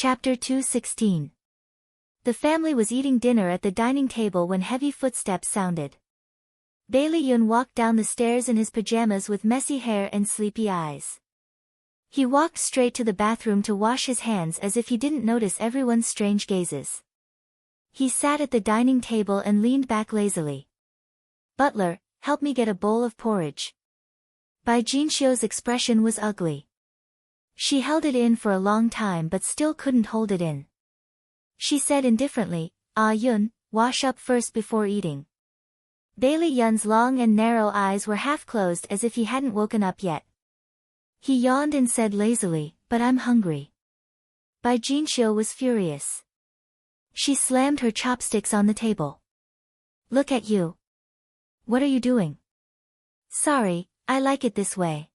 Chapter 2:16. The family was eating dinner at the dining table when heavy footsteps sounded. Bailey Yun walked down the stairs in his pajamas with messy hair and sleepy eyes. He walked straight to the bathroom to wash his hands as if he didn't notice everyone's strange gazes. He sat at the dining table and leaned back lazily. "Butler, help me get a bowl of porridge." Bai Jinxiu's expression was ugly. She held it in for a long time but still couldn't hold it in. She said indifferently, Yun, wash up first before eating." Bailey Yun's long and narrow eyes were half closed as if he hadn't woken up yet. He yawned and said lazily, "But I'm hungry." Bai Jinxiu was furious. She slammed her chopsticks on the table. "Look at you. What are you doing?" "Sorry, I like it this way."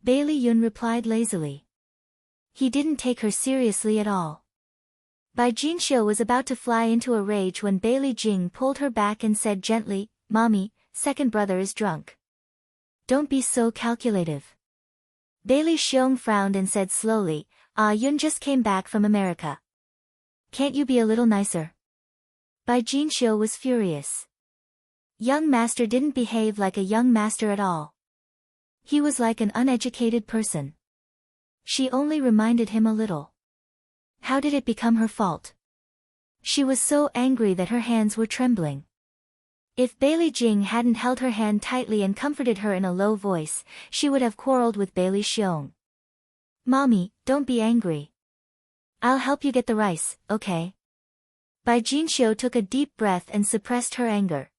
Bailey Yun replied lazily. He didn't take her seriously at all. Bai Jinxiu was about to fly into a rage when Bailey Jing pulled her back and said gently, "Mommy, second brother is drunk. Don't be so calculative." Bailey Xiong frowned and said slowly, Yun just came back from America. Can't you be a little nicer?" Bai Jinxiu was furious. Young master didn't behave like a young master at all. He was like an uneducated person. She only reminded him a little. How did it become her fault? She was so angry that her hands were trembling. If Bailey Jing hadn't held her hand tightly and comforted her in a low voice, she would have quarreled with Bailey Xiong. "Mommy, don't be angry. I'll help you get the rice, okay?" Bai Jinxiu took a deep breath and suppressed her anger.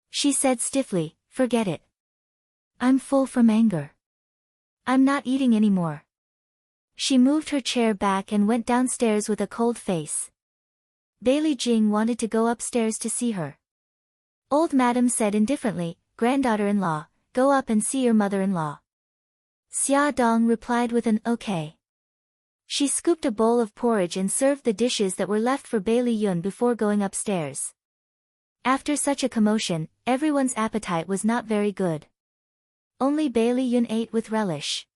She said stiffly, "Forget it. I'm full from anger. I'm not eating anymore." She moved her chair back and went downstairs with a cold face. Bailey Jing wanted to go upstairs to see her. Old Madam said indifferently, "Granddaughter-in-law, go up and see your mother-in-law." Xia Dong replied with an okay. She scooped a bowl of porridge and served the dishes that were left for Bailey Yun before going upstairs. After such a commotion, everyone's appetite was not very good. Only Bailey Yun ate with relish.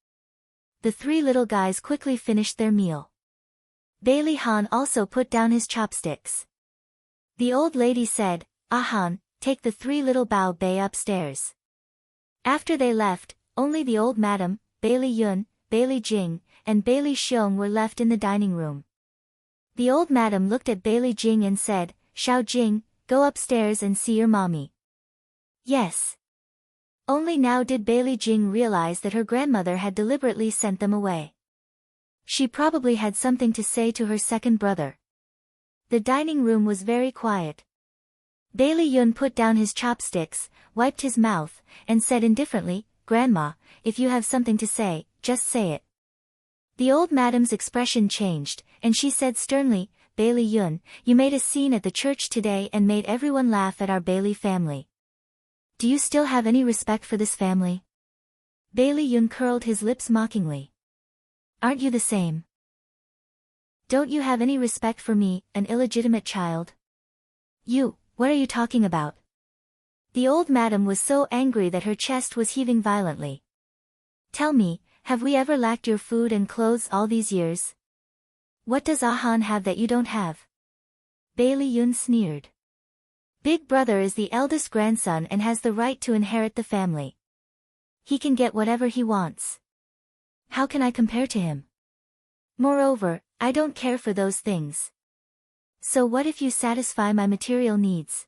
The three little guys quickly finished their meal. Bailey Han also put down his chopsticks. The old lady said, Han, take the three little Bao Bei upstairs." After they left, only the old madam, Bailey Yun, Bailey Jing, and Bailey Xiong were left in the dining room. The old madam looked at Bailey Jing and said, "Xiao Jing, go upstairs and see your mommy." "Yes." Only now did Bailey Jing realize that her grandmother had deliberately sent them away. She probably had something to say to her second brother. The dining room was very quiet. Bailey Yun put down his chopsticks, wiped his mouth, and said indifferently, "Grandma, if you have something to say, just say it." The old madam's expression changed, and she said sternly, "Bailey Yun, you made a scene at the church today and made everyone laugh at our Bailey family. Do you still have any respect for this family?" Bailey Yun curled his lips mockingly. "Aren't you the same? Don't you have any respect for me, an illegitimate child?" What are you talking about?" The old madam was so angry that her chest was heaving violently. "Tell me, have we ever lacked your food and clothes all these years? What does Han have that you don't have?" Bailey Yun sneered. "Big brother is the eldest grandson and has the right to inherit the family. He can get whatever he wants. How can I compare to him? Moreover, I don't care for those things. So what if you satisfy my material needs?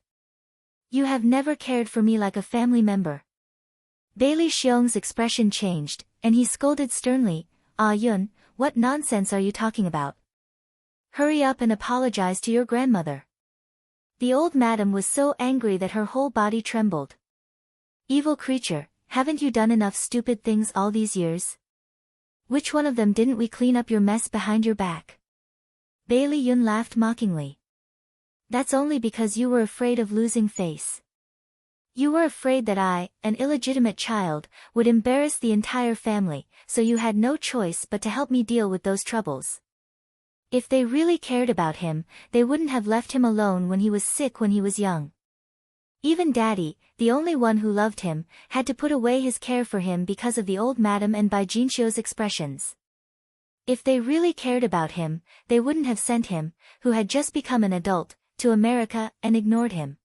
You have never cared for me like a family member." Bailey Xiong's expression changed, and he scolded sternly, Yun, what nonsense are you talking about? Hurry up and apologize to your grandmother." The old madam was so angry that her whole body trembled. "Evil creature, haven't you done enough stupid things all these years? Which one of them didn't we clean up your mess behind your back?" Bailey Yun laughed mockingly. "That's only because you were afraid of losing face. You were afraid that I, an illegitimate child, would embarrass the entire family, so you had no choice but to help me deal with those troubles. If they really cared about him, they wouldn't have left him alone when he was sick when he was young. Even Daddy, the only one who loved him, had to put away his care for him because of the old madam and Bai Jinxiu's expressions. If they really cared about him, they wouldn't have sent him, who had just become an adult, to America and ignored him.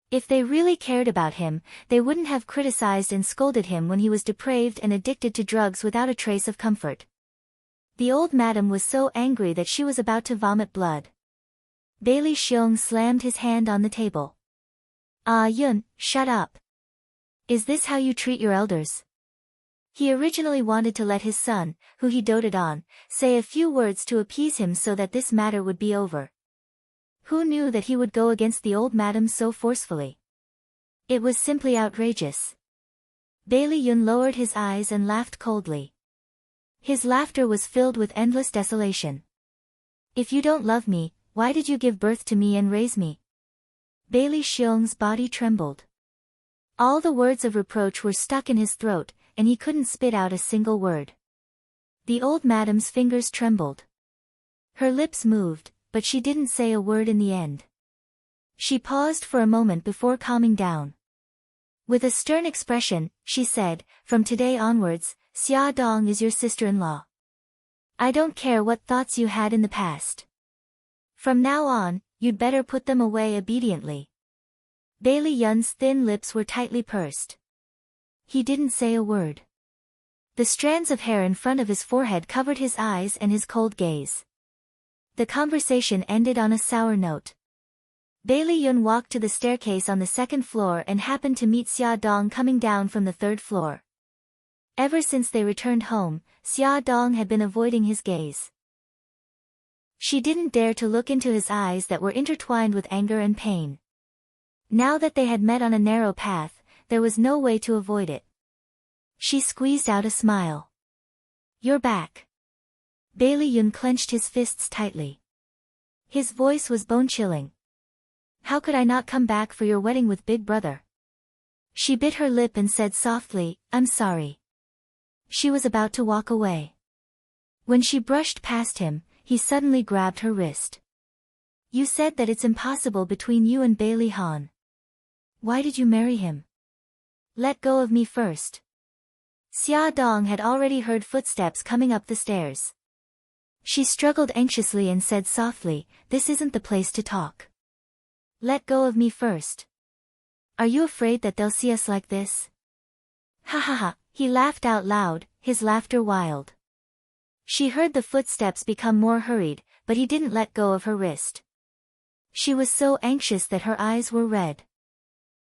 If they really cared about him, they wouldn't have criticized and scolded him when he was depraved and addicted to drugs without a trace of comfort. The old madam was so angry that she was about to vomit blood. Bailey Xiong slammed his hand on the table. Ah Yun, shut up. Is this how you treat your elders? He originally wanted to let his son, who he doted on, say a few words to appease him so that this matter would be over. Who knew that he would go against the old madam so forcefully? It was simply outrageous. Bailey Yun lowered his eyes and laughed coldly. His laughter was filled with endless desolation. If you don't love me, why did you give birth to me and raise me? Bailey Xiong's body trembled. All the words of reproach were stuck in his throat, and he couldn't spit out a single word. The old madam's fingers trembled. Her lips moved, but she didn't say a word in the end. She paused for a moment before calming down. With a stern expression, she said, "From today onwards, Xia Dong is your sister-in-law. I don't care what thoughts you had in the past. From now on, you'd better put them away obediently." Bailey Yun's thin lips were tightly pursed. He didn't say a word. The strands of hair in front of his forehead covered his eyes and his cold gaze. The conversation ended on a sour note. Bailey Yun walked to the staircase on the second floor and happened to meet Xia Dong coming down from the third floor. Ever since they returned home, Xia Dong had been avoiding his gaze. She didn't dare to look into his eyes that were intertwined with anger and pain. Now that they had met on a narrow path, there was no way to avoid it. She squeezed out a smile. "You're back." Bailey Yun clenched his fists tightly. His voice was bone-chilling. "How could I not come back for your wedding with Big Brother?" She bit her lip and said softly, "I'm sorry." She was about to walk away. When she brushed past him, he suddenly grabbed her wrist. "You said that it's impossible between you and Bailey Han. Why did you marry him? Let go of me first." Xia Dong had already heard footsteps coming up the stairs. She struggled anxiously and said softly, "This isn't the place to talk. Let go of me first. Are you afraid that they'll see us like this?" "Ha ha ha," he laughed out loud, his laughter wild. She heard the footsteps become more hurried, but he didn't let go of her wrist. She was so anxious that her eyes were red.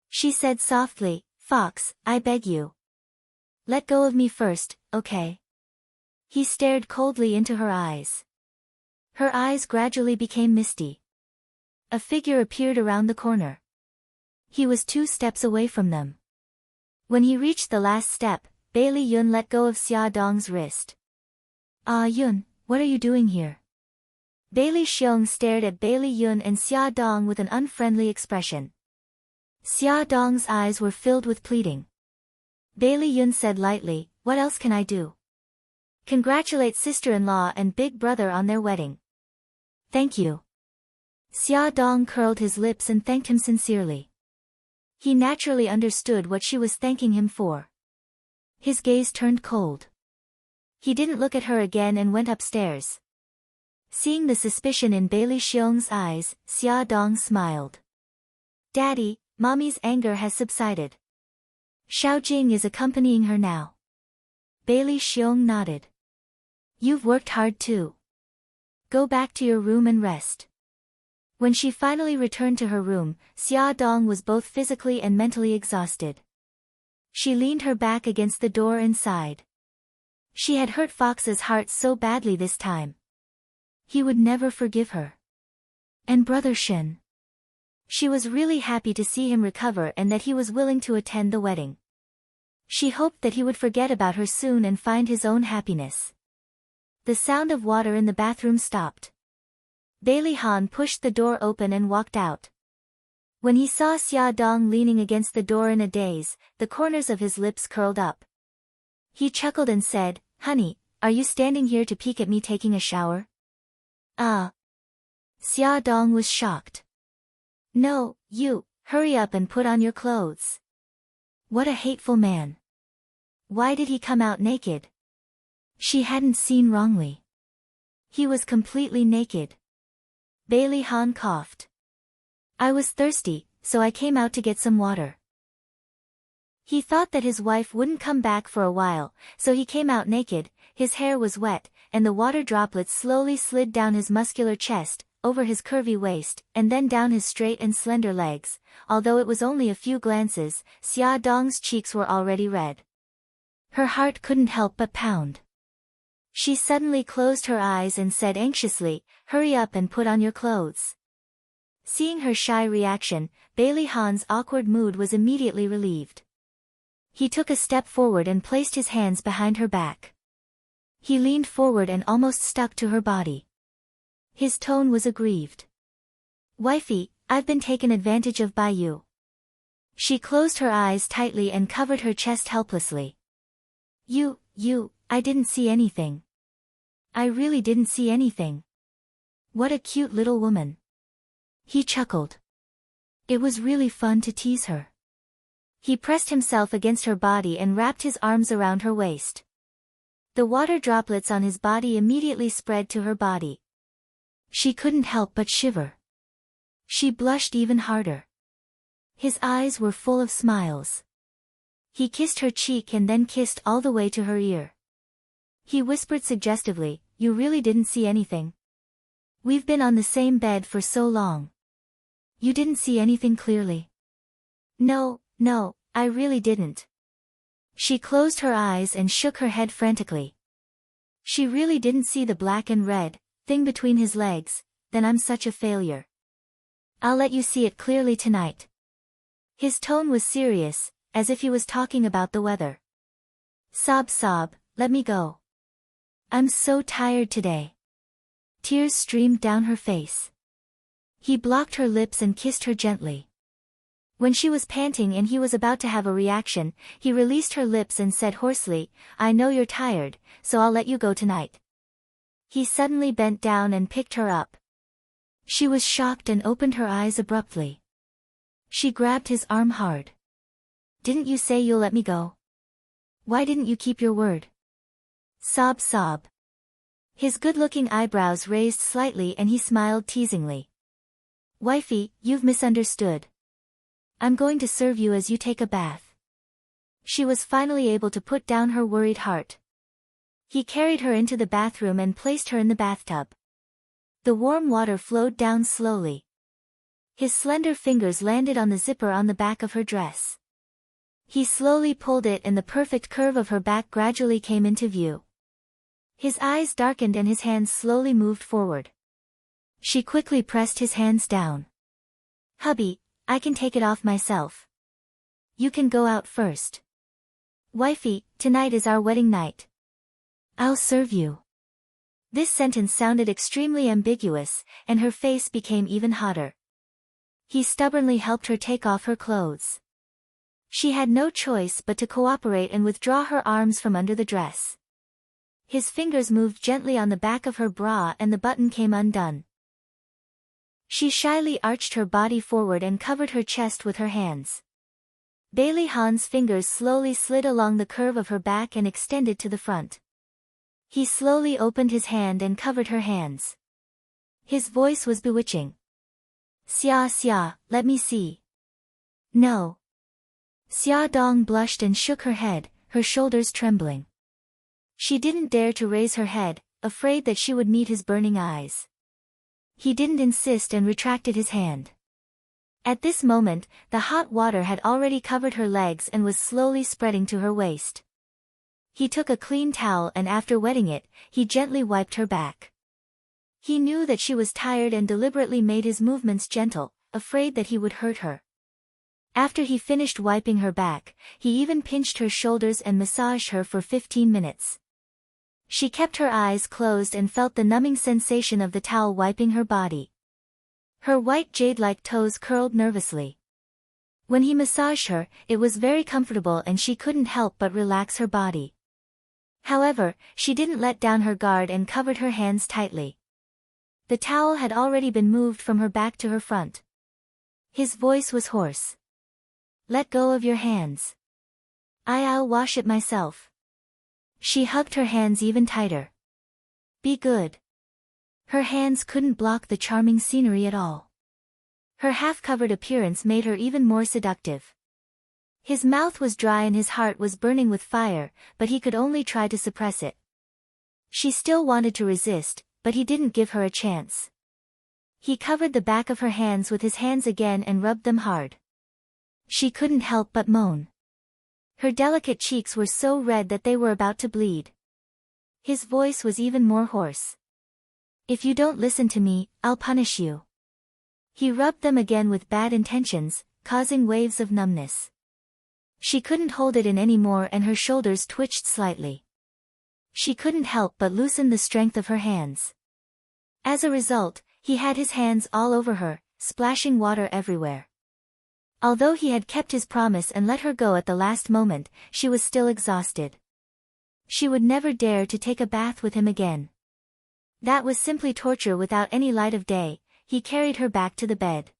She said softly, "Fox, I beg you. Let go of me first, okay?" He stared coldly into her eyes. Her eyes gradually became misty. A figure appeared around the corner. He was 2 steps away from them. When he reached the last step, Bailey Yun let go of Xia Dong's wrist. "Ah Yun, what are you doing here?" Bailey Xiong stared at Bailey Yun and Xia Dong with an unfriendly expression. Xia Dong's eyes were filled with pleading. Bailey Yun said lightly, "What else can I do? Congratulate sister-in-law and big brother on their wedding." "Thank you." Xia Dong curled his lips and thanked him sincerely. He naturally understood what she was thanking him for. His gaze turned cold. He didn't look at her again and went upstairs. Seeing the suspicion in Bailey Xiong's eyes, Xia Dong smiled. "Daddy, Mommy's anger has subsided. Xiaojing is accompanying her now." Bailey Xiong nodded. "You've worked hard too. Go back to your room and rest." When she finally returned to her room, Xia Dong was both physically and mentally exhausted. She leaned her back against the door and sighed. She had hurt Fox's heart so badly this time. He would never forgive her. And Brother Shen. She was really happy to see him recover and that he was willing to attend the wedding. She hoped that he would forget about her soon and find his own happiness. The sound of water in the bathroom stopped. Bailey Han pushed the door open and walked out. When he saw Xia Dong leaning against the door in a daze, the corners of his lips curled up. He chuckled and said, "Honey, are you standing here to peek at me taking a shower?" "Ah." Xia Dong was shocked. "No, you, hurry up and put on your clothes." What a hateful man. Why did he come out naked? She hadn't seen wrongly. He was completely naked. Bailey Han coughed. I was thirsty, so I came out to get some water. He thought that his wife wouldn't come back for a while, so he came out naked. His hair was wet, and the water droplets slowly slid down his muscular chest, over his curvy waist, and then down his straight and slender legs. Although it was only a few glances, Xia Dong's cheeks were already red. Her heart couldn't help but pound. She suddenly closed her eyes and said anxiously, "Hurry up and put on your clothes." Seeing her shy reaction, Bailey Han's awkward mood was immediately relieved. He took a step forward and placed his hands behind her back. He leaned forward and almost stuck to her body. His tone was aggrieved. "Wifey, I've been taken advantage of by you." She closed her eyes tightly and covered her chest helplessly. I didn't see anything. I really didn't see anything. What a cute little woman." He chuckled. It was really fun to tease her. He pressed himself against her body and wrapped his arms around her waist. The water droplets on his body immediately spread to her body. She couldn't help but shiver. She blushed even harder. His eyes were full of smiles. He kissed her cheek and then kissed all the way to her ear. He whispered suggestively, "You really didn't see anything? We've been on the same bed for so long. You didn't see anything clearly?" No, I really didn't." She closed her eyes and shook her head frantically. She really didn't see the black and red thing between his legs. Then I'm such a failure. I'll let you see it clearly tonight. His tone was serious, as if he was talking about the weather. Sob, let me go. I'm so tired today." Tears streamed down her face. He blocked her lips and kissed her gently. When she was panting and he was about to have a reaction, he released her lips and said hoarsely, "I know you're tired, so I'll let you go tonight." He suddenly bent down and picked her up. She was shocked and opened her eyes abruptly. She grabbed his arm hard. "Didn't you say you'll let me go? Why didn't you keep your word?" Sob. His good-looking eyebrows raised slightly and he smiled teasingly. "Wifey, you've misunderstood. I'm going to serve you as you take a bath." She was finally able to put down her worried heart. He carried her into the bathroom and placed her in the bathtub. The warm water flowed down slowly. His slender fingers landed on the zipper on the back of her dress. He slowly pulled it and the perfect curve of her back gradually came into view. His eyes darkened and his hands slowly moved forward. She quickly pressed his hands down. "Hubby, I can take it off myself. You can go out first. Wifey, tonight is our wedding night. I'll serve you." This sentence sounded extremely ambiguous, and her face became even hotter. He stubbornly helped her take off her clothes. She had no choice but to cooperate and withdraw her arms from under the dress. His fingers moved gently on the back of her bra and the button came undone. She shyly arched her body forward and covered her chest with her hands. Bailey Han's fingers slowly slid along the curve of her back and extended to the front. He slowly opened his hand and covered her hands. His voice was bewitching. Xia, let me see." "No." Xia Dong blushed and shook her head, her shoulders trembling. She didn't dare to raise her head, afraid that she would meet his burning eyes. He didn't insist and retracted his hand. At this moment, the hot water had already covered her legs and was slowly spreading to her waist. He took a clean towel and after wetting it, he gently wiped her back. He knew that she was tired and deliberately made his movements gentle, afraid that he would hurt her. After he finished wiping her back, he even pinched her shoulders and massaged her for 15 minutes. She kept her eyes closed and felt the numbing sensation of the towel wiping her body. Her white jade-like toes curled nervously. When he massaged her, it was very comfortable and she couldn't help but relax her body. However, she didn't let down her guard and covered her hands tightly. The towel had already been moved from her back to her front. His voice was hoarse. "Let go of your hands. I'll wash it myself." She hugged her hands even tighter. "Be good. Her hands couldn't block the charming scenery at all. Her half-covered appearance made her even more seductive. His mouth was dry and his heart was burning with fire, but he could only try to suppress it. She still wanted to resist, but he didn't give her a chance. He covered the back of her hands with his hands again and rubbed them hard. She couldn't help but moan. Her delicate cheeks were so red that they were about to bleed. His voice was even more hoarse. "If you don't listen to me, I'll punish you." He rubbed them again with bad intentions, causing waves of numbness. She couldn't hold it in anymore and her shoulders twitched slightly. She couldn't help but loosen the strength of her hands. As a result, he had his hands all over her, splashing water everywhere. Although he had kept his promise and let her go at the last moment, she was still exhausted. She would never dare to take a bath with him again. That was simply torture without any light of day. He carried her back to the bed.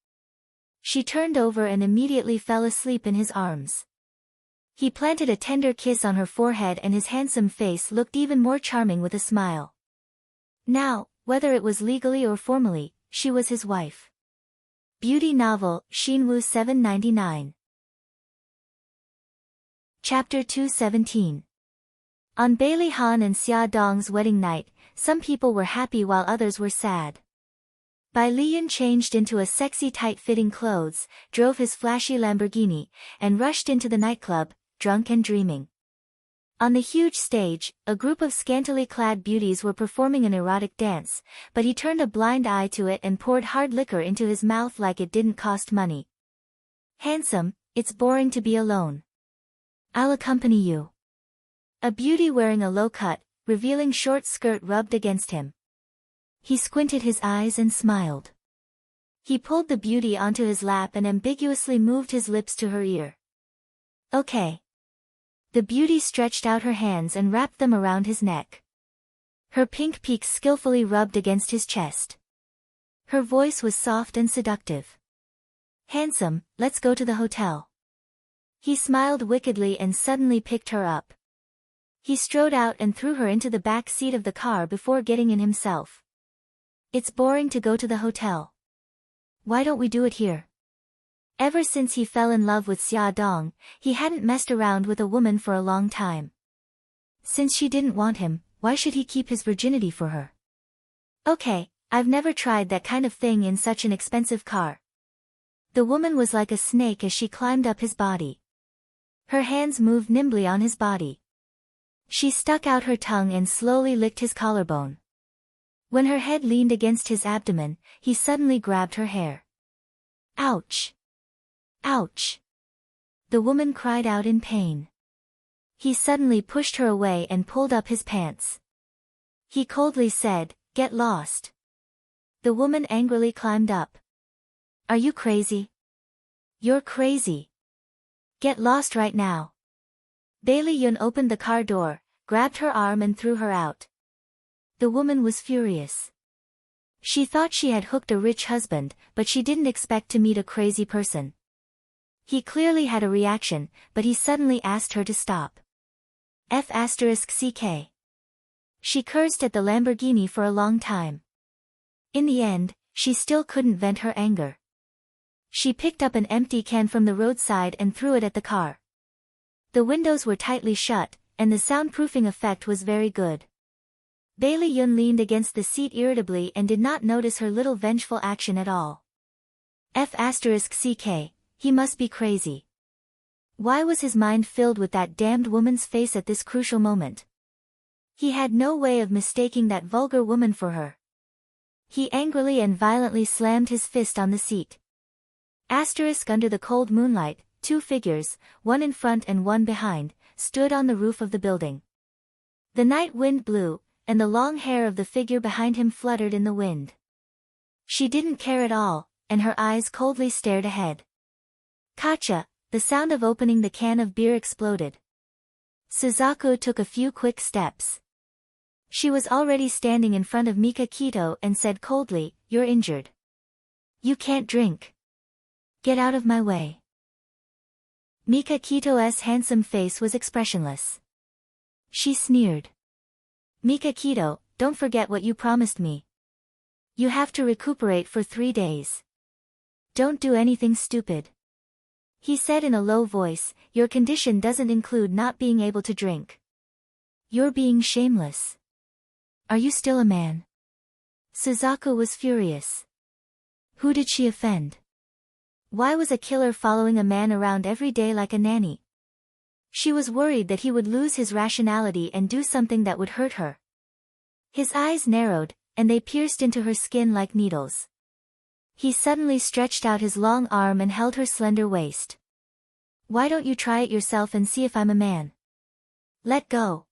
She turned over and immediately fell asleep in his arms. He planted a tender kiss on her forehead and his handsome face looked even more charming with a smile. Now, whether it was legally or formally, she was his wife. Beauty novel, Shinwoo 799. Chapter 217. On Bailey Han and Xia Dong's wedding night, some people were happy while others were sad. Bai Liyun changed into a sexy tight-fitting clothes, drove his flashy Lamborghini, and rushed into the nightclub, drunk and dreaming. On the huge stage, a group of scantily clad beauties were performing an erotic dance, but he turned a blind eye to it and poured hard liquor into his mouth like it didn't cost money. "Handsome, it's boring to be alone. I'll accompany you." A beauty wearing a low-cut, revealing short skirt rubbed against him. He squinted his eyes and smiled. He pulled the beauty onto his lap and ambiguously moved his lips to her ear. "Okay." The beauty stretched out her hands and wrapped them around his neck. Her pink peaks skillfully rubbed against his chest. Her voice was soft and seductive. "Handsome, let's go to the hotel." He smiled wickedly and suddenly picked her up. He strode out and threw her into the back seat of the car before getting in himself. "It's boring to go to the hotel. Why don't we do it here?" Ever since he fell in love with Xia Dong, he hadn't messed around with a woman for a long time. Since she didn't want him, why should he keep his virginity for her? "Okay, I've never tried that kind of thing in such an expensive car." The woman was like a snake as she climbed up his body. Her hands moved nimbly on his body. She stuck out her tongue and slowly licked his collarbone. When her head leaned against his abdomen, he suddenly grabbed her hair. "Ouch! Ouch!" The woman cried out in pain. He suddenly pushed her away and pulled up his pants. He coldly said, "Get lost." The woman angrily climbed up. "Are you crazy? You're crazy. Get lost right now." Bailey Yun opened the car door, grabbed her arm and threw her out. The woman was furious. She thought she had hooked a rich husband, but she didn't expect to meet a crazy person. He clearly had a reaction, but he suddenly asked her to stop. F***ck. She cursed at the Lamborghini for a long time. In the end, she still couldn't vent her anger. She picked up an empty can from the roadside and threw it at the car. The windows were tightly shut, and the soundproofing effect was very good. Bailey Yun leaned against the seat irritably and did not notice her little vengeful action at all. F***ck. He must be crazy. Why was his mind filled with that damned woman's face at this crucial moment? He had no way of mistaking that vulgar woman for her. He angrily and violently slammed his fist on the seat. Under the cold moonlight, two figures, one in front and one behind, stood on the roof of the building. The night wind blew, and the long hair of the figure behind him fluttered in the wind. She didn't care at all, and her eyes coldly stared ahead. Kacha, the sound of opening the can of beer exploded. Suzaku took a few quick steps. She was already standing in front of Mika Kito and said coldly, "You're injured. You can't drink. Get out of my way." Mika Kito's handsome face was expressionless. She sneered. "Mika Kito, don't forget what you promised me." You have to recuperate for 3 days. Don't do anything stupid. He said in a low voice, your condition doesn't include not being able to drink. You're being shameless. Are you still a man? Suzaku was furious. Who did she offend? Why was a killer following a man around every day like a nanny? She was worried that he would lose his rationality and do something that would hurt her. His eyes narrowed, and they pierced into her skin like needles. He suddenly stretched out his long arm and held her slender waist. Why don't you try it yourself and see if I'm a man? Let go.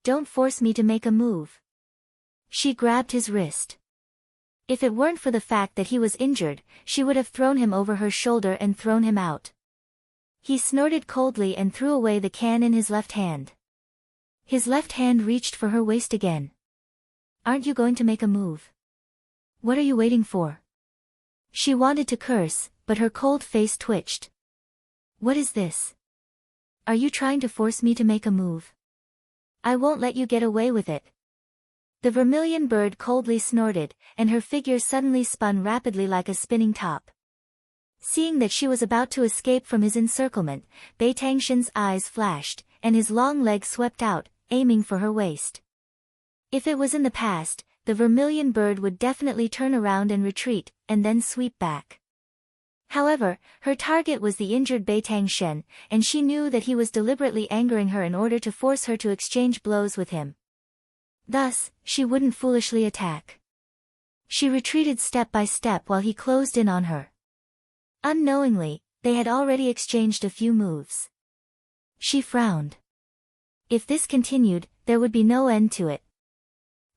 Don't force me to make a move. She grabbed his wrist. If it weren't for the fact that he was injured, she would have thrown him over her shoulder and thrown him out. He snorted coldly and threw away the can in his left hand. His left hand reached for her waist again. Aren't you going to make a move? What are you waiting for? She wanted to curse, but her cold face twitched. What is this? Are you trying to force me to make a move? I won't let you get away with it. The vermilion bird coldly snorted, and her figure suddenly spun rapidly like a spinning top. Seeing that she was about to escape from his encirclement, Bei Tangshan's eyes flashed, and his long leg swept out, aiming for her waist. If it was in the past, the vermilion bird would definitely turn around and retreat, and then sweep back. However, her target was the injured Bei Tangshan, and she knew that he was deliberately angering her in order to force her to exchange blows with him. Thus, she wouldn't foolishly attack. She retreated step by step while he closed in on her. Unknowingly, they had already exchanged a few moves. She frowned. If this continued, there would be no end to it.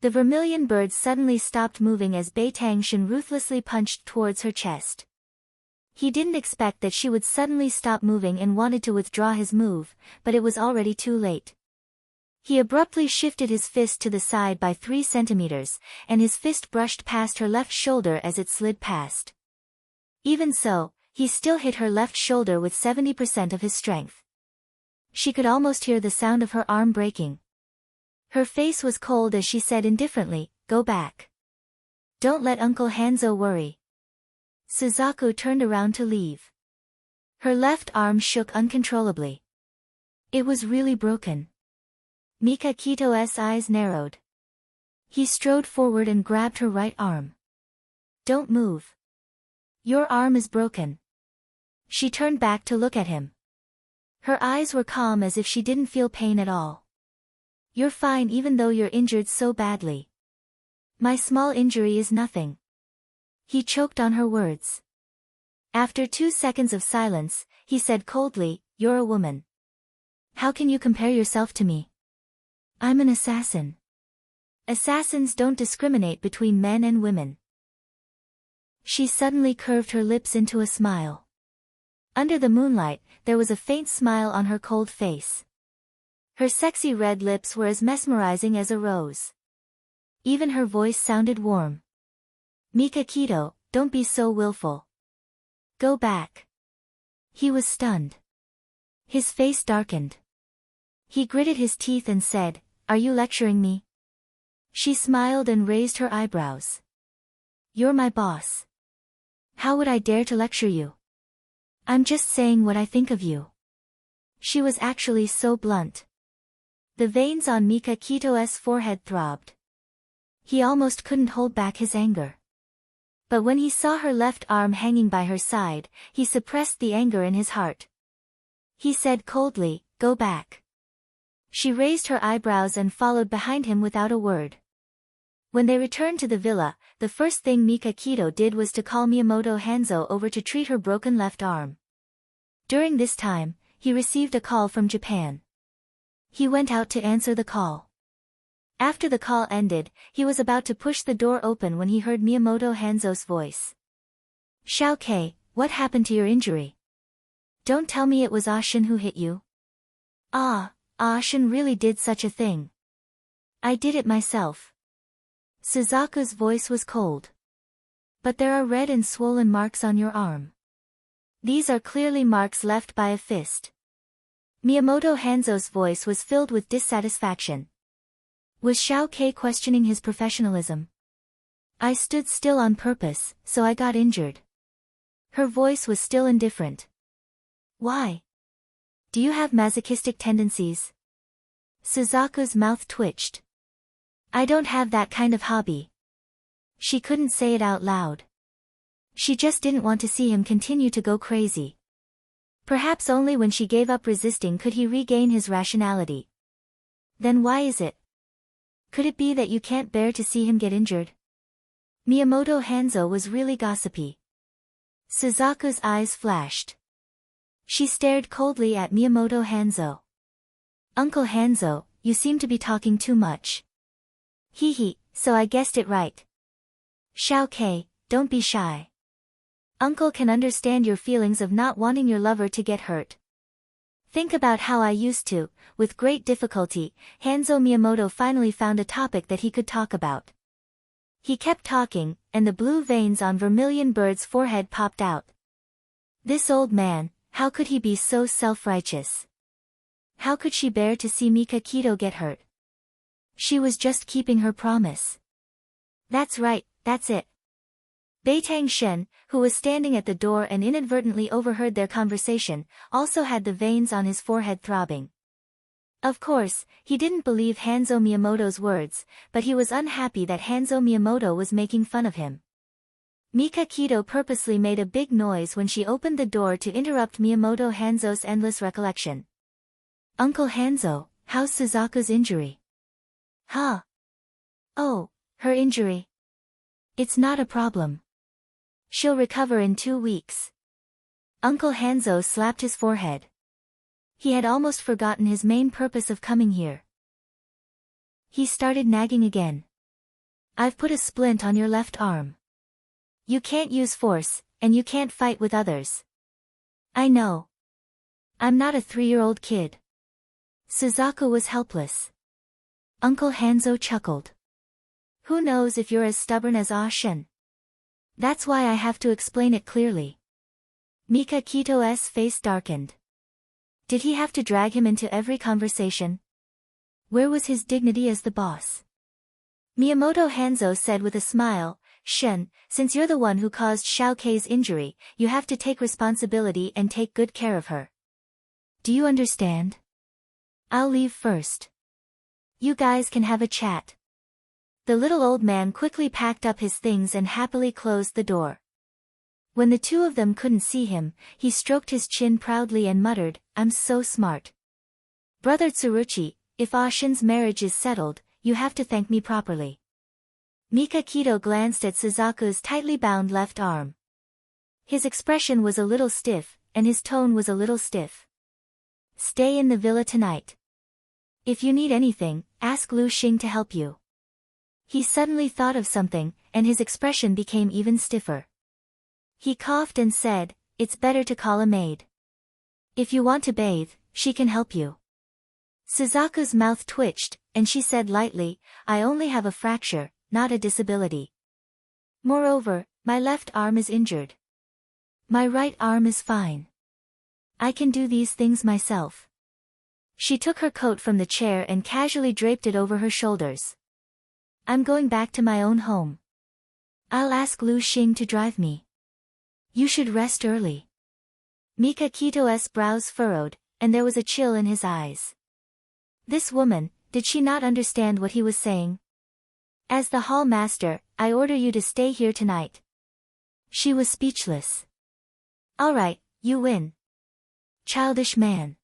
The vermilion bird suddenly stopped moving as Bei Tangshan ruthlessly punched towards her chest. He didn't expect that she would suddenly stop moving and wanted to withdraw his move, but it was already too late. He abruptly shifted his fist to the side by 3 centimeters, and his fist brushed past her left shoulder as it slid past. Even so, he still hit her left shoulder with 70% of his strength. She could almost hear the sound of her arm breaking. Her face was cold as she said indifferently, "Go back. Don't let Uncle Hanzo worry." Suzaku turned around to leave. Her left arm shook uncontrollably. It was really broken. Mikakito's eyes narrowed. He strode forward and grabbed her right arm. "Don't move. Your arm is broken." She turned back to look at him. Her eyes were calm as if she didn't feel pain at all. "You're fine even though you're injured so badly." "My small injury is nothing." He choked on her words. After 2 seconds of silence, he said coldly, "You're a woman. How can you compare yourself to me? I'm an assassin. Assassins don't discriminate between men and women." She suddenly curved her lips into a smile. Under the moonlight, there was a faint smile on her cold face. Her sexy red lips were as mesmerizing as a rose. Even her voice sounded warm. "Mikakito, don't be so willful. Go back." He was stunned. His face darkened. He gritted his teeth and said, "Are you lecturing me?" She smiled and raised her eyebrows. "You're my boss. How would I dare to lecture you? I'm just saying what I think of you." She was actually so blunt. The veins on Mikakito's forehead throbbed. He almost couldn't hold back his anger. But when he saw her left arm hanging by her side, he suppressed the anger in his heart. He said coldly, "Go back." She raised her eyebrows and followed behind him without a word. When they returned to the villa, the first thing Mikakito did was to call Miyamoto Hanzo over to treat her broken left arm. During this time, he received a call from Japan. He went out to answer the call. After the call ended, he was about to push the door open when he heard Miyamoto Hanzo's voice. "Xiaokei, what happened to your injury? Don't tell me it was Ashin who hit you." Ashin really did such a thing. "I did it myself." Suzaku's voice was cold. "But there are red and swollen marks on your arm. These are clearly marks left by a fist." Miyamoto Hanzo's voice was filled with dissatisfaction. Was Xiaokei questioning his professionalism? I stood still on purpose, so I got injured. Her voice was still indifferent. Why? Do you have masochistic tendencies? Suzaku's mouth twitched. I don't have that kind of hobby. She couldn't say it out loud. She just didn't want to see him continue to go crazy. Perhaps only when she gave up resisting could he regain his rationality. Then why is it? Could it be that you can't bear to see him get injured? Miyamoto Hanzo was really gossipy. Suzaku's eyes flashed. She stared coldly at Miyamoto Hanzo. Uncle Hanzo, you seem to be talking too much. Hee, so I guessed it right. Xiao-kei, don't be shy. Uncle can understand your feelings of not wanting your lover to get hurt. Think about how I used to. With great difficulty, Hanzo Miyamoto finally found a topic that he could talk about. He kept talking, and the blue veins on Vermilion Bird's forehead popped out. This old man, how could he be so self-righteous? How could she bear to see Mika Kito get hurt? She was just keeping her promise. That's right, that's it. Beitang Shen, who was standing at the door and inadvertently overheard their conversation, also had the veins on his forehead throbbing. Of course, he didn't believe Hanzo Miyamoto's words, but he was unhappy that Hanzo Miyamoto was making fun of him. Mika Kito purposely made a big noise when she opened the door to interrupt Miyamoto Hanzo's endless recollection. Uncle Hanzo, how's Suzaku's injury? Huh? Oh, her injury. It's not a problem. She'll recover in 2 weeks. Uncle Hanzo slapped his forehead. He had almost forgotten his main purpose of coming here. He started nagging again. I've put a splint on your left arm. You can't use force, and you can't fight with others. I know. I'm not a 3-year-old kid. Suzaku was helpless. Uncle Hanzo chuckled. Who knows if you're as stubborn as Shen? That's why I have to explain it clearly. Mika Kito's face darkened. Did he have to drag him into every conversation? Where was his dignity as the boss? Miyamoto Hanzo said with a smile, Shen, since you're the one who caused Xiao-kei's injury, you have to take responsibility and take good care of her. Do you understand? I'll leave first. You guys can have a chat. The little old man quickly packed up his things and happily closed the door. When the two of them couldn't see him, he stroked his chin proudly and muttered, I'm so smart. Brother Tsuruchi, if Shen's marriage is settled, you have to thank me properly. Mika Kito glanced at Suzaku's tightly bound left arm. His expression was a little stiff, and his tone was a little stiff. Stay in the villa tonight. If you need anything, ask Lu Xing to help you. He suddenly thought of something, and his expression became even stiffer. He coughed and said, it's better to call a maid. If you want to bathe, she can help you. Suzaku's mouth twitched, and she said lightly, I only have a fracture, not a disability. Moreover, my left arm is injured. My right arm is fine. I can do these things myself. She took her coat from the chair and casually draped it over her shoulders. I'm going back to my own home. I'll ask Lu Xing to drive me. You should rest early. Mika Kito's brows furrowed, and there was a chill in his eyes. This woman, did she not understand what he was saying? As the hall master, I order you to stay here tonight. She was speechless. All right, you win. Childish man.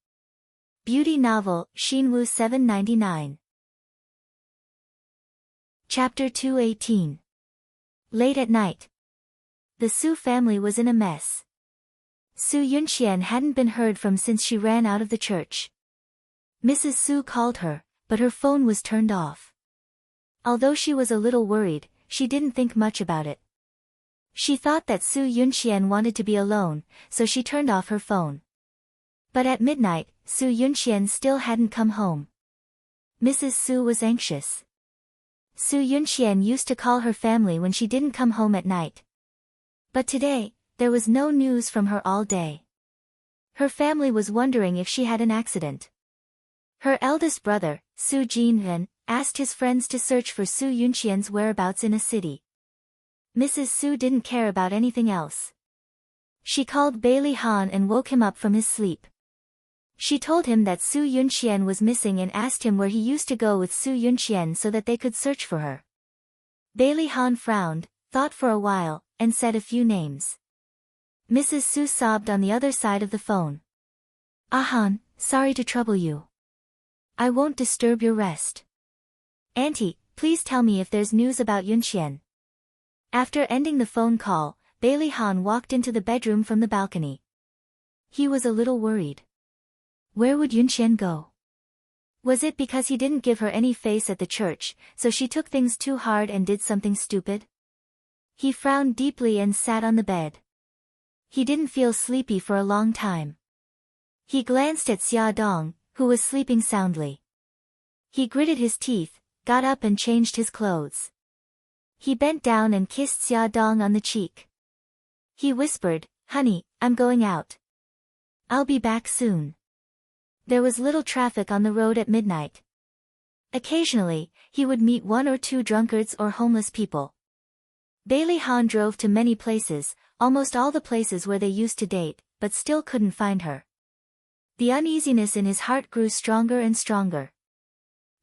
Beauty novel, Shinwoo 799. Chapter 218. Late at night. The Su family was in a mess. Su Yunxian hadn't been heard from since she ran out of the church. Mrs. Su called her, but her phone was turned off. Although she was a little worried, she didn't think much about it. She thought that Su Yunxian wanted to be alone, so she turned off her phone. But at midnight, Su Yunxian still hadn't come home. Mrs. Su was anxious. Su Yunxian used to call her family when she didn't come home at night. But today, there was no news from her all day. Her family was wondering if she had an accident. Her eldest brother, Su Jinren, asked his friends to search for Su Yunxian's whereabouts in a city. Mrs. Su didn't care about anything else. She called Bailey Han and woke him up from his sleep. She told him that Su Yunxian was missing and asked him where he used to go with Su Yunxian so that they could search for her. Bailey Han frowned, thought for a while, and said a few names. Mrs. Su sobbed on the other side of the phone. Han, sorry to trouble you. I won't disturb your rest. Auntie, please tell me if there's news about Yunxian. After ending the phone call, Bailey Han walked into the bedroom from the balcony. He was a little worried. Where would Yunxian go? Was it because he didn't give her any face at the church, so she took things too hard and did something stupid? He frowned deeply and sat on the bed. He didn't feel sleepy for a long time. He glanced at Xia Dong, who was sleeping soundly. He gritted his teeth, got up and changed his clothes. He bent down and kissed Xia Dong on the cheek. He whispered, "Honey, I'm going out. I'll be back soon." There was little traffic on the road at midnight. Occasionally, he would meet one or two drunkards or homeless people. Bailey Han drove to many places, almost all the places where they used to date, but still couldn't find her. The uneasiness in his heart grew stronger and stronger.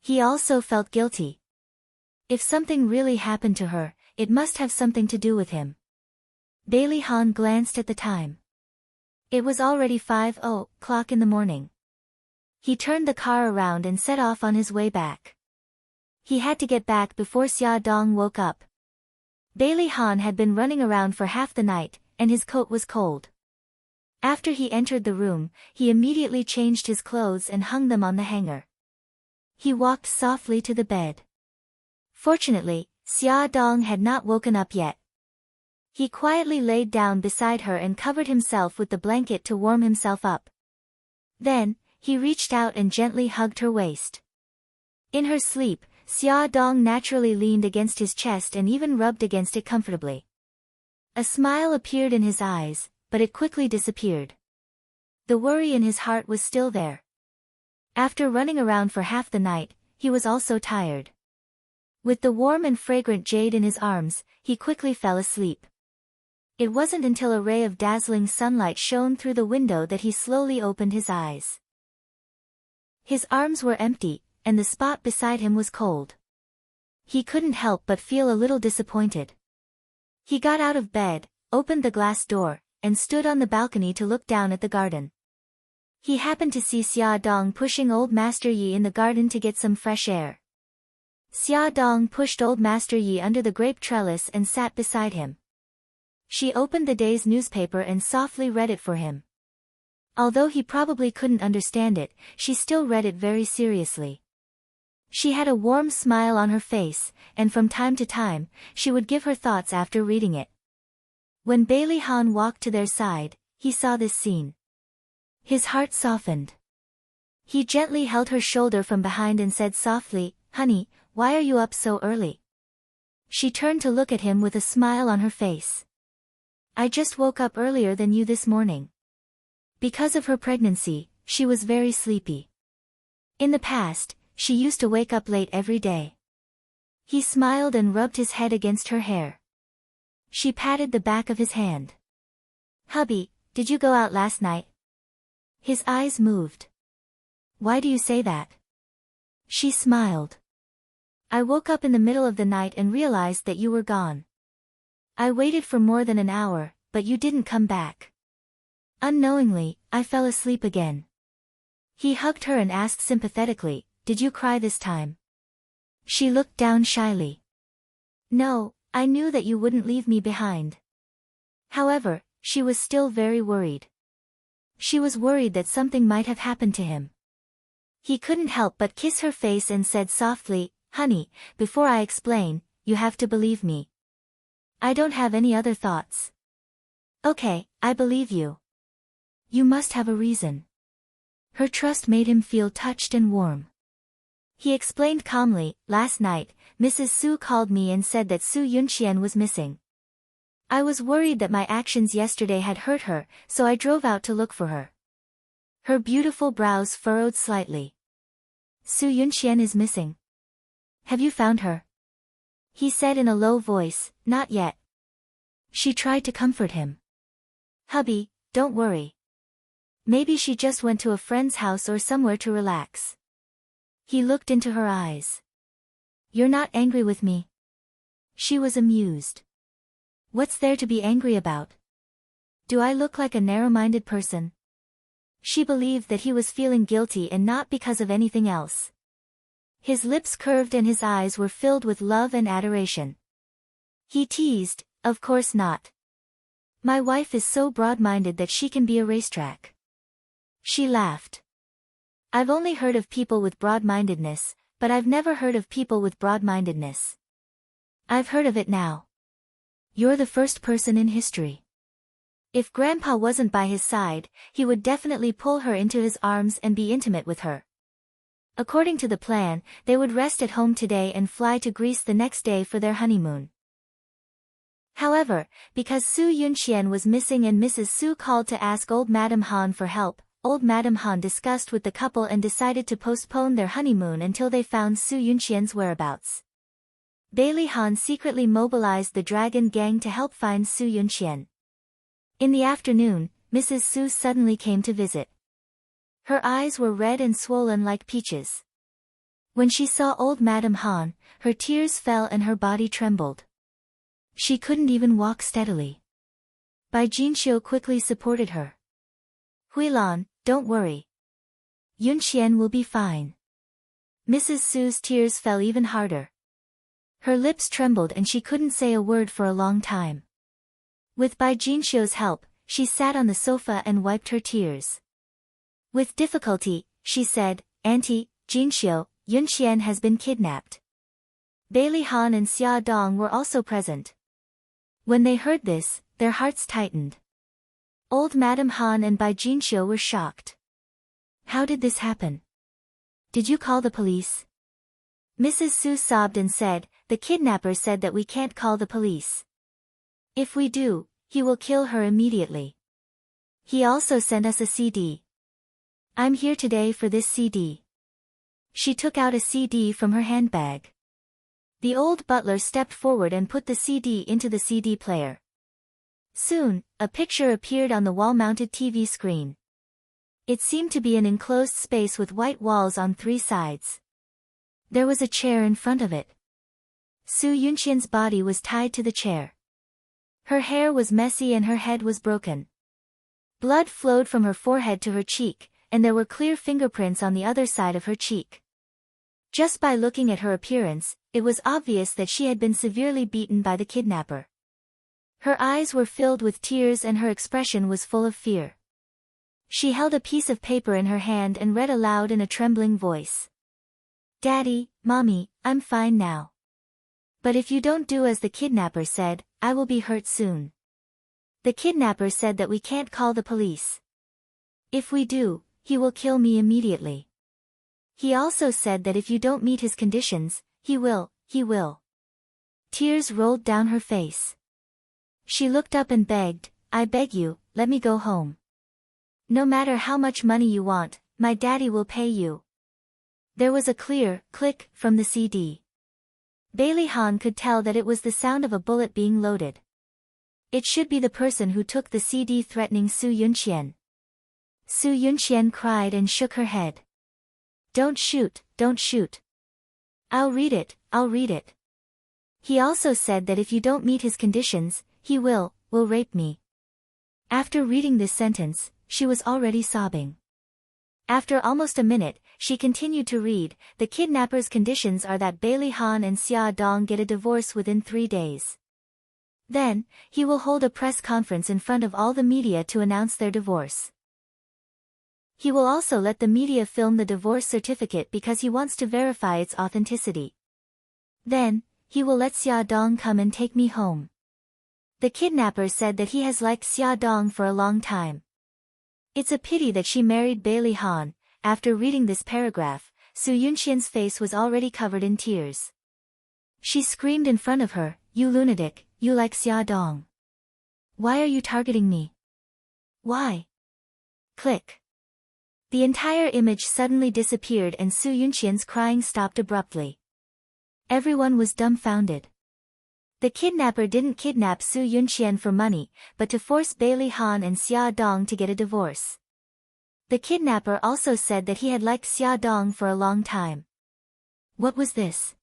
He also felt guilty. If something really happened to her, it must have something to do with him. Bailey Han glanced at the time. It was already 5:00 in the morning. He turned the car around and set off on his way back. He had to get back before Xia Dong woke up. Bailey Han had been running around for half the night, and his coat was cold. After he entered the room, he immediately changed his clothes and hung them on the hanger. He walked softly to the bed. Fortunately, Xia Dong had not woken up yet. He quietly laid down beside her and covered himself with the blanket to warm himself up. Then, he reached out and gently hugged her waist. In her sleep, Xia Dong naturally leaned against his chest and even rubbed against it comfortably. A smile appeared in his eyes, but it quickly disappeared. The worry in his heart was still there. After running around for half the night, he was also tired. With the warm and fragrant jade in his arms, he quickly fell asleep. It wasn't until a ray of dazzling sunlight shone through the window that he slowly opened his eyes. His arms were empty, and the spot beside him was cold. He couldn't help but feel a little disappointed. He got out of bed, opened the glass door, and stood on the balcony to look down at the garden. He happened to see Xia Dong pushing old Master Yi in the garden to get some fresh air. Xia Dong pushed old Master Yi under the grape trellis and sat beside him. She opened the day's newspaper and softly read it for him. Although he probably couldn't understand it, she still read it very seriously. She had a warm smile on her face, and from time to time, she would give her thoughts after reading it. When Bailey Han walked to their side, he saw this scene. His heart softened. He gently held her shoulder from behind and said softly, "Honey, why are you up so early?" She turned to look at him with a smile on her face. "I just woke up earlier than you this morning." Because of her pregnancy, she was very sleepy. In the past, she used to wake up late every day. He smiled and rubbed his head against her hair. She patted the back of his hand. "Hubby, did you go out last night?" His eyes moved. "Why do you say that?" She smiled. "I woke up in the middle of the night and realized that you were gone. I waited for more than an hour, but you didn't come back. Unknowingly, I fell asleep again." He hugged her and asked sympathetically, "Did you cry this time?" She looked down shyly. "No, I knew that you wouldn't leave me behind." However, she was still very worried. She was worried that something might have happened to him. He couldn't help but kiss her face and said softly, "Honey, before I explain, you have to believe me. I don't have any other thoughts." "Okay, I believe you. You must have a reason." Her trust made him feel touched and warm. He explained calmly, "Last night, Mrs. Su called me and said that Su Yunxian was missing. I was worried that my actions yesterday had hurt her, so I drove out to look for her." Her beautiful brows furrowed slightly. "Su Yunxian is missing. Have you found her?" He said in a low voice, "Not yet. She tried to comfort him. Hubby, don't worry. Maybe she just went to a friend's house or somewhere to relax. He looked into her eyes. You're not angry with me? She was amused. What's there to be angry about? Do I look like a narrow-minded person? She believed that he was feeling guilty and not because of anything else. His lips curved and his eyes were filled with love and adoration. He teased, of course not. My wife is so broad-minded that she can be a racetrack. She laughed. I've only heard of people with broad-mindedness, but I've never heard of people with broad-mindedness. I've heard of it now. You're the first person in history. If Grandpa wasn't by his side, he would definitely pull her into his arms and be intimate with her. According to the plan, they would rest at home today and fly to Greece the next day for their honeymoon. However, because Su Yunqian was missing and Mrs. Su called to ask old Madame Han for help, old Madame Han discussed with the couple and decided to postpone their honeymoon until they found Su Yunqian's whereabouts. Bailey Han secretly mobilized the dragon gang to help find Su Yunqian. In the afternoon, Mrs. Su suddenly came to visit. Her eyes were red and swollen like peaches. When she saw old Madame Han, her tears fell and her body trembled. She couldn't even walk steadily. Bai Jinxiu quickly supported her. Huilan, don't worry. Yunqian will be fine. Mrs. Su's tears fell even harder. Her lips trembled and she couldn't say a word for a long time. With Bai Jinxiu's help, she sat on the sofa and wiped her tears. With difficulty, she said, Auntie, Jinxiu, Yunqian has been kidnapped. Bailey Han and Xia Dong were also present. When they heard this, their hearts tightened. Old Madame Han and Bai Jinxiu were shocked. How did this happen? Did you call the police? Mrs. Su sobbed and said, the kidnapper said that we can't call the police. If we do, he will kill her immediately. He also sent us a CD. I'm here today for this CD. She took out a CD from her handbag. The old butler stepped forward and put the CD into the CD player. Soon, a picture appeared on the wall-mounted TV screen. It seemed to be an enclosed space with white walls on three sides. There was a chair in front of it. Su Yunqian's body was tied to the chair. Her hair was messy and her head was broken. Blood flowed from her forehead to her cheek, and there were clear fingerprints on the other side of her cheek. Just by looking at her appearance, it was obvious that she had been severely beaten by the kidnapper. Her eyes were filled with tears and her expression was full of fear. She held a piece of paper in her hand and read aloud in a trembling voice. Daddy, Mommy, I'm fine now. But if you don't do as the kidnapper said, I will be hurt soon. The kidnapper said that we can't call the police. If we do, he will kill me immediately. He also said that if you don't meet his conditions, he will. Tears rolled down her face. She looked up and begged, I beg you, let me go home. No matter how much money you want, my daddy will pay you. There was a clear click from the CD. Bailey Han could tell that it was the sound of a bullet being loaded. It should be the person who took the CD threatening Su Yunqian. Su Yunqian cried and shook her head. Don't shoot, don't shoot. I'll read it. He also said that if you don't meet his conditions, he will rape me. After reading this sentence, she was already sobbing. After almost a minute, she continued to read, the kidnapper's conditions are that Bailey Han and Xia Dong get a divorce within 3 days. Then, he will hold a press conference in front of all the media to announce their divorce. He will also let the media film the divorce certificate because he wants to verify its authenticity. Then, he will let Xia Dong come and take me home. The kidnapper said that he has liked Xia Dong for a long time. It's a pity that she married Bailey Han. After reading this paragraph, Su Yunqian's face was already covered in tears. She screamed in front of her, you lunatic, you like Xia Dong. Why are you targeting me? Why? Click. The entire image suddenly disappeared and Su Yunqian's crying stopped abruptly. Everyone was dumbfounded. The kidnapper didn't kidnap Su Yunqian for money, but to force Bailey Han and Xia Dong to get a divorce. The kidnapper also said that he had liked Xia Dong for a long time. What was this?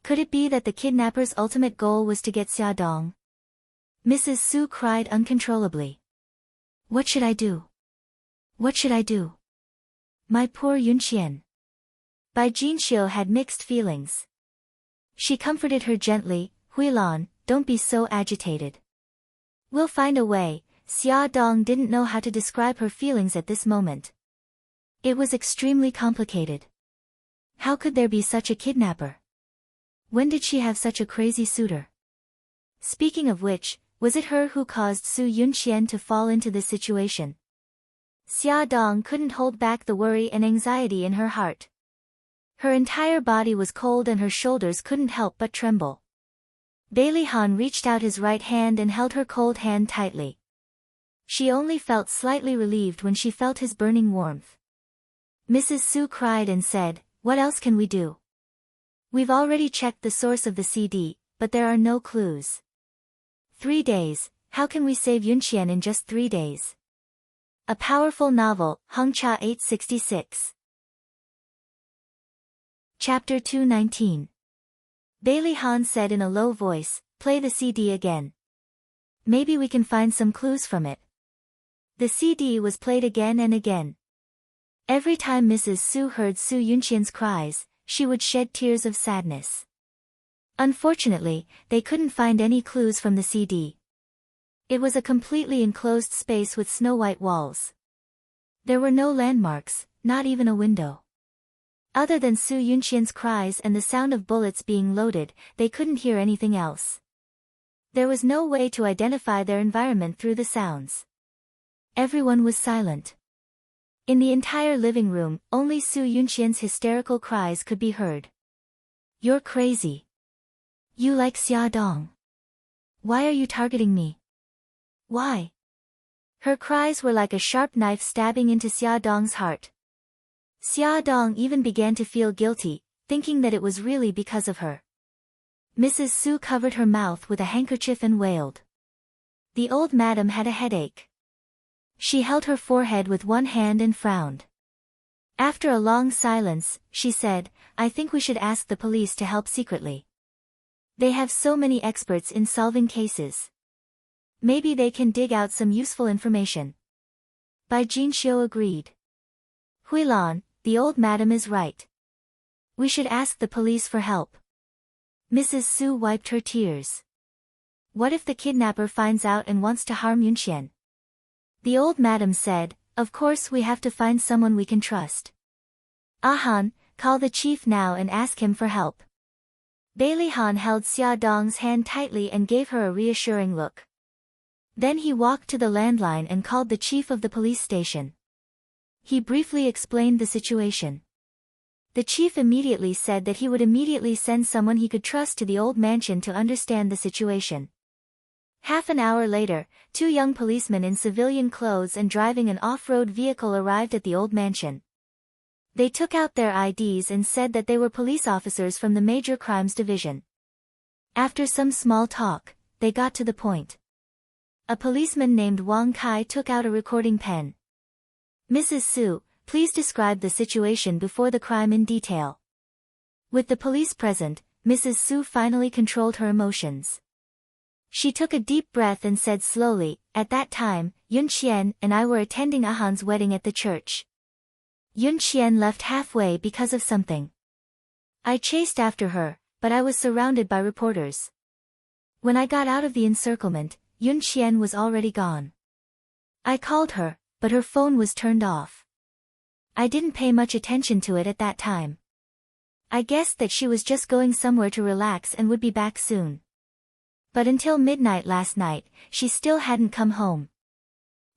Could it be that the kidnapper's ultimate goal was to get Xia Dong? Mrs. Su cried uncontrollably. What should I do? What should I do? My poor Yunqian. Bai Jinxiu had mixed feelings. She comforted her gently, Huilan, don't be so agitated. We'll find a way. Xia Dong didn't know how to describe her feelings at this moment. It was extremely complicated. How could there be such a kidnapper? When did she have such a crazy suitor? Speaking of which, was it her who caused Su Yunqian to fall into this situation? Xia Dong couldn't hold back the worry and anxiety in her heart. Her entire body was cold and her shoulders couldn't help but tremble. Bailey Han reached out his right hand and held her cold hand tightly. She only felt slightly relieved when she felt his burning warmth. Mrs. Su cried and said, what else can we do? We've already checked the source of the CD, but there are no clues. 3 days, how can we save Yunqian in just 3 days? A powerful novel, Hongcha 866. Chapter 219. Bailey Han said in a low voice, play the CD again. Maybe we can find some clues from it. The CD was played again and again. Every time Mrs. Su heard Su Yunqian's cries, she would shed tears of sadness. Unfortunately, they couldn't find any clues from the CD. It was a completely enclosed space with snow-white walls. There were no landmarks, not even a window. Other than Su Yunqian's cries and the sound of bullets being loaded, they couldn't hear anything else. There was no way to identify their environment through the sounds. Everyone was silent. In the entire living room, only Su Yunqian's hysterical cries could be heard. You're crazy. You like Xia Dong. Why are you targeting me? Why? Her cries were like a sharp knife stabbing into Xia Dong's heart. Xia Dong even began to feel guilty, thinking that it was really because of her. Mrs. Su covered her mouth with a handkerchief and wailed. The old madam had a headache. She held her forehead with one hand and frowned. After a long silence, she said, I think we should ask the police to help secretly. They have so many experts in solving cases. Maybe they can dig out some useful information. Bai Jinxiu agreed. Huilan, the old madam is right. We should ask the police for help. Mrs. Su wiped her tears. What if the kidnapper finds out and wants to harm Yunqian? The old madam said, of course we have to find someone we can trust. Han, call the chief now and ask him for help. Bailey Han held Xia Dong's hand tightly and gave her a reassuring look. Then he walked to the landline and called the chief of the police station. He briefly explained the situation. The chief immediately said that he would immediately send someone he could trust to the old mansion to understand the situation. Half an hour later, 2 young policemen in civilian clothes and driving an off-road vehicle arrived at the old mansion. They took out their IDs and said that they were police officers from the Major Crimes Division. After some small talk, they got to the point. A policeman named Wang Kai took out a recording pen. Mrs. Su, please describe the situation before the crime in detail. With the police present, Mrs. Su finally controlled her emotions. She took a deep breath and said slowly, at that time, Yunqian and I were attending Han's wedding at the church. Yunqian left halfway because of something. I chased after her, but I was surrounded by reporters. When I got out of the encirclement, Yunqian was already gone. I called her, but her phone was turned off. I didn't pay much attention to it at that time. I guessed that she was just going somewhere to relax and would be back soon. But until midnight last night, she still hadn't come home.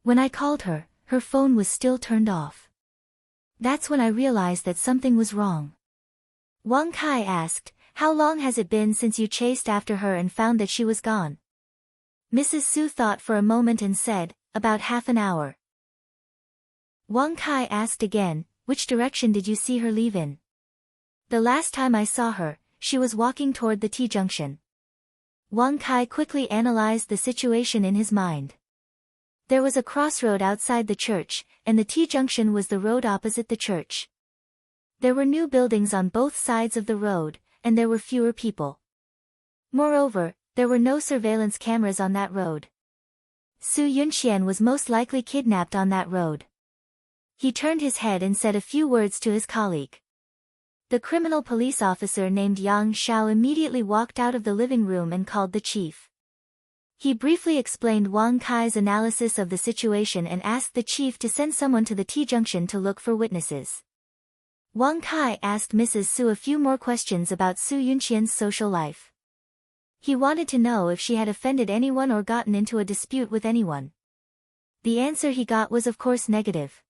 When I called her, her phone was still turned off. That's when I realized that something was wrong. Wang Kai asked, how long has it been since you chased after her and found that she was gone? Mrs. Su thought for a moment and said, about half an hour. Wang Kai asked again, which direction did you see her leave in? The last time I saw her, she was walking toward the T-junction. Wang Kai quickly analyzed the situation in his mind. There was a crossroad outside the church, and the T-junction was the road opposite the church. There were new buildings on both sides of the road, and there were fewer people. Moreover, there were no surveillance cameras on that road. Su Yunxian was most likely kidnapped on that road. He turned his head and said a few words to his colleague. The criminal police officer named Yang Xiao immediately walked out of the living room and called the chief. He briefly explained Wang Kai's analysis of the situation and asked the chief to send someone to the T-junction to look for witnesses. Wang Kai asked Mrs. Su a few more questions about Su Yunxian's social life. He wanted to know if she had offended anyone or gotten into a dispute with anyone. The answer he got was of course negative.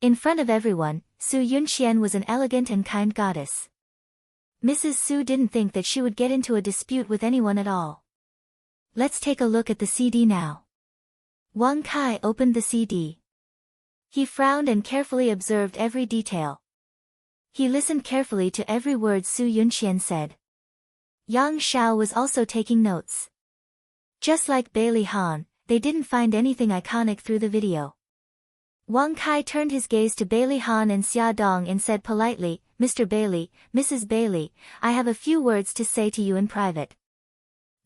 In front of everyone, Su Yunxian was an elegant and kind goddess. Mrs. Su didn't think that she would get into a dispute with anyone at all. Let's take a look at the CD now. Wang Kai opened the CD. He frowned and carefully observed every detail. He listened carefully to every word Su Yunxian said. Yang Xiao was also taking notes. Just like Bailey Han, they didn't find anything iconic through the video. Wang Kai turned his gaze to Bailey Han and Xia Dong and said politely, "Mr. Bailey, Mrs. Bailey, I have a few words to say to you in private."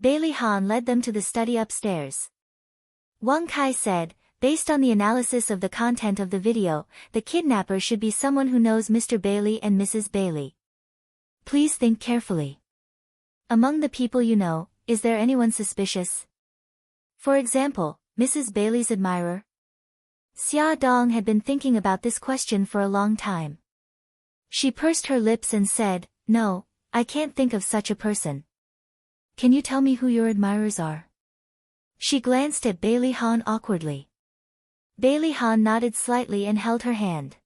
Bailey Han led them to the study upstairs. Wang Kai said, based on the analysis of the content of the video, the kidnapper should be someone who knows Mr. Bailey and Mrs. Bailey. Please think carefully. Among the people you know, is there anyone suspicious? For example, Mrs. Bailey's admirer? Xia Dong had been thinking about this question for a long time. She pursed her lips and said, "No, I can't think of such a person." "Can you tell me who your admirers are?" She glanced at Bailey Han awkwardly. Bailey Han nodded slightly and held her hand.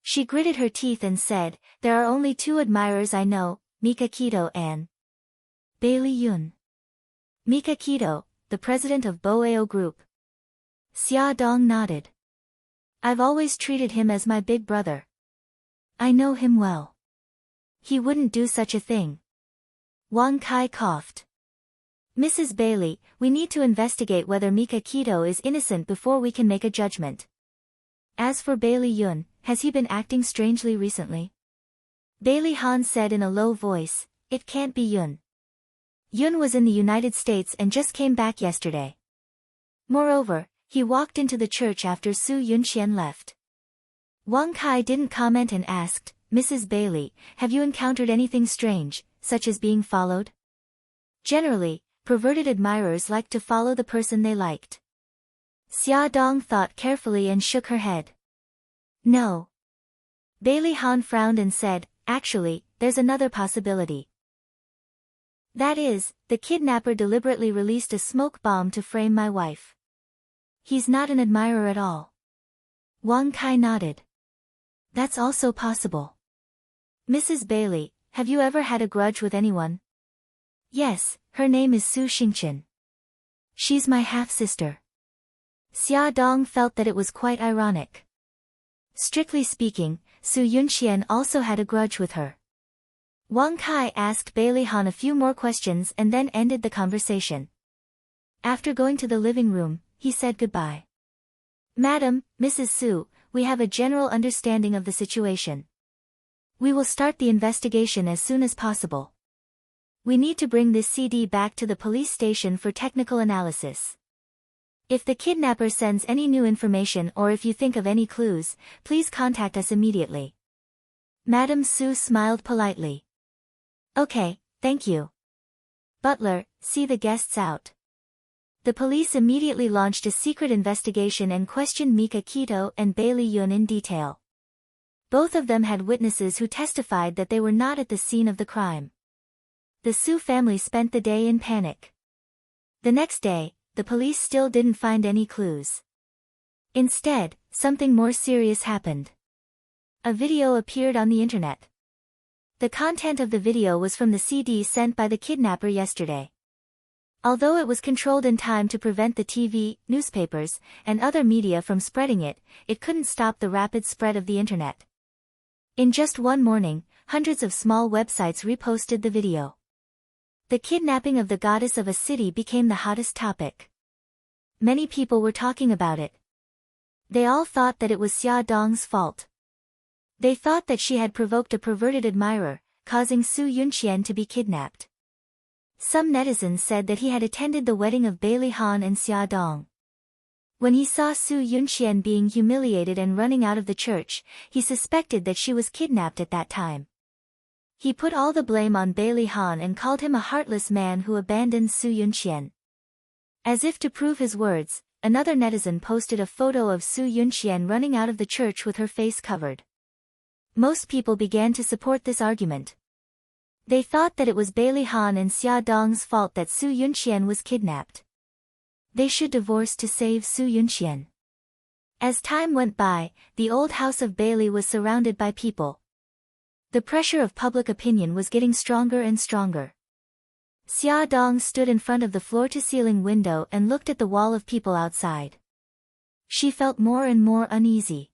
She gritted her teeth and said, "There are only two admirers I know, Mika Kito and Bailey Yun." Mika Kito, the president of Boao Group. Xia Dong nodded. "I've always treated him as my big brother. I know him well. He wouldn't do such a thing." Wang Kai coughed. "Mrs. Bailey, we need to investigate whether Mika Kito is innocent before we can make a judgment. As for Bailey Yun, has he been acting strangely recently?" Bailey Han said in a low voice, "It can't be Yun. Yun was in the United States and just came back yesterday. Moreover, he walked into the church after Su Yunxian left." Wang Kai didn't comment and asked, "Mrs. Bailey, have you encountered anything strange, such as being followed?" Generally, perverted admirers like to follow the person they liked. Xia Dong thought carefully and shook her head. "No." Bailey Han frowned and said, "Actually, there's another possibility. That is, the kidnapper deliberately released a smoke bomb to frame my wife. He's not an admirer at all." Wang Kai nodded. "That's also possible." "Mrs. Bailey, have you ever had a grudge with anyone?" "Yes, her name is Su Xingqian. She's my half-sister." Xia Dong felt that it was quite ironic. Strictly speaking, Su Yunxian also had a grudge with her. Wang Kai asked Bailey Han a few more questions and then ended the conversation. After going to the living room, he said goodbye. "Madam, Mrs. Su, we have a general understanding of the situation. We will start the investigation as soon as possible. We need to bring this CD back to the police station for technical analysis. If the kidnapper sends any new information or if you think of any clues, please contact us immediately." Madam Su smiled politely. "Okay, thank you. Butler, see the guests out." The police immediately launched a secret investigation and questioned Mika Kito and Bailey Yun in detail. Both of them had witnesses who testified that they were not at the scene of the crime. The Su family spent the day in panic. The next day, the police still didn't find any clues. Instead, something more serious happened. A video appeared on the internet. The content of the video was from the CD sent by the kidnapper yesterday. Although it was controlled in time to prevent the TV, newspapers, and other media from spreading it, it couldn't stop the rapid spread of the internet. In just one morning, hundreds of small websites reposted the video. The kidnapping of the goddess of a city became the hottest topic. Many people were talking about it. They all thought that it was Xia Dong's fault. They thought that she had provoked a perverted admirer, causing Su Yunqian to be kidnapped. Some netizens said that he had attended the wedding of Bai Lihan and Xia Dong. When he saw Su Yunqian being humiliated and running out of the church, he suspected that she was kidnapped at that time. He put all the blame on Bai Lihan and called him a heartless man who abandoned Su Yunqian. As if to prove his words, another netizen posted a photo of Su Yunqian running out of the church with her face covered. Most people began to support this argument. They thought that it was Bai Lihan and Xia Dong's fault that Su Yunqian was kidnapped. They should divorce to save Su Yunqian. As time went by, the old house of Bailey was surrounded by people. The pressure of public opinion was getting stronger and stronger. Xia Dong stood in front of the floor-to-ceiling window and looked at the wall of people outside. She felt more and more uneasy.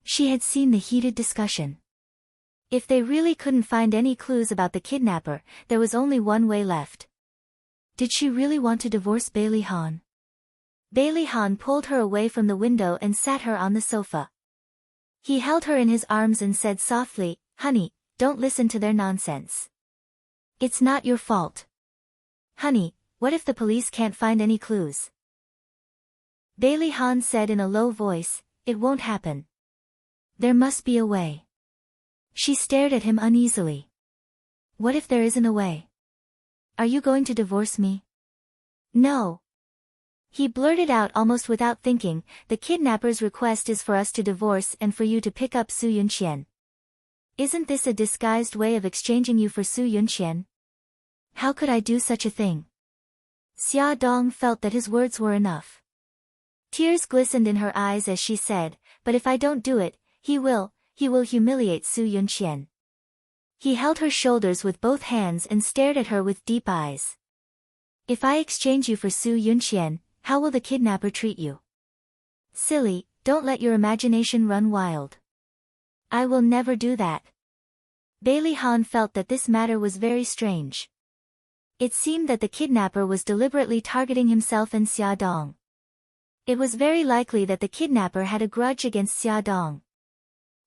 She had seen the heated discussion. If they really couldn't find any clues about the kidnapper, there was only one way left. Did she really want to divorce Bai Lihan? Bai Lihan pulled her away from the window and sat her on the sofa. He held her in his arms and said softly, "Honey, don't listen to their nonsense. It's not your fault. Honey, what if the police can't find any clues?" Bai Lihan said in a low voice, "It won't happen. There must be a way." She stared at him uneasily. "What if there isn't a way? Are you going to divorce me?" "No." He blurted out almost without thinking, "The kidnapper's request is for us to divorce and for you to pick up Su Yunqian. Isn't this a disguised way of exchanging you for Su Yunqian? How could I do such a thing?" Xia Dong felt that his words were enough. Tears glistened in her eyes as she said, "But if I don't do it, he will humiliate Su Yunqian." He held her shoulders with both hands and stared at her with deep eyes. "If I exchange you for Su Yunqian, how will the kidnapper treat you?" "Silly, don't let your imagination run wild. I will never do that." Bai Lihan felt that this matter was very strange. It seemed that the kidnapper was deliberately targeting himself and Xia Dong. It was very likely that the kidnapper had a grudge against Xia Dong.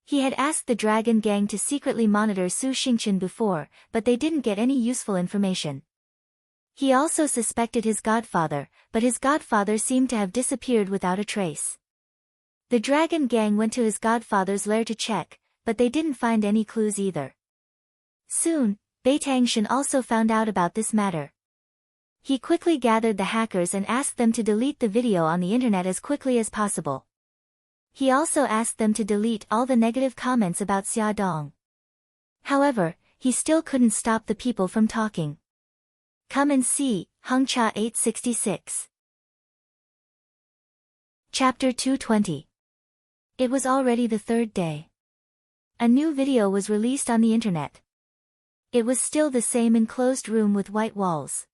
He had asked the Dragon Gang to secretly monitor Su Xingqian before, but they didn't get any useful information. He also suspected his godfather, but his godfather seemed to have disappeared without a trace. The Dragon Gang went to his godfather's lair to check, but they didn't find any clues either. Soon, Bai Tangshan also found out about this matter. He quickly gathered the hackers and asked them to delete the video on the internet as quickly as possible. He also asked them to delete all the negative comments about Xia Dong. However, he still couldn't stop the people from talking. Come and see, Hengcha 866. Chapter 220. It was already the third day. A new video was released on the internet. It was still the same enclosed room with white walls.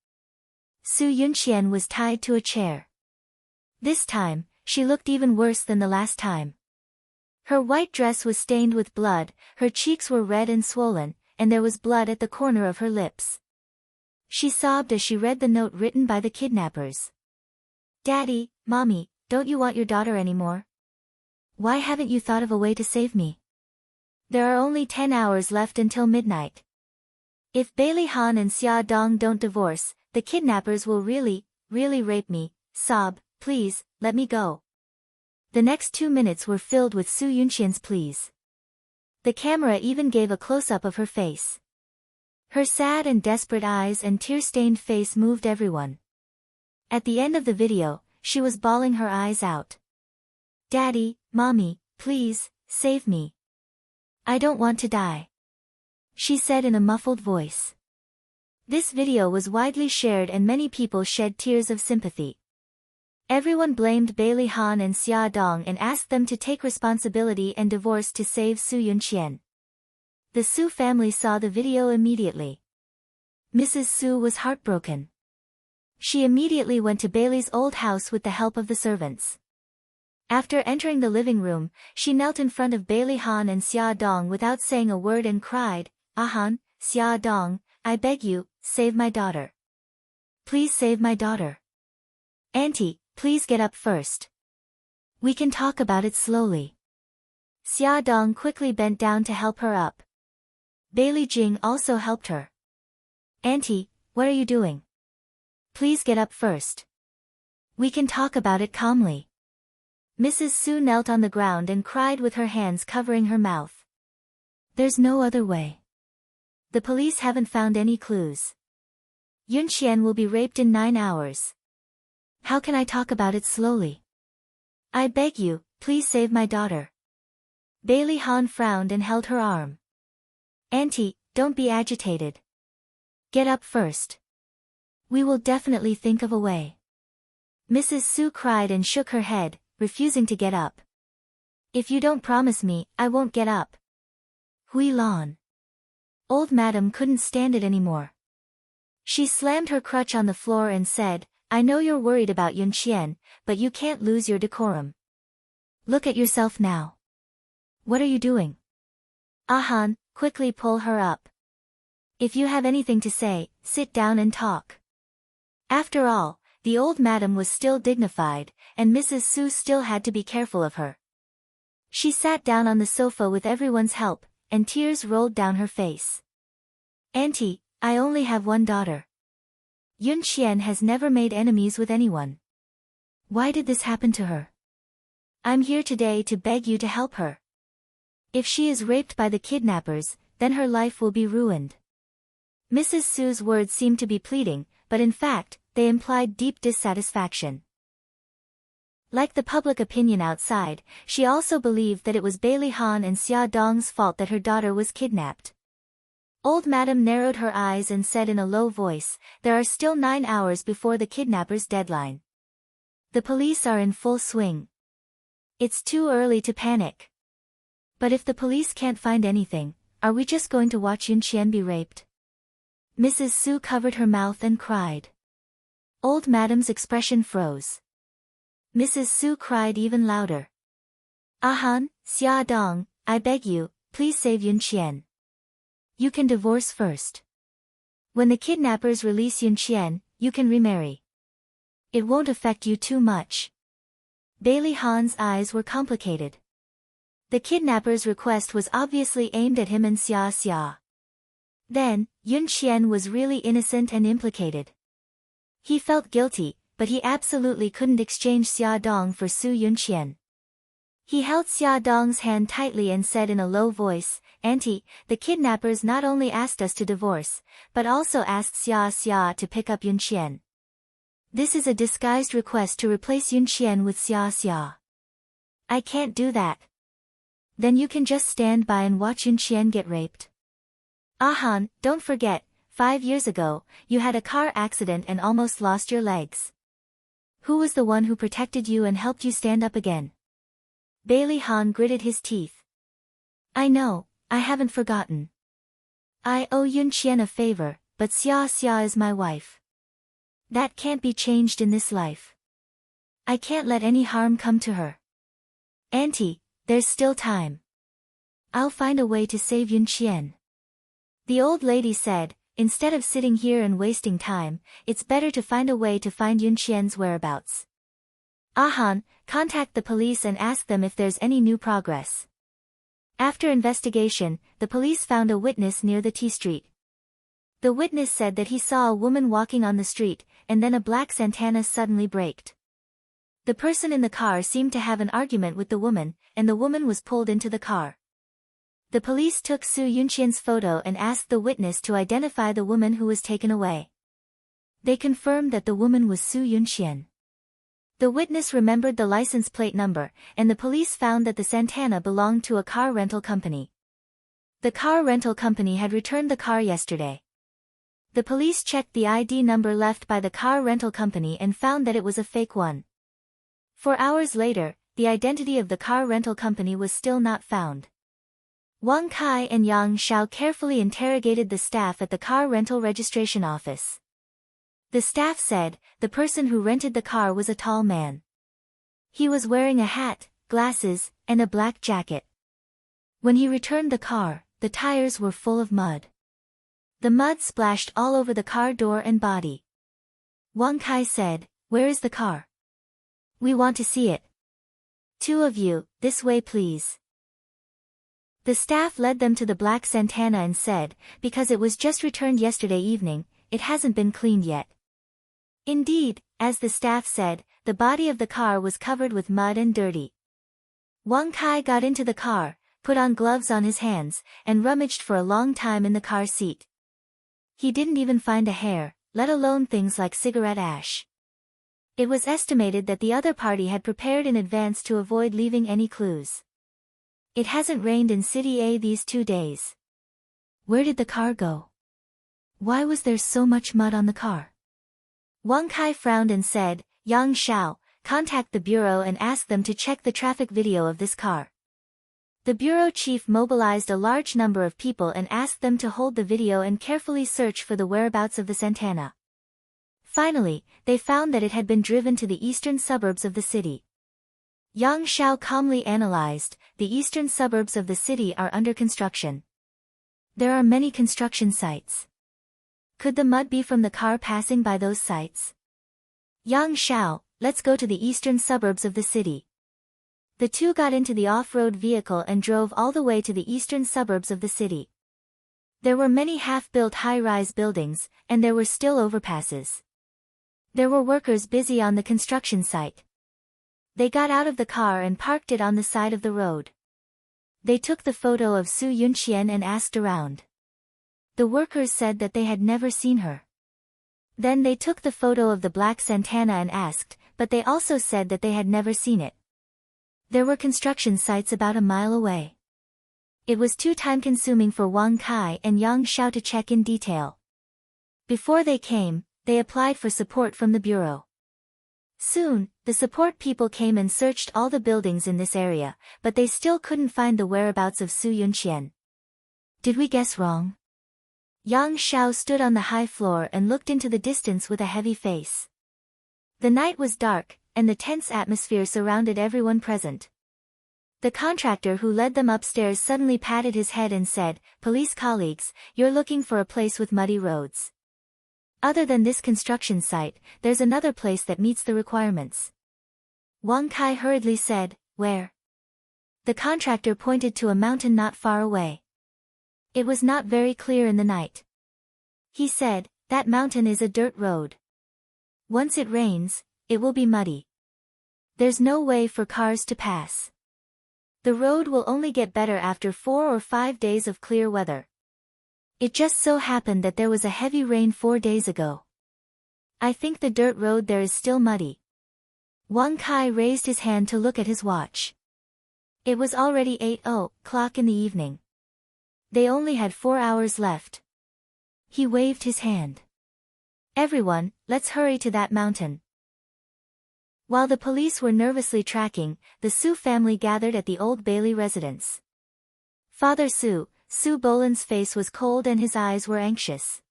Su Yunqian was tied to a chair. This time, she looked even worse than the last time. Her white dress was stained with blood, her cheeks were red and swollen, and there was blood at the corner of her lips. She sobbed as she read the note written by the kidnappers. "Daddy, Mommy, don't you want your daughter anymore? Why haven't you thought of a way to save me? There are only 10 hours left until midnight. If Bai Lihan and Xia Dong don't divorce, the kidnappers will really rape me. Sob, please, let me go." The next 2 minutes were filled with Su Yunqian's pleas. The camera even gave a close-up of her face. Her sad and desperate eyes and tear-stained face moved everyone. At the end of the video, she was bawling her eyes out. "Daddy, Mommy, please, save me. I don't want to die," she said in a muffled voice. This video was widely shared and many people shed tears of sympathy. Everyone blamed Bai Lihan and Xia Dong and asked them to take responsibility and divorce to save Su Yunqian. The Su family saw the video immediately. Mrs. Su was heartbroken. She immediately went to Bailey's old house with the help of the servants. After entering the living room, she knelt in front of Bai Lihan and Xia Dong without saying a word and cried, "Ahan, Xia Dong, I beg you, save my daughter. Please save my daughter. Auntie, please get up first. We can talk about it slowly. Xia Dong quickly bent down to help her up. Bailey Jing also helped her. Auntie, what are you doing? Please get up first. We can talk about it calmly. Mrs. Su knelt on the ground and cried with her hands covering her mouth. There's no other way. The police haven't found any clues. Yunxian will be raped in 9 hours. How can I talk about it slowly? I beg you, please save my daughter. Bailey Han frowned and held her arm. Auntie, don't be agitated. Get up first. We will definitely think of a way. Mrs. Su cried and shook her head, refusing to get up. If you don't promise me, I won't get up. Hui Lan. Old madam couldn't stand it anymore. She slammed her crutch on the floor and said, I know you're worried about Yunxian, but you can't lose your decorum. Look at yourself now. What are you doing? Han, quickly pull her up. If you have anything to say, sit down and talk. After all, the old madam was still dignified, and Mrs. Su still had to be careful of her. She sat down on the sofa with everyone's help, and tears rolled down her face. Auntie, I only have one daughter. Yunxian has never made enemies with anyone. Why did this happen to her? I'm here today to beg you to help her. If she is raped by the kidnappers, then her life will be ruined. Mrs. Su's words seemed to be pleading, but in fact, they implied deep dissatisfaction. Like the public opinion outside, she also believed that it was Bailey Han and Xia Dong's fault that her daughter was kidnapped. Old Madam narrowed her eyes and said in a low voice, there are still 9 hours before the kidnapper's deadline. The police are in full swing. It's too early to panic. But if the police can't find anything, are we just going to watch Yunxian be raped? Mrs. Su covered her mouth and cried. Old Madam's expression froze. Mrs. Su cried even louder. Han, Xia Dong, I beg you, please save Yunxian. You can divorce first. When the kidnappers release Yunxian, you can remarry. It won't affect you too much. Bailey Han's eyes were complicated. The kidnapper's request was obviously aimed at him and Xia Xia. Then, Yunxian was really innocent and implicated. He felt guilty, but he absolutely couldn't exchange Xia Dong for Su Yunxian. He held Xia Dong's hand tightly and said in a low voice, Auntie, the kidnappers not only asked us to divorce, but also asked Xia Xia to pick up Yunxian. This is a disguised request to replace Yunxian with Xia Xia. I can't do that. Then you can just stand by and watch Yunxian get raped. Han, don't forget, 5 years ago, you had a car accident and almost lost your legs. Who was the one who protected you and helped you stand up again? Bailey Han gritted his teeth. I know, I haven't forgotten. I owe Yunxian a favor, but Xia Xia is my wife. That can't be changed in this life. I can't let any harm come to her. Auntie, there's still time. I'll find a way to save Yunxian. The old lady said, instead of sitting here and wasting time, it's better to find a way to find Yunxian's whereabouts. Han, contact the police and ask them if there's any new progress. After investigation, the police found a witness near the T Street. The witness said that he saw a woman walking on the street, and then a black Santana suddenly braked. The person in the car seemed to have an argument with the woman, and the woman was pulled into the car. The police took Su Yunxian's photo and asked the witness to identify the woman who was taken away. They confirmed that the woman was Su Yunxian. The witness remembered the license plate number, and the police found that the Santana belonged to a car rental company. The car rental company had returned the car yesterday. The police checked the ID number left by the car rental company and found that it was a fake one. 4 hours later, the identity of the car rental company was still not found. Wang Kai and Yang Xiao carefully interrogated the staff at the car rental registration office. The staff said, the person who rented the car was a tall man. He was wearing a hat, glasses, and a black jacket. When he returned the car, the tires were full of mud. The mud splashed all over the car door and body. Wang Kai said, "Where is the car? We want to see it." "Two of you, this way please." The staff led them to the black Santana and said, "Because it was just returned yesterday evening, it hasn't been cleaned yet." Indeed, as the staff said, the body of the car was covered with mud and dirty. Wang Kai got into the car, put on gloves on his hands, and rummaged for a long time in the car seat. He didn't even find a hair, let alone things like cigarette ash. It was estimated that the other party had prepared in advance to avoid leaving any clues. It hasn't rained in City A these 2 days. Where did the car go? Why was there so much mud on the car? Wang Kai frowned and said, "Yang Xiao, contact the bureau and ask them to check the traffic video of this car." The bureau chief mobilized a large number of people and asked them to hold the video and carefully search for the whereabouts of the Santana. Finally, they found that it had been driven to the eastern suburbs of the city. Yang Xiao calmly analyzed, "The eastern suburbs of the city are under construction. There are many construction sites. Could the mud be from the car passing by those sites? Yang Xiao, let's go to the eastern suburbs of the city." The two got into the off-road vehicle and drove all the way to the eastern suburbs of the city. There were many half-built high-rise buildings, and there were still overpasses. There were workers busy on the construction site. They got out of the car and parked it on the side of the road. They took the photo of Su Yunqian and asked around. The workers said that they had never seen her. Then they took the photo of the black Santana and asked, but they also said that they had never seen it. There were construction sites about a mile away. It was too time-consuming for Wang Kai and Yang Xiao to check in detail. Before they came, they applied for support from the bureau. Soon, the support people came and searched all the buildings in this area, but they still couldn't find the whereabouts of Su Yunqian. "Did we guess wrong?" Yang Xiao stood on the high floor and looked into the distance with a heavy face. The night was dark, and the tense atmosphere surrounded everyone present. The contractor who led them upstairs suddenly patted his head and said, "Police colleagues, you're looking for a place with muddy roads. Other than this construction site, there's another place that meets the requirements." Wang Kai hurriedly said, "Where?" The contractor pointed to a mountain not far away. It was not very clear in the night. He said, "That mountain is a dirt road. Once it rains, it will be muddy. There's no way for cars to pass. The road will only get better after 4 or 5 days of clear weather. It just so happened that there was a heavy rain 4 days ago. I think the dirt road there is still muddy." Wang Kai raised his hand to look at his watch. It was already 8:00 in the evening. They only had 4 hours left. He waved his hand. "Everyone, let's hurry to that mountain." While the police were nervously tracking, the Su family gathered at the Old Bailey residence. Father Su Boland's face was cold and his eyes were anxious.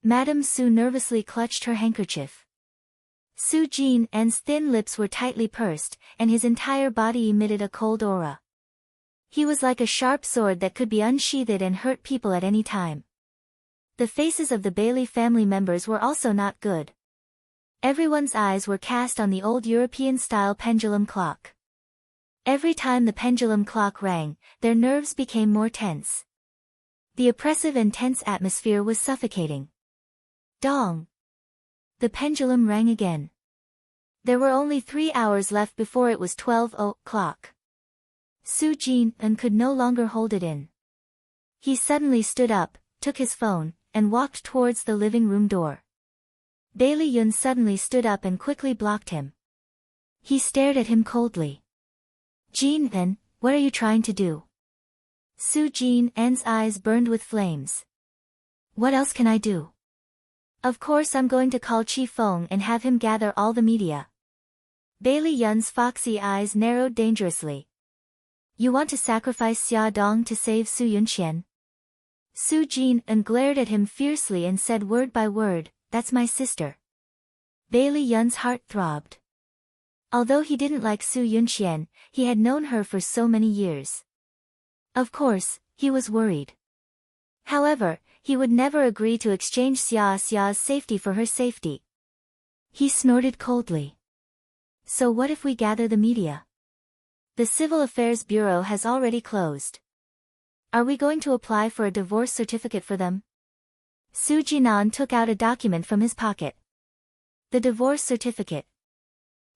Madame Su nervously clutched her handkerchief. Su Jin's thin lips were tightly pursed, and his entire body emitted a cold aura. He was like a sharp sword that could be unsheathed and hurt people at any time. The faces of the Bailey family members were also not good. Everyone's eyes were cast on the old European-style pendulum clock. Every time the pendulum clock rang, their nerves became more tense. The oppressive and tense atmosphere was suffocating. Dong! The pendulum rang again. There were only 3 hours left before it was 12:00. Su Jin could no longer hold it in. He suddenly stood up, took his phone, and walked towards the living room door. Bailey Yun suddenly stood up and quickly blocked him. He stared at him coldly. "Jin, what are you trying to do?" Su Jin's eyes burned with flames. "What else can I do? Of course I'm going to call Chi Feng and have him gather all the media." Bailey Yun's foxy eyes narrowed dangerously. "You want to sacrifice Xia Dong to save Su Yunqian?" Su Jin glared at him fiercely and said word by word, "That's my sister." Bailey Yun's heart throbbed. Although he didn't like Su Yunqian, he had known her for so many years. Of course, he was worried. However, He would never agree to exchange Xia's safety for her safety. He snorted coldly. So what if we gather the media? The Civil Affairs Bureau has already closed. Are we going to apply for a divorce certificate for them? Su Jinan took out a document from his pocket. The divorce certificate.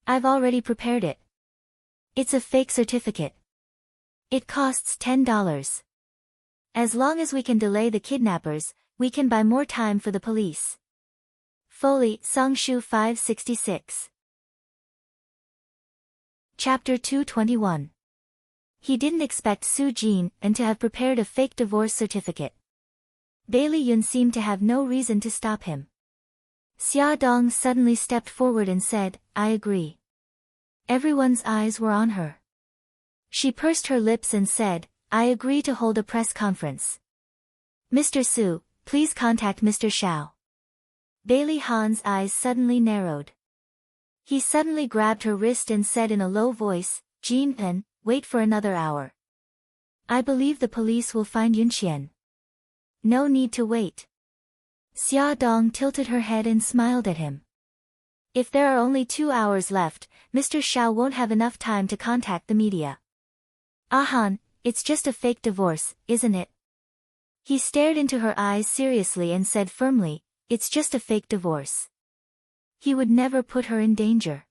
I've already prepared it. It's a fake certificate. It costs $10. As long as we can delay the kidnappers, we can buy more time for the police. Foley, Songshu 566. Chapter 221. He didn't expect Su Jin to have prepared a fake divorce certificate. Bailey Yun seemed to have no reason to stop him. Xia Dong suddenly stepped forward and said, I agree. Everyone's eyes were on her. She pursed her lips and said, I agree to hold a press conference. Mr. Su, please contact Mr. Xiao. Bailey Han's eyes suddenly narrowed. He suddenly grabbed her wrist and said in a low voice, Jin, wait for another hour. I believe the police will find Yunxian. No need to wait. Xia Dong tilted her head and smiled at him. If there are only 2 hours left, Mr. Xiao won't have enough time to contact the media. Han, it's just a fake divorce, isn't it? He stared into her eyes seriously and said firmly, it's just a fake divorce. He would never put her in danger.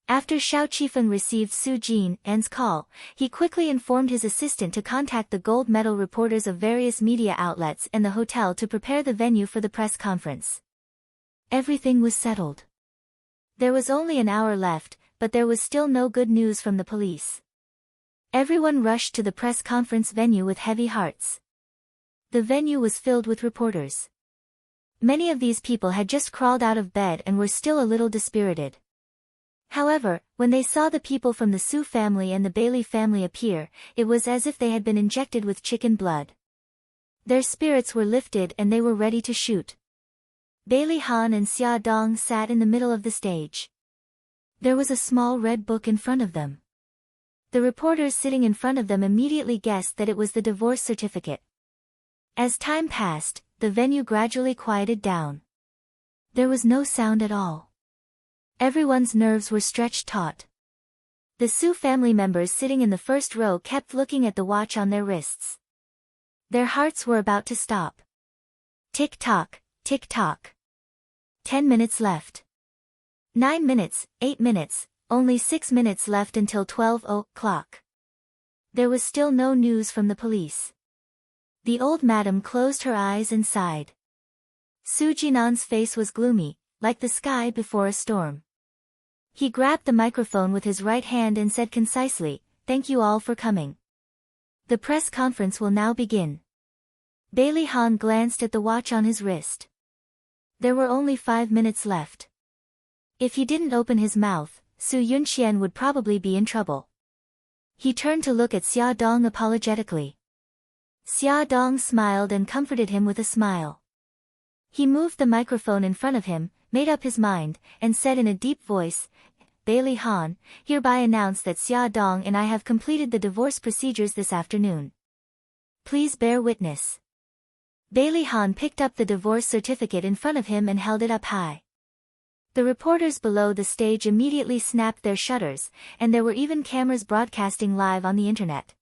After Xiao Qifeng received Su Jin's call, he quickly informed his assistant to contact the gold medal reporters of various media outlets and the hotel to prepare the venue for the press conference. Everything was settled. There was only an hour left, but there was still no good news from the police. Everyone rushed to the press conference venue with heavy hearts. The venue was filled with reporters. Many of these people had just crawled out of bed and were still a little dispirited. However, when they saw the people from the Su family and the Bailey family appear, it was as if they had been injected with chicken blood. Their spirits were lifted and they were ready to shoot. Bailey Han and Xia Dong sat in the middle of the stage. There was a small red book in front of them. The reporters sitting in front of them immediately guessed that it was the divorce certificate. As time passed, the venue gradually quieted down. There was no sound at all. Everyone's nerves were stretched taut. The Su family members sitting in the first row kept looking at the watch on their wrists. Their hearts were about to stop. Tick-tock, tick-tock. 10 minutes left. 9 minutes, 8 minutes, only 6 minutes left until 12 o'clock. There was still no news from the police. The old madam closed her eyes and sighed. Su Jinan's face was gloomy, like the sky before a storm. He grabbed the microphone with his right hand and said concisely, Thank you all for coming. The press conference will now begin. Bailey Han glanced at the watch on his wrist. There were only 5 minutes left. If he didn't open his mouth, Su Yunxian would probably be in trouble. He turned to look at Xia Dong apologetically. Xia Dong smiled and comforted him with a smile. He moved the microphone in front of him, made up his mind, and said in a deep voice, Bailey Han, hereby announce that Xia Dong and I have completed the divorce procedures this afternoon. Please bear witness. Bailey Han picked up the divorce certificate in front of him and held it up high. The reporters below the stage immediately snapped their shutters, and there were even cameras broadcasting live on the internet.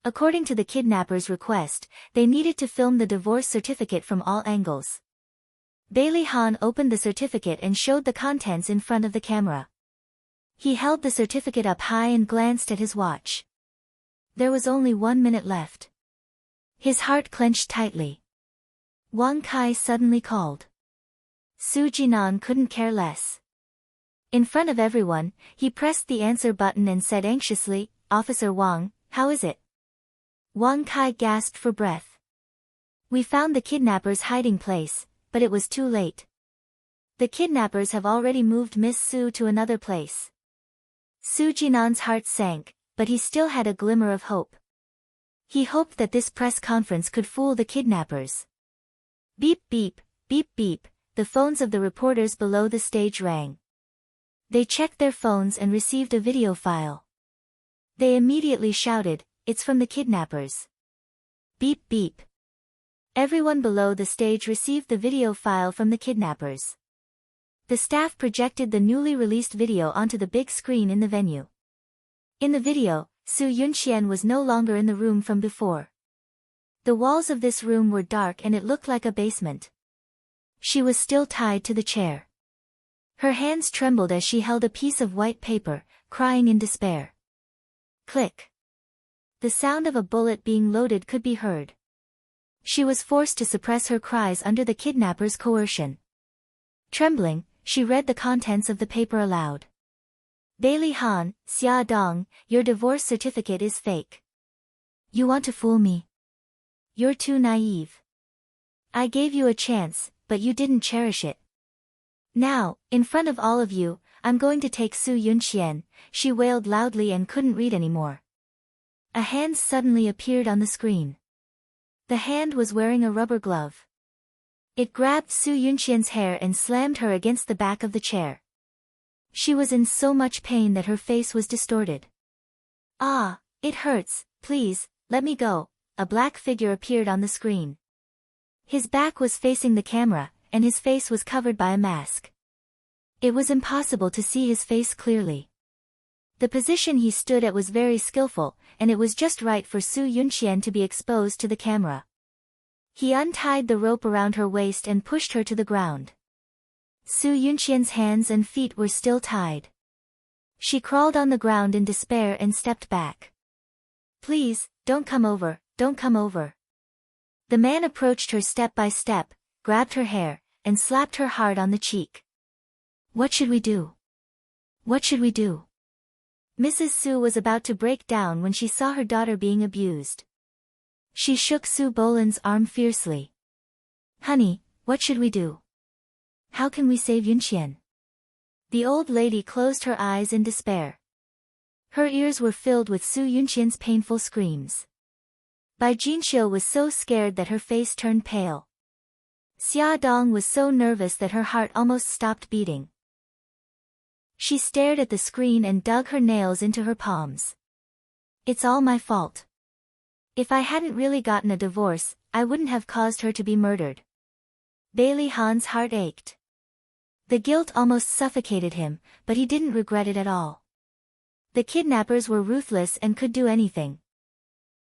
According to the kidnappers' request, they needed to film the divorce certificate from all angles. Bailey Han opened the certificate and showed the contents in front of the camera. He held the certificate up high and glanced at his watch. There was only 1 minute left. His heart clenched tightly. Wang Kai suddenly called. Su Jinan couldn't care less. In front of everyone, he pressed the answer button and said anxiously, Officer Wang, how is it? Wang Kai gasped for breath. We found the kidnappers' hiding place, but it was too late. The kidnappers have already moved Miss Su to another place. Su Jinan's heart sank, but he still had a glimmer of hope. He hoped that this press conference could fool the kidnappers. Beep beep, beep beep, the phones of the reporters below the stage rang. They checked their phones and received a video file. They immediately shouted, It's from the kidnappers. Beep beep. Everyone below the stage received the video file from the kidnappers. The staff projected the newly released video onto the big screen in the venue. In the video, Su Yunxian was no longer in the room from before. The walls of this room were dark and it looked like a basement. She was still tied to the chair. Her hands trembled as she held a piece of white paper, crying in despair. Click. The sound of a bullet being loaded could be heard. She was forced to suppress her cries under the kidnappers' coercion. Trembling, she read the contents of the paper aloud. Bailey Han, Xia Dong, your divorce certificate is fake. You want to fool me? You're too naive. I gave you a chance, but you didn't cherish it. Now, in front of all of you, I'm going to take Su Yunxian, she wailed loudly and couldn't read anymore. A hand suddenly appeared on the screen. The hand was wearing a rubber glove. It grabbed Su Yunxian's hair and slammed her against the back of the chair. She was in so much pain that her face was distorted. Ah, it hurts, please, let me go, a black figure appeared on the screen. His back was facing the camera, and his face was covered by a mask. It was impossible to see his face clearly. The position he stood at was very skillful, and it was just right for Su Yunxian to be exposed to the camera. He untied the rope around her waist and pushed her to the ground. Su Yunxian's hands and feet were still tied. She crawled on the ground in despair and stepped back. Please, don't come over, don't come over. The man approached her step by step, grabbed her hair, and slapped her hard on the cheek. What should we do? What should we do? Mrs. Su was about to break down when she saw her daughter being abused. She shook Su Bolan's arm fiercely. Honey, what should we do? How can we save Yunxian? The old lady closed her eyes in despair. Her ears were filled with Su Yunxian's painful screams. Bai Jinxiu was so scared that her face turned pale. Xia Dong was so nervous that her heart almost stopped beating. She stared at the screen and dug her nails into her palms. It's all my fault. If I hadn't really gotten a divorce, I wouldn't have caused her to be murdered. Bailey Han's heart ached. The guilt almost suffocated him, but he didn't regret it at all. The kidnappers were ruthless and could do anything.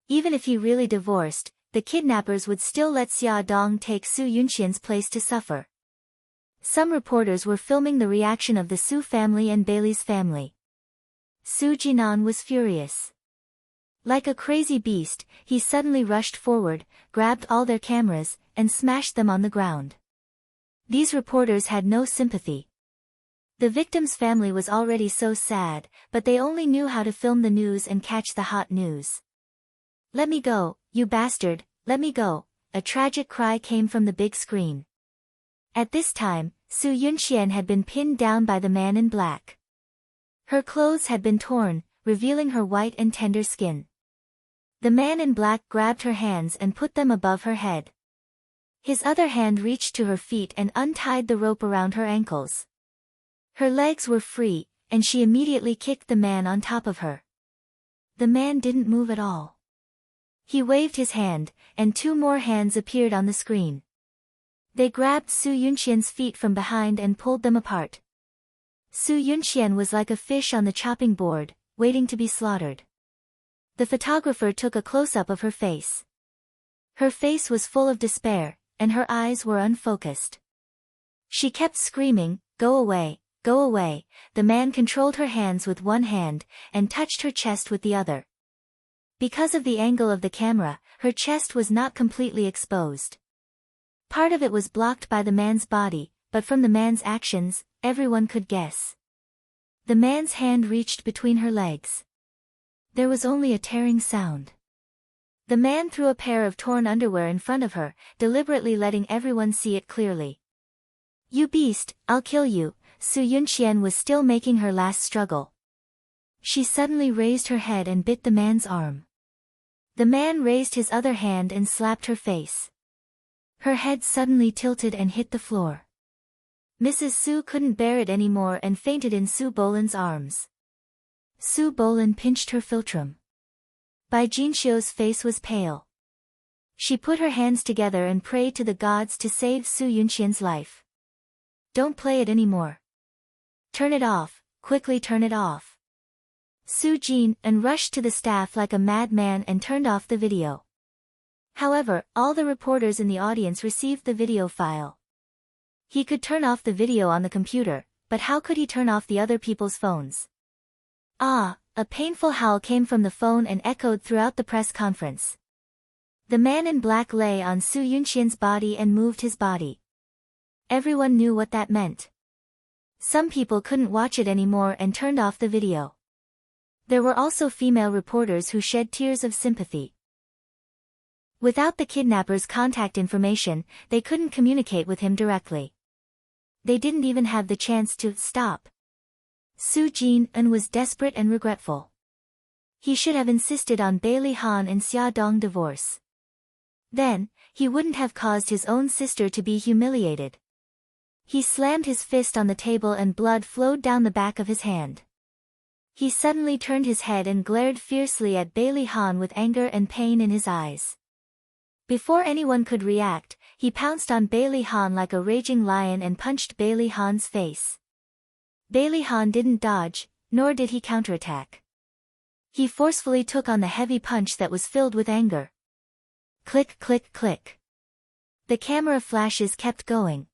Even if he really divorced, the kidnappers would still let Xia Dong take Su Yunxian's place to suffer. Some reporters were filming the reaction of the Su family and Bailey's family. Su Jinan was furious. Like a crazy beast, he suddenly rushed forward, grabbed all their cameras, and smashed them on the ground. These reporters had no sympathy. The victim's family was already so sad, but they only knew how to film the news and catch the hot news. Let me go, you bastard, let me go, a tragic cry came from the big screen. At this time, Su Yunxian had been pinned down by the man in black. Her clothes had been torn, revealing her white and tender skin. The man in black grabbed her hands and put them above her head. His other hand reached to her feet and untied the rope around her ankles. Her legs were free, and she immediately kicked the man on top of her. The man didn't move at all. He waved his hand, and two more hands appeared on the screen. They grabbed Su Yunxian's feet from behind and pulled them apart. Su Yunxian was like a fish on the chopping board, waiting to be slaughtered. The photographer took a close-up of her face. Her face was full of despair, and her eyes were unfocused. She kept screaming, "Go away, go away." The man controlled her hands with one hand, and touched her chest with the other. Because of the angle of the camera, her chest was not completely exposed. Part of it was blocked by the man's body, but from the man's actions, everyone could guess. The man's hand reached between her legs. There was only a tearing sound. The man threw a pair of torn underwear in front of her, deliberately letting everyone see it clearly. You beast, I'll kill you. Su Yunxian was still making her last struggle. She suddenly raised her head and bit the man's arm. The man raised his other hand and slapped her face. Her head suddenly tilted and hit the floor. Mrs. Su couldn't bear it anymore and fainted in Su Bolan's arms. Su Bolan pinched her philtrum. Bai Jinxiu's face was pale. She put her hands together and prayed to the gods to save Su Yunqian's life. Don't play it anymore. Turn it off, quickly turn it off. Su Jin rushed to the staff like a madman and turned off the video. However, all the reporters in the audience received the video file. He could turn off the video on the computer, but how could he turn off the other people's phones? Ah, a painful howl came from the phone and echoed throughout the press conference. The man in black lay on Su Yunqian's body and moved his body. Everyone knew what that meant. Some people couldn't watch it anymore and turned off the video. There were also female reporters who shed tears of sympathy. Without the kidnapper's contact information, they couldn't communicate with him directly. They didn't even have the chance to stop. Su Jin was desperate and regretful. He should have insisted on Bailey Han and Xia Dong divorce. Then, he wouldn't have caused his own sister to be humiliated. He slammed his fist on the table and blood flowed down the back of his hand. He suddenly turned his head and glared fiercely at Bailey Han with anger and pain in his eyes. Before anyone could react, he pounced on Bailey Han like a raging lion and punched Bailey Han's face. Bailey Han didn't dodge, nor did he counterattack. He forcefully took on the heavy punch that was filled with anger. Click, click, click. The camera flashes kept going.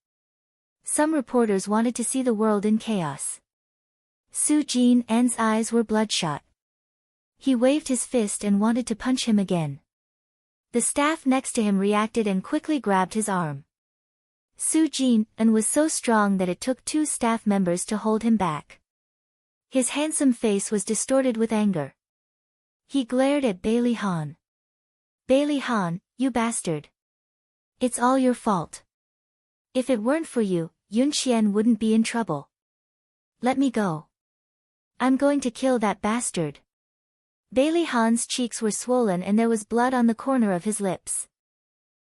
Some reporters wanted to see the world in chaos. Su Jin's eyes were bloodshot. He waved his fist and wanted to punch him again. The staff next to him reacted and quickly grabbed his arm. Su Jin was so strong that it took 2 staff members to hold him back. His handsome face was distorted with anger. He glared at Bailey Han. Bailey Han, you bastard. It's all your fault. If it weren't for you, Yunqian wouldn't be in trouble. Let me go. I'm going to kill that bastard. Bailey Han's cheeks were swollen and there was blood on the corner of his lips.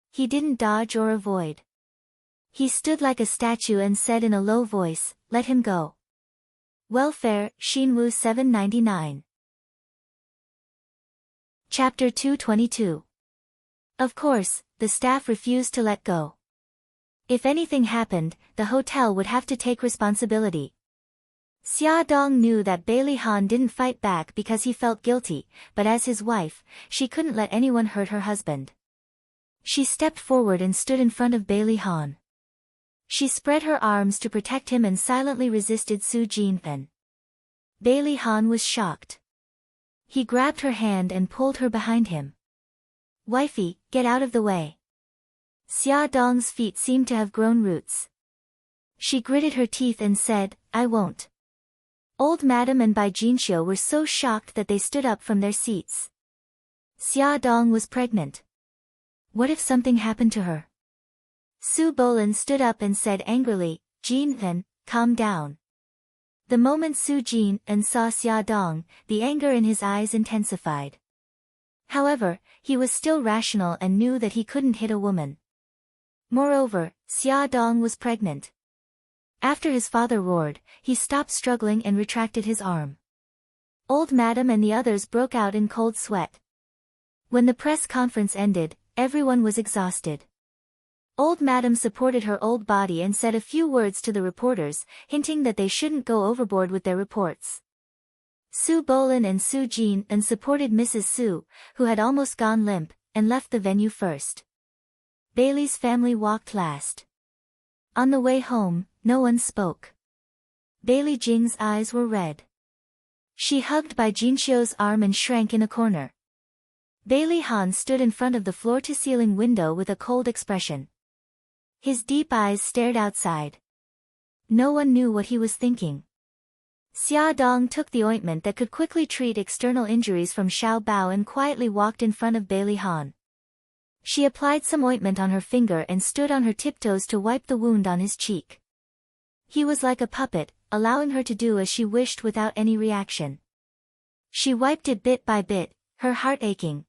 He didn't dodge or avoid. He stood like a statue and said in a low voice, let him go. Welfare, Xinwu 799. Chapter 222. Of course, the staff refused to let go. If anything happened, the hotel would have to take responsibility. Xia Dong knew that Bailey Han didn't fight back because he felt guilty, but as his wife, she couldn't let anyone hurt her husband. She stepped forward and stood in front of Bailey Han. She spread her arms to protect him and silently resisted Su Jin. Bailey Han was shocked. He grabbed her hand and pulled her behind him. Wifey, get out of the way. Xia Dong's feet seemed to have grown roots. She gritted her teeth and said, I won't. Old Madam and Bai Jinxiu were so shocked that they stood up from their seats. Xia Dong was pregnant. What if something happened to her? Su Bolin stood up and said angrily, Jin, calm down. The moment Su Jin saw Xia Dong, the anger in his eyes intensified. However, he was still rational and knew that he couldn't hit a woman. Moreover, Xia Dong was pregnant. After his father roared, he stopped struggling and retracted his arm. Old Madam and the others broke out in cold sweat. When the press conference ended, everyone was exhausted. Old Madam supported her old body and said a few words to the reporters, hinting that they shouldn't go overboard with their reports. Su Bolin and Su Jin supported Mrs. Su, who had almost gone limp, and left the venue first. Bailey's family walked last. On the way home, no one spoke. Bailey Jing's eyes were red. She hugged Bai Jinxiu's arm and shrank in a corner. Bailey Han stood in front of the floor-to-ceiling window with a cold expression. His deep eyes stared outside. No one knew what he was thinking. Xia Dong took the ointment that could quickly treat external injuries from Xiao Bao and quietly walked in front of Bailey Han. She applied some ointment on her finger and stood on her tiptoes to wipe the wound on his cheek. He was like a puppet, allowing her to do as she wished without any reaction. She wiped it bit by bit, her heart aching.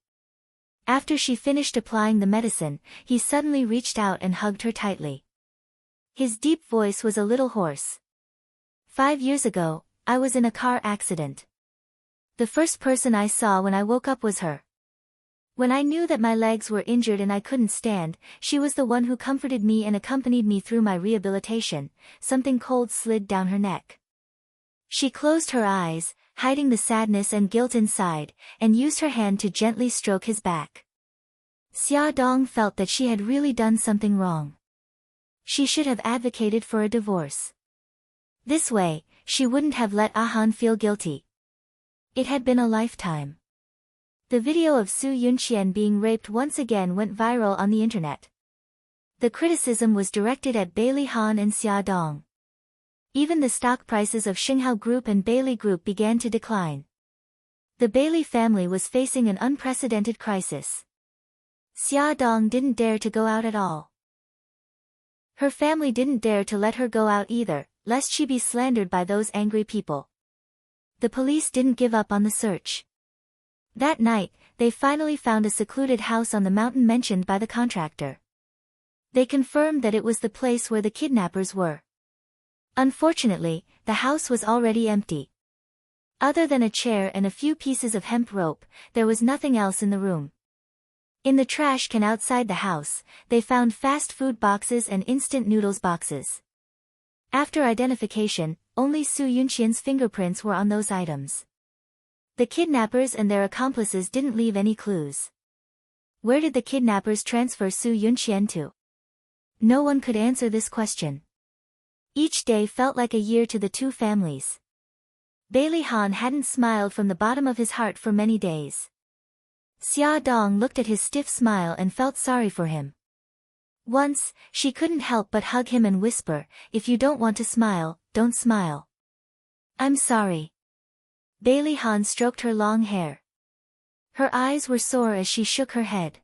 After she finished applying the medicine, he suddenly reached out and hugged her tightly. His deep voice was a little hoarse. 5 years ago, I was in a car accident. The first person I saw when I woke up was her. When I knew that my legs were injured and I couldn't stand, she was the one who comforted me and accompanied me through my rehabilitation. Something cold slid down her neck. She closed her eyes, hiding the sadness and guilt inside, and used her hand to gently stroke his back. Xia Dong felt that she had really done something wrong. She should have advocated for a divorce. This way, she wouldn't have let Han feel guilty. It had been a lifetime. The video of Su Yunqian being raped once again went viral on the internet. The criticism was directed at Bailey Han and Xia Dong. Even the stock prices of Xinghao Group and Bailey Group began to decline. The Bailey family was facing an unprecedented crisis. Xia Dong didn't dare to go out at all. Her family didn't dare to let her go out either, lest she be slandered by those angry people. The police didn't give up on the search. That night, they finally found a secluded house on the mountain mentioned by the contractor. They confirmed that it was the place where the kidnappers were. Unfortunately, the house was already empty. Other than a chair and a few pieces of hemp rope, there was nothing else in the room. In the trash can outside the house, they found fast food boxes and instant noodles boxes. After identification, only Su Yunqian's fingerprints were on those items. The kidnappers and their accomplices didn't leave any clues. Where did the kidnappers transfer Su Yunqian to? No one could answer this question. Each day felt like a year to the two families. Bailey Han hadn't smiled from the bottom of his heart for many days. Xia Dong looked at his stiff smile and felt sorry for him. Once, she couldn't help but hug him and whisper, "If you don't want to smile, don't smile." "I'm sorry." Bailey Han stroked her long hair. Her eyes were sore as she shook her head.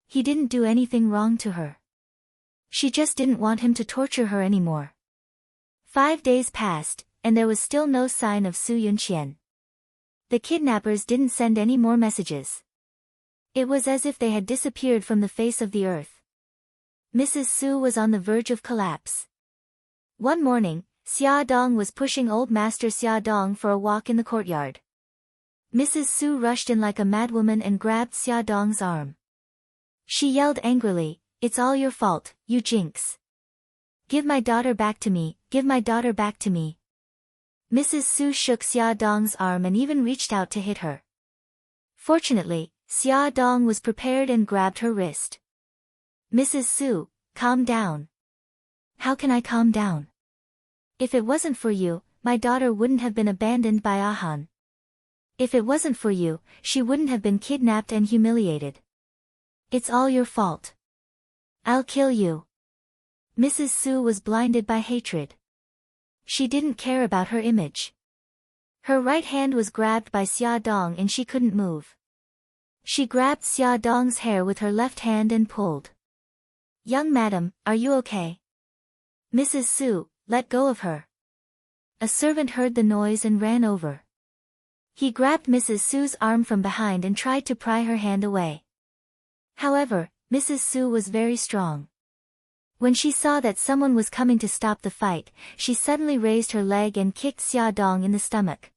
He didn't do anything wrong to her. She just didn't want him to torture her anymore. 5 days passed, and there was still no sign of Su Yunqian. The kidnappers didn't send any more messages. It was as if they had disappeared from the face of the earth. Mrs. Su was on the verge of collapse. One morning, Xia Dong was pushing old Master Xia Dong for a walk in the courtyard. Mrs. Su rushed in like a madwoman and grabbed Xia Dong's arm. She yelled angrily, "It's all your fault, you jinx. Give my daughter back to me, give my daughter back to me." Mrs. Su shook Xia Dong's arm and even reached out to hit her. Fortunately, Xia Dong was prepared and grabbed her wrist. "Mrs. Su, calm down." "How can I calm down? If it wasn't for you, my daughter wouldn't have been abandoned by Han. If it wasn't for you, she wouldn't have been kidnapped and humiliated. It's all your fault. I'll kill you." Mrs. Su was blinded by hatred. She didn't care about her image. Her right hand was grabbed by Xia Dong and she couldn't move. She grabbed Xia Dong's hair with her left hand and pulled. "Young madam, are you okay?" "Mrs. Su, let go of her." A servant heard the noise and ran over. He grabbed Mrs. Su's arm from behind and tried to pry her hand away. However, Mrs. Su was very strong. When she saw that someone was coming to stop the fight, she suddenly raised her leg and kicked Xia Dong in the stomach.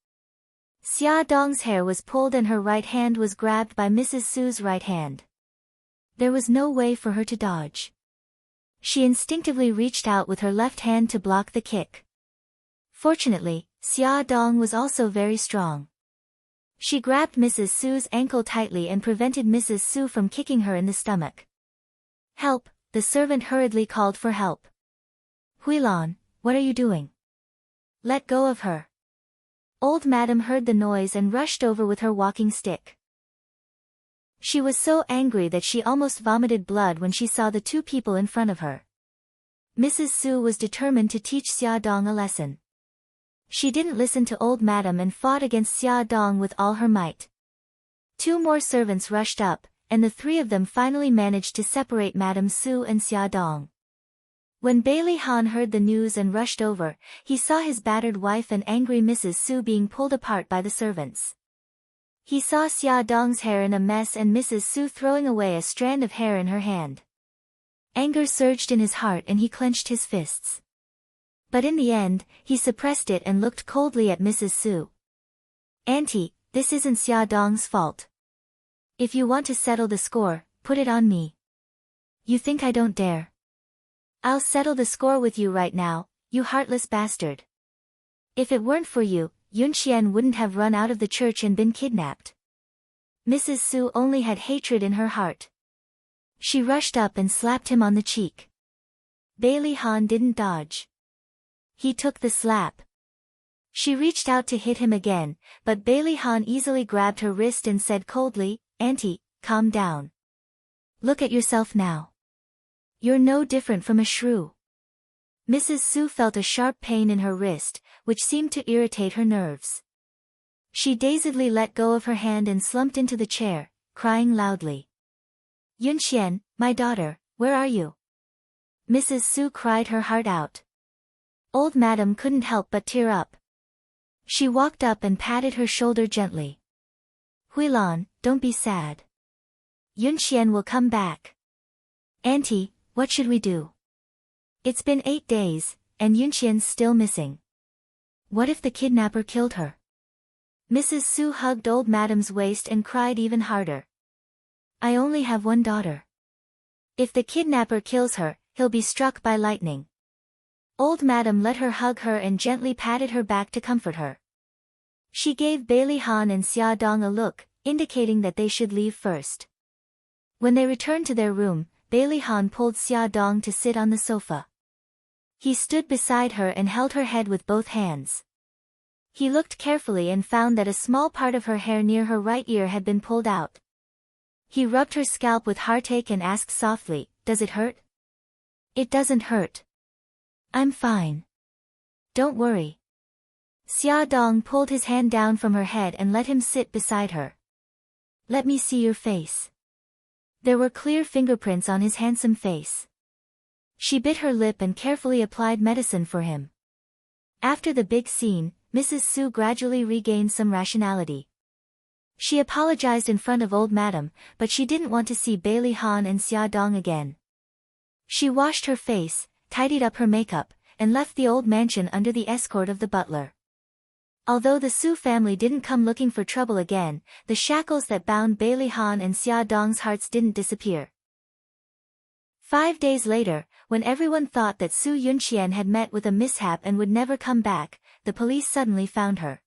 Xia Dong's hair was pulled and her right hand was grabbed by Mrs. Su's right hand. There was no way for her to dodge. She instinctively reached out with her left hand to block the kick. Fortunately, Xia Dong was also very strong. She grabbed Mrs. Su's ankle tightly and prevented Mrs. Su from kicking her in the stomach. "Help!" The servant hurriedly called for help. "Huilan, what are you doing? Let go of her." Old Madam heard the noise and rushed over with her walking stick. She was so angry that she almost vomited blood when she saw the two people in front of her. Mrs. Su was determined to teach Xia Dong a lesson. She didn't listen to Old Madam and fought against Xia Dong with all her might. 2 more servants rushed up, and the 3 of them finally managed to separate Madame Su and Xia Dong. When Bailey Han heard the news and rushed over, he saw his battered wife and angry Mrs. Su being pulled apart by the servants. He saw Xia Dong's hair in a mess and Mrs. Su throwing away a strand of hair in her hand. Anger surged in his heart and he clenched his fists. But in the end, he suppressed it and looked coldly at Mrs. Su. "Auntie, this isn't Xia Dong's fault. If you want to settle the score, put it on me. You think I don't dare? I'll settle the score with you right now, you heartless bastard. If it weren't for you, Yunxian wouldn't have run out of the church and been kidnapped. Mrs. Su only had hatred in her heart. She rushed up and slapped him on the cheek. Bailey Han didn't dodge. He took the slap. She reached out to hit him again, but Bailey Han easily grabbed her wrist and said coldly, "Auntie, calm down. Look at yourself now. You're no different from a shrew." Mrs. Su felt a sharp pain in her wrist, which seemed to irritate her nerves. She dazedly let go of her hand and slumped into the chair, crying loudly. "Yunxian, my daughter, where are you?" Mrs. Su cried her heart out. Old Madam couldn't help but tear up. She walked up and patted her shoulder gently. "Huilan, don't be sad. Yunxian will come back." "Auntie, what should we do? It's been 8 days, and Yunxian's still missing. What if the kidnapper killed her?" Mrs. Su hugged Old Madam's waist and cried even harder. "I only have one daughter. If the kidnapper kills her, he'll be struck by lightning." Old Madam let her hug her and gently patted her back to comfort her. She gave Bailey Han and Xia Dong a look, indicating that they should leave first. When they returned to their room, Bailey Han pulled Xia Dong to sit on the sofa. He stood beside her and held her head with both hands. He looked carefully and found that a small part of her hair near her right ear had been pulled out. He rubbed her scalp with heartache and asked softly, "Does it hurt?" "It doesn't hurt. I'm fine. Don't worry." Xia Dong pulled his hand down from her head and let him sit beside her. "Let me see your face." There were clear fingerprints on his handsome face. She bit her lip and carefully applied medicine for him. After the big scene, Mrs. Su gradually regained some rationality. She apologized in front of Old Madam, but she didn't want to see Bailey Han and Xia Dong again. She washed her face, tidied up her makeup, and left the old mansion under the escort of the butler. Although the Su family didn't come looking for trouble again, the shackles that bound Bailey Han and Xia Dong's hearts didn't disappear. 5 days later, when everyone thought that Su Yunxian had met with a mishap and would never come back, the police suddenly found her.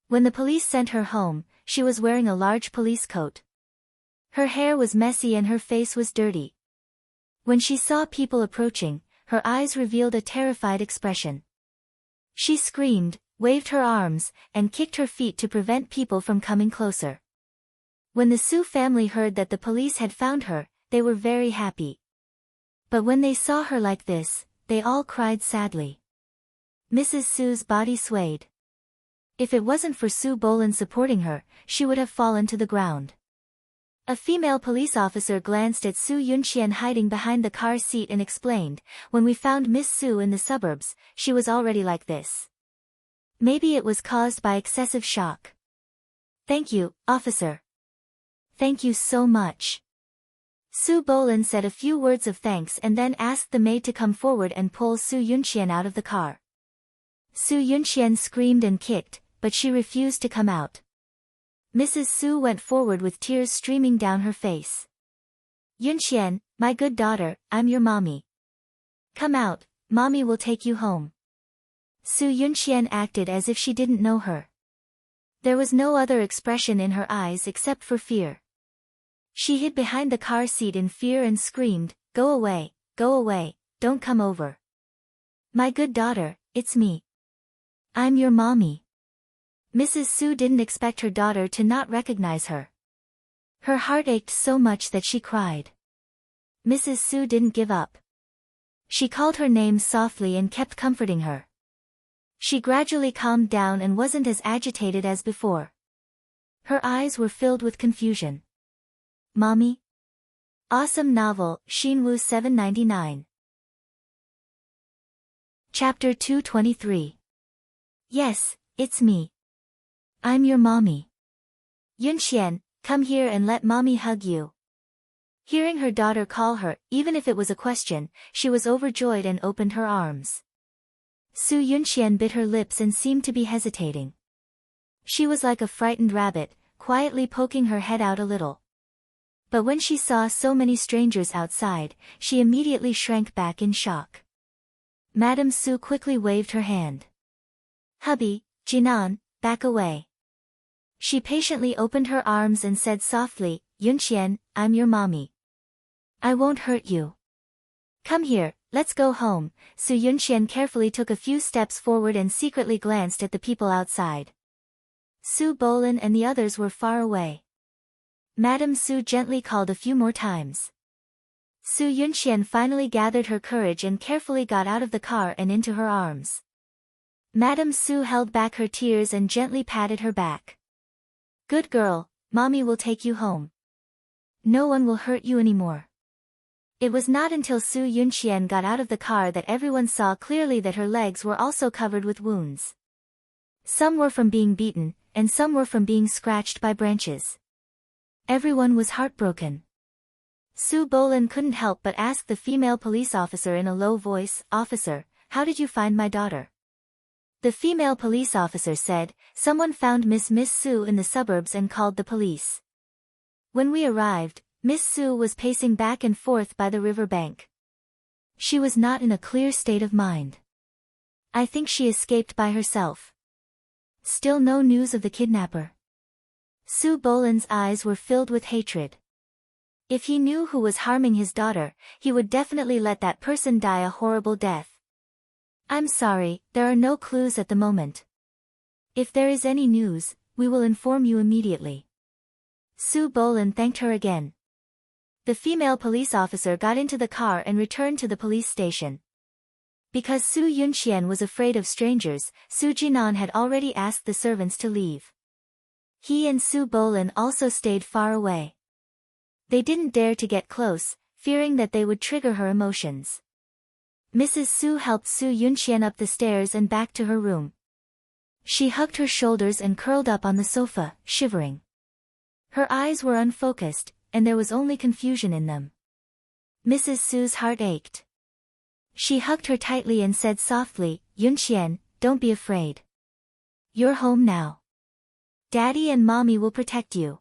When the police sent her home, she was wearing a large police coat. Her hair was messy and her face was dirty. When she saw people approaching, her eyes revealed a terrified expression. She screamed, waved her arms, and kicked her feet to prevent people from coming closer. When the Su family heard that the police had found her, they were very happy. But when they saw her like this, they all cried sadly. Mrs. Su's body swayed. If it wasn't for Su Bolin supporting her, she would have fallen to the ground. A female police officer glanced at Su Yunxian hiding behind the car seat and explained, "When we found Miss Su in the suburbs, she was already like this. Maybe it was caused by excessive shock." "Thank you, officer." "Thank you so much." Su Bolin said a few words of thanks and then asked the maid to come forward and pull Su Yunxian out of the car. Su Yunxian screamed and kicked, but she refused to come out. Mrs. Su went forward with tears streaming down her face. "Yunxian, my good daughter, I'm your mommy. Come out, mommy will take you home." Su Yunxian acted as if she didn't know her. There was no other expression in her eyes except for fear. She hid behind the car seat in fear and screamed, go away, don't come over. My good daughter, it's me. I'm your mommy." Mrs. Su didn't expect her daughter to not recognize her. Her heart ached so much that she cried. Mrs. Su didn't give up. She called her name softly and kept comforting her. She gradually calmed down and wasn't as agitated as before. Her eyes were filled with confusion. Mommy? Awesome novel, Xinwu 799. Chapter 223. Yes, it's me. I'm your mommy. Yunxian, come here and let mommy hug you. Hearing her daughter call her, even if it was a question, she was overjoyed and opened her arms. Su Yunxian bit her lips and seemed to be hesitating. She was like a frightened rabbit, quietly poking her head out a little. But when she saw so many strangers outside, she immediately shrank back in shock. Madame Su quickly waved her hand. "Hubby, Jinan, back away." She patiently opened her arms and said softly, "Yunqian, I'm your mommy. I won't hurt you. Come here, let's go home." Su Yunqian carefully took a few steps forward and secretly glanced at the people outside. Su Bolin and the others were far away. Madame Su gently called a few more times. Su Yunqian finally gathered her courage and carefully got out of the car and into her arms. Madame Su held back her tears and gently patted her back. "Good girl, mommy will take you home. No one will hurt you anymore." It was not until Su Yunqian got out of the car that everyone saw clearly that her legs were also covered with wounds. Some were from being beaten, and some were from being scratched by branches. Everyone was heartbroken. Su Bolin couldn't help but ask the female police officer in a low voice, "Officer, how did you find my daughter?" The female police officer said, "Someone found Miss Su in the suburbs and called the police. When we arrived, Miss Su was pacing back and forth by the river bank. She was not in a clear state of mind. I think she escaped by herself." Still no news of the kidnapper. Su Bolin's eyes were filled with hatred. If he knew who was harming his daughter, he would definitely let that person die a horrible death. "I'm sorry, there are no clues at the moment. If there is any news, we will inform you immediately." Su Bolin thanked her again. The female police officer got into the car and returned to the police station. Because Su Yunqian was afraid of strangers, Su Jinan had already asked the servants to leave. He and Su Bolin also stayed far away. They didn't dare to get close, fearing that they would trigger her emotions. Mrs. Su helped Su Yunqian up the stairs and back to her room. She hugged her shoulders and curled up on the sofa, shivering. Her eyes were unfocused, and there was only confusion in them. Mrs. Su's heart ached. She hugged her tightly and said softly, "Yunqian, don't be afraid. You're home now. Daddy and Mommy will protect you."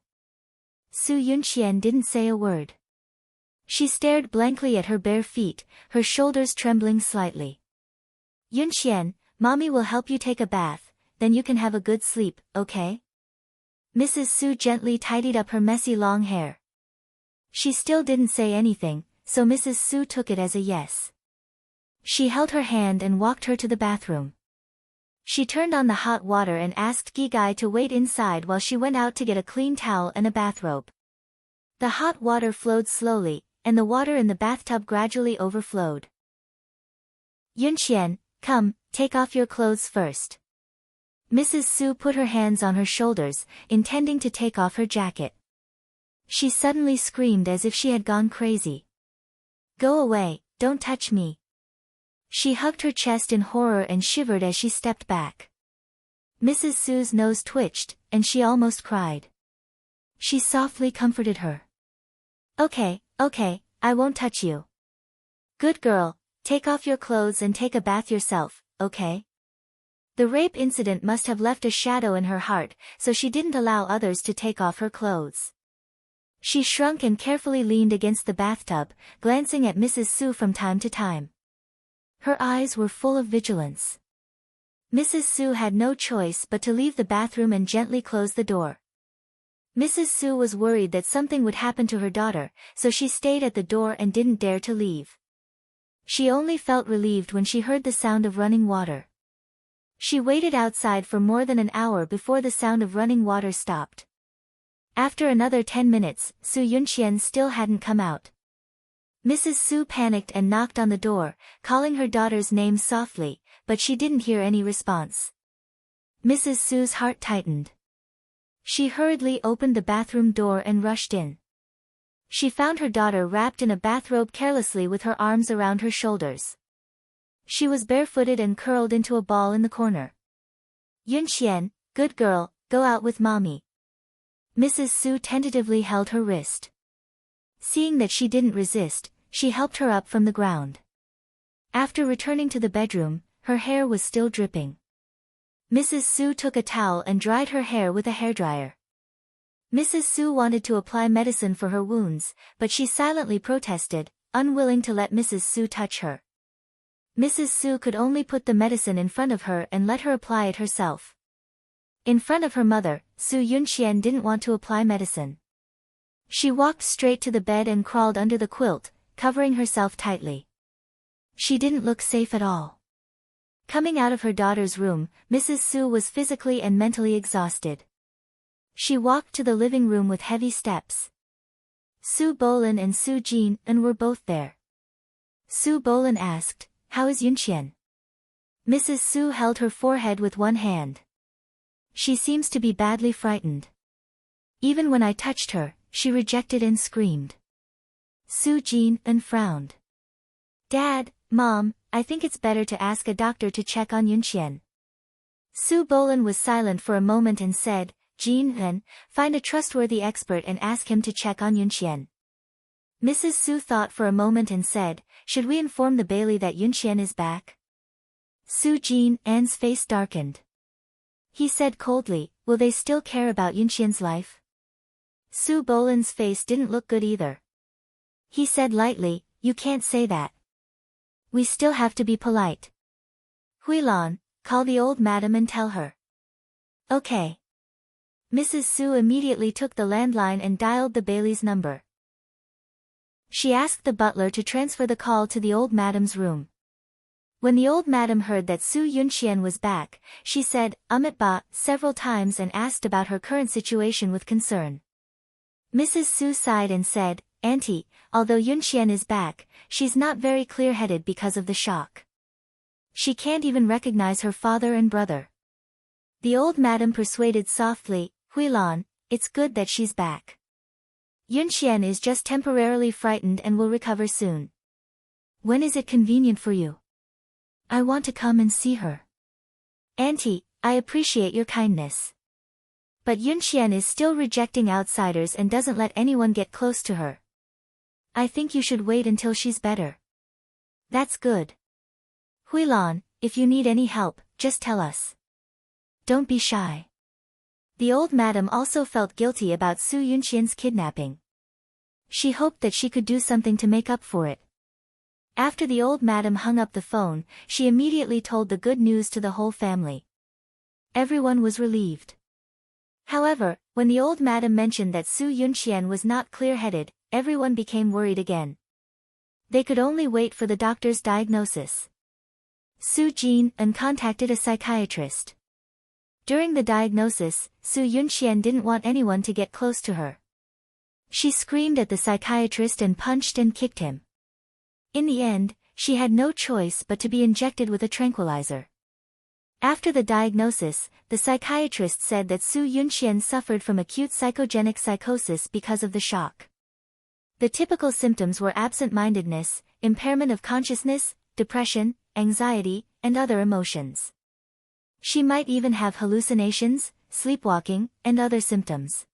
Su Yunqian didn't say a word. She stared blankly at her bare feet, her shoulders trembling slightly. "Yunqian, Mommy will help you take a bath, then you can have a good sleep, okay?" Mrs. Su gently tidied up her messy long hair. She still didn't say anything, so Mrs. Su took it as a yes. She held her hand and walked her to the bathroom. She turned on the hot water and asked Gigai to wait inside while she went out to get a clean towel and a bathrobe. The hot water flowed slowly, and the water in the bathtub gradually overflowed. "Yunqian, come, take off your clothes first." Mrs. Su put her hands on her shoulders, intending to take off her jacket. She suddenly screamed as if she had gone crazy. "Go away, don't touch me." She hugged her chest in horror and shivered as she stepped back. Mrs. Su's nose twitched, and she almost cried. She softly comforted her. Okay, I won't touch you. Good girl, take off your clothes and take a bath yourself, okay?" The rape incident must have left a shadow in her heart, so she didn't allow others to take off her clothes. She shrunk and carefully leaned against the bathtub, glancing at Mrs. Su from time to time. Her eyes were full of vigilance. Mrs. Su had no choice but to leave the bathroom and gently close the door. Mrs. Su was worried that something would happen to her daughter, so she stayed at the door and didn't dare to leave. She only felt relieved when she heard the sound of running water. She waited outside for more than an hour before the sound of running water stopped. After another 10 minutes, Su Yunqian still hadn't come out. Mrs. Su panicked and knocked on the door, calling her daughter's name softly, but she didn't hear any response. Mrs. Su's heart tightened. She hurriedly opened the bathroom door and rushed in. She found her daughter wrapped in a bathrobe carelessly with her arms around her shoulders. She was barefooted and curled into a ball in the corner. "Yunqian, good girl, go out with Mommy." Mrs. Su tentatively held her wrist. Seeing that she didn't resist, she helped her up from the ground. After returning to the bedroom, her hair was still dripping. Mrs. Su took a towel and dried her hair with a hairdryer. Mrs. Su wanted to apply medicine for her wounds, but she silently protested, unwilling to let Mrs. Su touch her. Mrs. Su could only put the medicine in front of her and let her apply it herself. In front of her mother, Su Yunxian didn't want to apply medicine. She walked straight to the bed and crawled under the quilt, covering herself tightly. She didn't look safe at all. Coming out of her daughter's room, Mrs. Su was physically and mentally exhausted. She walked to the living room with heavy steps. Su Bolin and Su Jin were both there. Su Bolin asked, "How is Yunxian?" Mrs. Su held her forehead with one hand. "She seems to be badly frightened. Even when I touched her, she rejected and screamed." Su Jin frowned. "Dad, Mom, I think it's better to ask a doctor to check on Yunxian." Su Bolin was silent for a moment and said, "Jin, find a trustworthy expert and ask him to check on Yunxian." Mrs. Su thought for a moment and said, "Should we inform the Bailey that Yunxian is back?" Su Jin's face darkened. He said coldly, "Will they still care about Yunxian's life?" Su Bolin's face didn't look good either. He said lightly, "You can't say that. We still have to be polite. Huilan, call the old madam and tell her." "Okay." Mrs. Su immediately took the landline and dialed the Bailey's number. She asked the butler to transfer the call to the old madam's room. When the old madam heard that Su Yunxian was back, she said, "Ba" several times and asked about her current situation with concern. Mrs. Su sighed and said, "Auntie, although Yunxian is back, she's not very clear-headed because of the shock. She can't even recognize her father and brother." The old madam persuaded softly, "Huilan, it's good that she's back. Yunxian is just temporarily frightened and will recover soon. When is it convenient for you? I want to come and see her." "Auntie, I appreciate your kindness. But Yunxian is still rejecting outsiders and doesn't let anyone get close to her. I think you should wait until she's better." "That's good. Huilan, if you need any help, just tell us. Don't be shy." The old madam also felt guilty about Su Yunxian's kidnapping. She hoped that she could do something to make up for it. After the old madam hung up the phone, she immediately told the good news to the whole family. Everyone was relieved. However, when the old madam mentioned that Su Yunxian was not clear-headed, everyone became worried again. They could only wait for the doctor's diagnosis. Su Jin contacted a psychiatrist. During the diagnosis, Su Yunxian didn't want anyone to get close to her. She screamed at the psychiatrist and punched and kicked him. In the end, she had no choice but to be injected with a tranquilizer. After the diagnosis, the psychiatrist said that Su Yunxian suffered from acute psychogenic psychosis because of the shock. The typical symptoms were absent-mindedness, impairment of consciousness, depression, anxiety, and other emotions. She might even have hallucinations, sleepwalking, and other symptoms.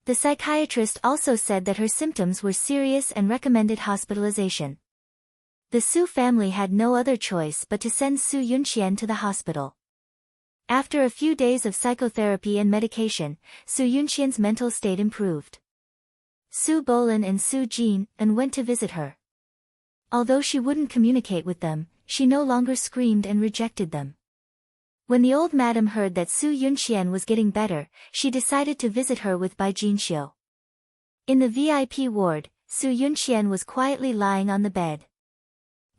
The psychiatrist also said that her symptoms were serious and recommended hospitalization. The Su family had no other choice but to send Su Yunxian to the hospital. After a few days of psychotherapy and medication, Su Yunxian's mental state improved. Su Bolin and Su Jin went to visit her. Although she wouldn't communicate with them, she no longer screamed and rejected them. When the old madam heard that Su Yunxian was getting better, she decided to visit her with Bai Jinxiu. In the VIP ward, Su Yunxian was quietly lying on the bed.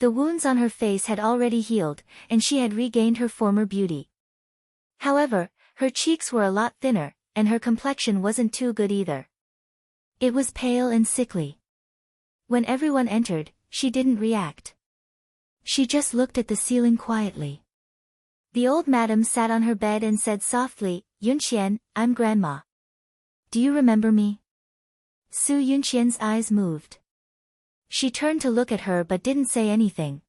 The wounds on her face had already healed, and she had regained her former beauty. However, her cheeks were a lot thinner, and her complexion wasn't too good either. It was pale and sickly. When everyone entered, she didn't react. She just looked at the ceiling quietly. The old madam sat on her bed and said softly, "Yunxian, I'm Grandma. Do you remember me?" Su Yunxian's eyes moved. She turned to look at her but didn't say anything.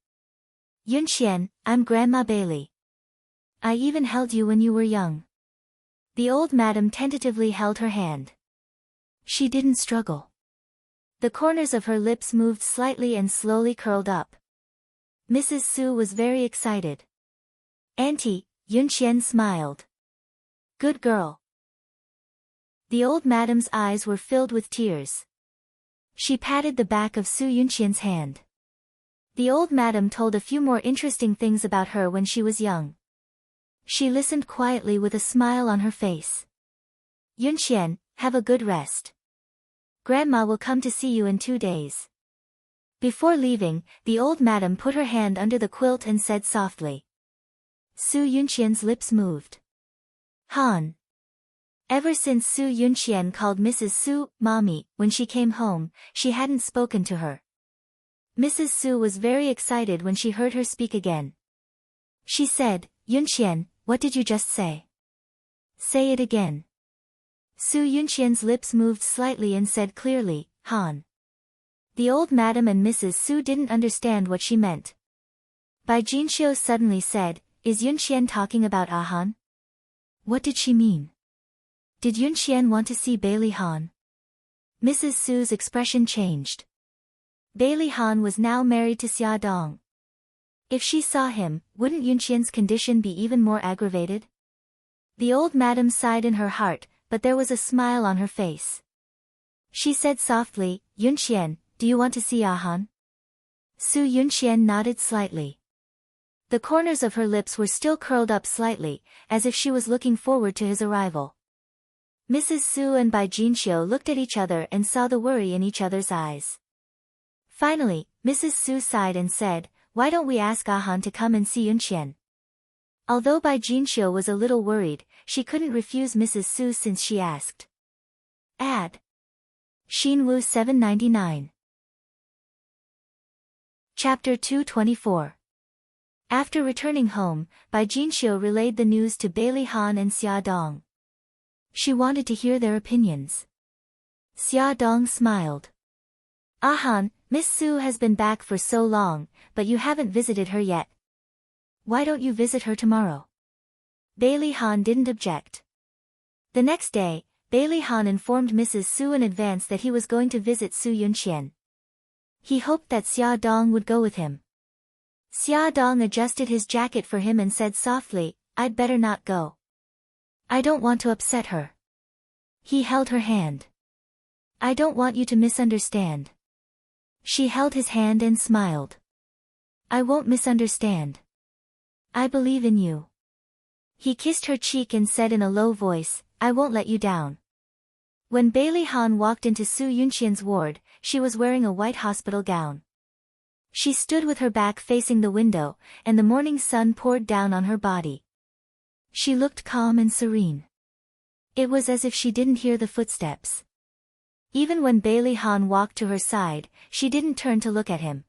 "Yunxian, I'm Grandma Bailey. I even held you when you were young." The old madam tentatively held her hand. She didn't struggle. The corners of her lips moved slightly and slowly curled up. Mrs. Su was very excited. "Auntie," Yunxian smiled. "Good girl." The old madam's eyes were filled with tears. She patted the back of Su Yunqian's hand. The old madam told a few more interesting things about her when she was young. She listened quietly with a smile on her face. Yunqian, have a good rest. Grandma will come to see you in 2 days. Before leaving, the old madam put her hand under the quilt and said softly. Su Yunqian's lips moved. Han. Ever since Su Yunqian called Mrs. Su, Mommy, when she came home, she hadn't spoken to her. Mrs. Su was very excited when she heard her speak again. She said, Yunqian, what did you just say? Say it again. Su Yunqian's lips moved slightly and said clearly, Han. The old madam and Mrs. Su didn't understand what she meant. Bai Jinxiu suddenly said, Is Yunqian talking about Han? What did she mean? Did Yunqian want to see Bailey Han? Mrs. Su's expression changed. Bailey Han was now married to Xia Dong. If she saw him, wouldn't Yunqian's condition be even more aggravated? The old madam sighed in her heart, but there was a smile on her face. She said softly, Yunqian, do you want to see Han? Su Yunqian nodded slightly. The corners of her lips were still curled up slightly, as if she was looking forward to his arrival. Mrs. Su and Bai Jinxiu looked at each other and saw the worry in each other's eyes. Finally, Mrs. Su sighed and said, Why don't we ask Han to come and see Yunqian? Although Bai Jinxiu was a little worried, she couldn't refuse Mrs. Su since she asked. Add. Xinwu 799. Chapter 224. After returning home, Bai Jinxiu relayed the news to Bailey Han and Xia Dong. She wanted to hear their opinions. Xia Dong smiled. Han, Miss Su has been back for so long, but you haven't visited her yet. Why don't you visit her tomorrow? Bailey Han didn't object. The next day, Bailey Han informed Mrs. Su in advance that he was going to visit Su Yunqian. He hoped that Xia Dong would go with him. Xia Dong adjusted his jacket for him and said softly, I'd better not go. I don't want to upset her. He held her hand. I don't want you to misunderstand. She held his hand and smiled. I won't misunderstand. I believe in you. He kissed her cheek and said in a low voice, I won't let you down. When Bailey Han walked into Su Yunqian's ward, she was wearing a white hospital gown. She stood with her back facing the window, and the morning sun poured down on her body. She looked calm and serene. It was as if she didn't hear the footsteps. Even when Bailey Han walked to her side, she didn't turn to look at him.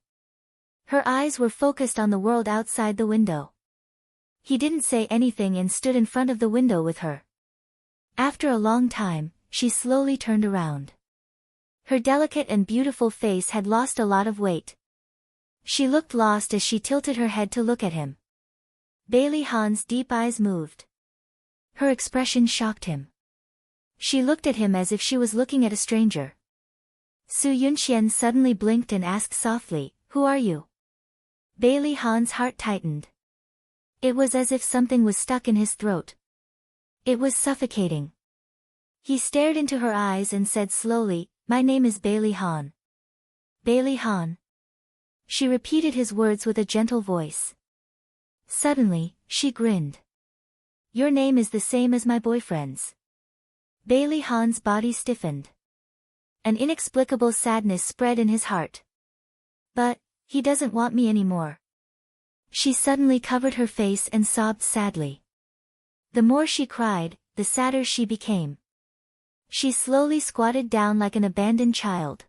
Her eyes were focused on the world outside the window. He didn't say anything and stood in front of the window with her. After a long time, she slowly turned around. Her delicate and beautiful face had lost a lot of weight. She looked lost as she tilted her head to look at him. Bailey Han's deep eyes moved. Her expression shocked him. She looked at him as if she was looking at a stranger. Su Yunqian suddenly blinked and asked softly, Who are you? Bailey Han's heart tightened. It was as if something was stuck in his throat. It was suffocating. He stared into her eyes and said slowly, My name is Bailey Han. Bailey Han. She repeated his words with a gentle voice. Suddenly, she grinned. Your name is the same as my boyfriend's. Bailey Han's body stiffened. An inexplicable sadness spread in his heart. But, he doesn't want me anymore. She suddenly covered her face and sobbed sadly. The more she cried, the sadder she became. She slowly squatted down like an abandoned child.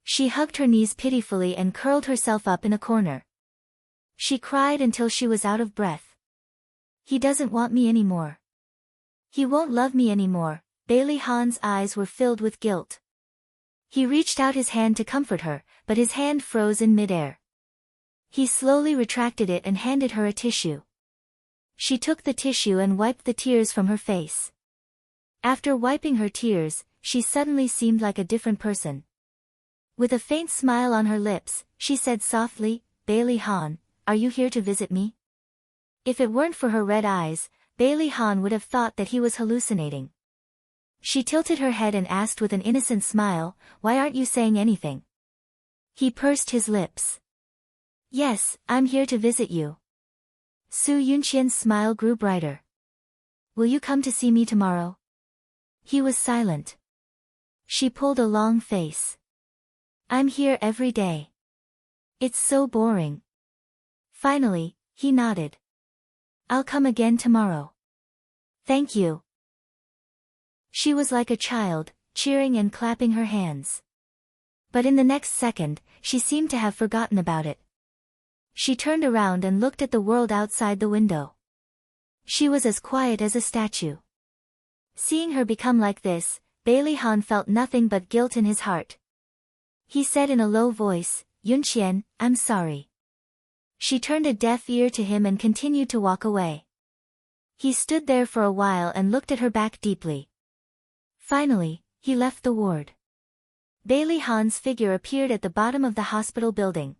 She hugged her knees pitifully and curled herself up in a corner. She cried until she was out of breath. He doesn't want me anymore. He won't love me anymore. Bailey Han's eyes were filled with guilt. He reached out his hand to comfort her, but his hand froze in midair. He slowly retracted it and handed her a tissue. She took the tissue and wiped the tears from her face. After wiping her tears, she suddenly seemed like a different person. With a faint smile on her lips, she said softly, Bailey Han, are you here to visit me? If it weren't for her red eyes, Bailey Han would have thought that he was hallucinating. She tilted her head and asked with an innocent smile, "Why aren't you saying anything?" He pursed his lips. "Yes, I'm here to visit you." Su Yunqian's smile grew brighter. "Will you come to see me tomorrow?" He was silent. She pulled a long face. "I'm here every day. It's so boring." Finally, he nodded. "I'll come again tomorrow." "Thank you." She was like a child, cheering and clapping her hands. But in the next second, she seemed to have forgotten about it. She turned around and looked at the world outside the window. She was as quiet as a statue. Seeing her become like this, Bailey Han felt nothing but guilt in his heart. He said in a low voice, "Yunqian, I'm sorry." She turned a deaf ear to him and continued to walk away. He stood there for a while and looked at her back deeply. Finally, he left the ward. Bailey Han's figure appeared at the bottom of the hospital building.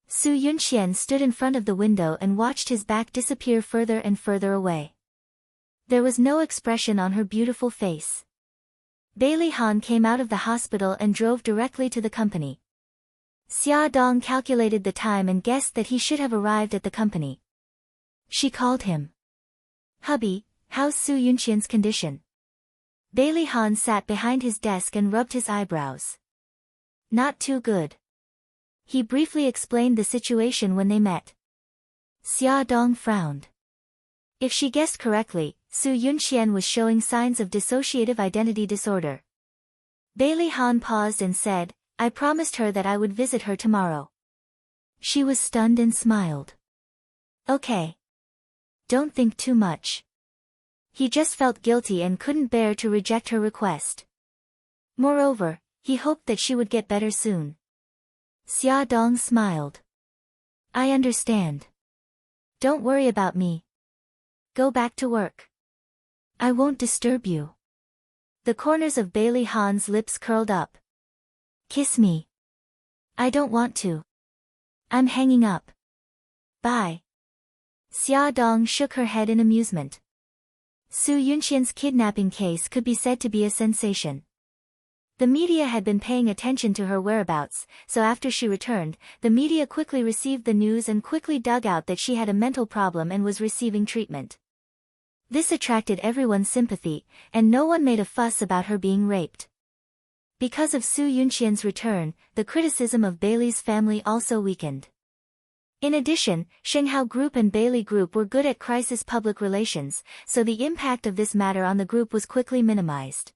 Su Yunqian stood in front of the window and watched his back disappear further and further away. There was no expression on her beautiful face. Bailey Han came out of the hospital and drove directly to the company. Xia Dong calculated the time and guessed that he should have arrived at the company. She called him. "Hubby, how's Su Yunqian's condition?" Bailey Han sat behind his desk and rubbed his eyebrows. "Not too good." He briefly explained the situation when they met. Xia Dong frowned. If she guessed correctly, Su Yunqian was showing signs of dissociative identity disorder. Bailey Han paused and said, "I promised her that I would visit her tomorrow." She was stunned and smiled. "Okay. Don't think too much." He just felt guilty and couldn't bear to reject her request. Moreover, he hoped that she would get better soon. Xia Dong smiled. "I understand. Don't worry about me. Go back to work. I won't disturb you." The corners of Bailey Han's lips curled up. "Kiss me." "I don't want to. I'm hanging up. Bye." Xia Dong shook her head in amusement. Su Yunqian's kidnapping case could be said to be a sensation. The media had been paying attention to her whereabouts, so after she returned, the media quickly received the news and quickly dug out that she had a mental problem and was receiving treatment. This attracted everyone's sympathy, and no one made a fuss about her being raped. Because of Su Yunqian's return, the criticism of Bailey's family also weakened. In addition, Shenghao Group and Bailey Group were good at crisis public relations, so the impact of this matter on the group was quickly minimized.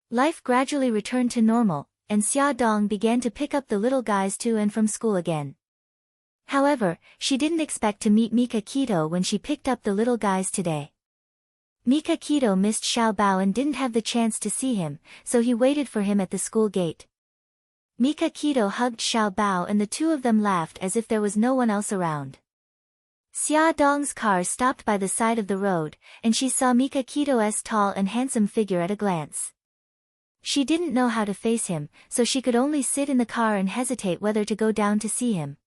Life gradually returned to normal, and Xia Dong began to pick up the little guys to and from school again. However, she didn't expect to meet Mika Keto when she picked up the little guys today. Mika Keto missed Xiao Bao and didn't have the chance to see him, so he waited for him at the school gate. Mika Keto hugged Xiao Bao and the two of them laughed as if there was no one else around. Xia Dong's car stopped by the side of the road, and she saw Mika Keto's tall and handsome figure at a glance. She didn't know how to face him, so she could only sit in the car and hesitate whether to go down to see him.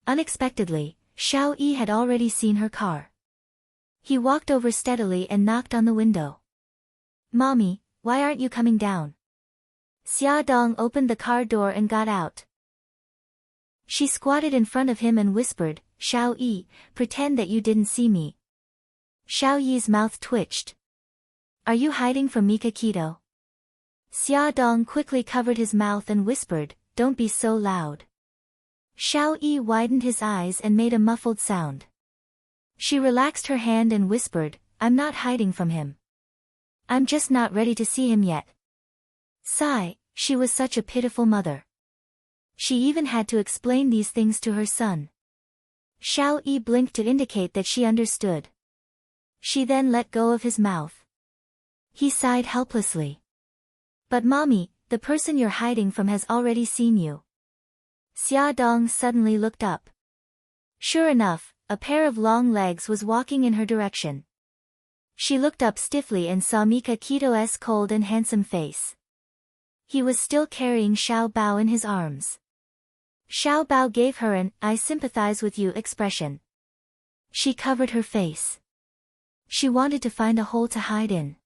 Unexpectedly, Xiao Yi had already seen her car. He walked over steadily and knocked on the window. "Mommy, why aren't you coming down?" Xia Dong opened the car door and got out. She squatted in front of him and whispered, "Xiao Yi, pretend that you didn't see me." Xiao Yi's mouth twitched. "Are you hiding from Mika Keto?" Xia Dong quickly covered his mouth and whispered, "Don't be so loud." Xiao Yi widened his eyes and made a muffled sound. She relaxed her hand and whispered, "I'm not hiding from him. I'm just not ready to see him yet." Sigh, she was such a pitiful mother. She even had to explain these things to her son. Xiao Yi blinked to indicate that she understood. She then let go of his mouth. He sighed helplessly. "But mommy, the person you're hiding from has already seen you." Xia Dong suddenly looked up. Sure enough, a pair of long legs was walking in her direction. She looked up stiffly and saw Mika Keto's cold and handsome face. He was still carrying Xiao Bao in his arms. Xiao Bao gave her an "I sympathize with you" expression. She covered her face. She wanted to find a hole to hide in.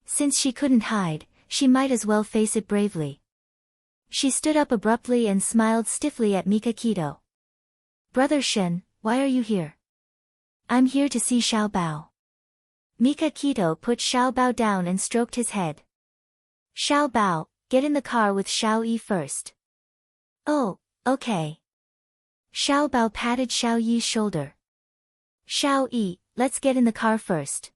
Since she couldn't hide, she might as well face it bravely. She stood up abruptly and smiled stiffly at Mikakito. Brother Shen, why are you here? I'm here to see Xiao Bao. Mikakito put Xiao Bao down and stroked his head. Xiao Bao, get in the car with Xiao Yi first. Oh, okay. Xiao Bao patted Xiao Yi's shoulder. Xiao Yi, let's get in the car first.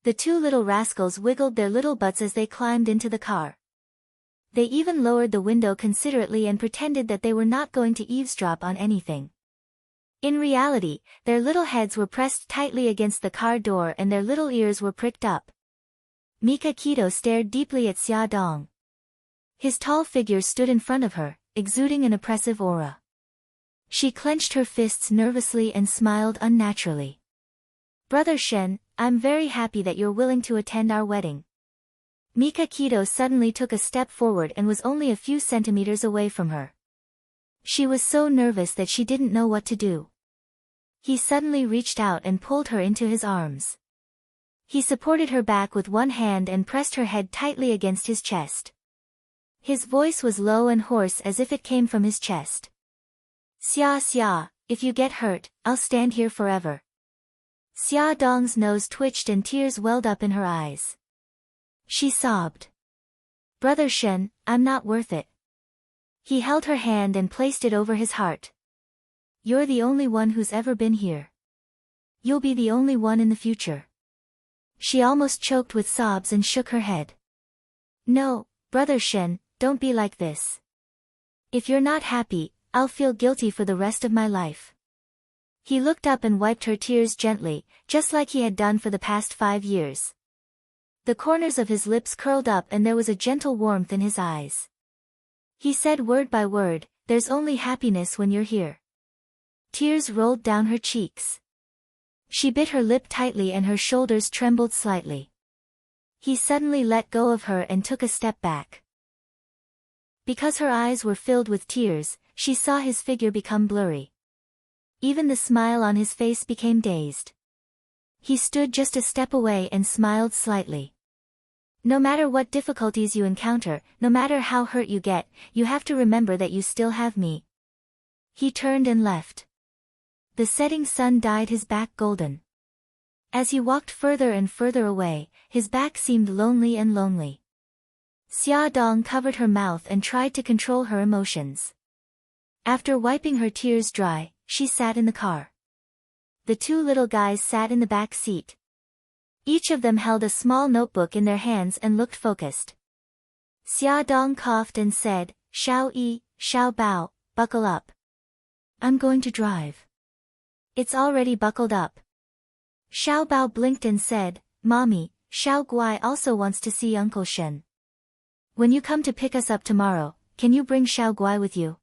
The two little rascals wiggled their little butts as they climbed into the car. They even lowered the window considerately and pretended that they were not going to eavesdrop on anything. In reality, their little heads were pressed tightly against the car door and their little ears were pricked up. Mikakito stared deeply at Xia Dong. His tall figure stood in front of her, exuding an oppressive aura. She clenched her fists nervously and smiled unnaturally. Brother Shen, I'm very happy that you're willing to attend our wedding. Mikakito suddenly took a step forward and was only a few centimeters away from her. She was so nervous that she didn't know what to do. He suddenly reached out and pulled her into his arms. He supported her back with one hand and pressed her head tightly against his chest. His voice was low and hoarse as if it came from his chest. Xia Xia, if you get hurt, I'll stand here forever. Xia Dong's nose twitched and tears welled up in her eyes. She sobbed. Brother Shen, I'm not worth it. He held her hand and placed it over his heart. You're the only one who's ever been here. You'll be the only one in the future. She almost choked with sobs and shook her head. No, Brother Shen, don't be like this. If you're not happy, I'll feel guilty for the rest of my life. He looked up and wiped her tears gently, just like he had done for the past 5 years. The corners of his lips curled up and there was a gentle warmth in his eyes. He said word by word, there's only happiness when you're here. Tears rolled down her cheeks. She bit her lip tightly and her shoulders trembled slightly. He suddenly let go of her and took a step back. Because her eyes were filled with tears, she saw his figure become blurry. Even the smile on his face became dazed. He stood just a step away and smiled slightly. No matter what difficulties you encounter, no matter how hurt you get, you have to remember that you still have me. He turned and left. The setting sun dyed his back golden. As he walked further and further away, his back seemed lonely and lonely. Xia Dong covered her mouth and tried to control her emotions. After wiping her tears dry, she sat in the car. The two little guys sat in the back seat. Each of them held a small notebook in their hands and looked focused. Xia Dong coughed and said, Xiao Yi, Xiao Bao, buckle up. I'm going to drive. It's already buckled up. Xiao Bao blinked and said, Mommy, Xiao Guai also wants to see Uncle Shen. When you come to pick us up tomorrow, can you bring Xiao Guai with you?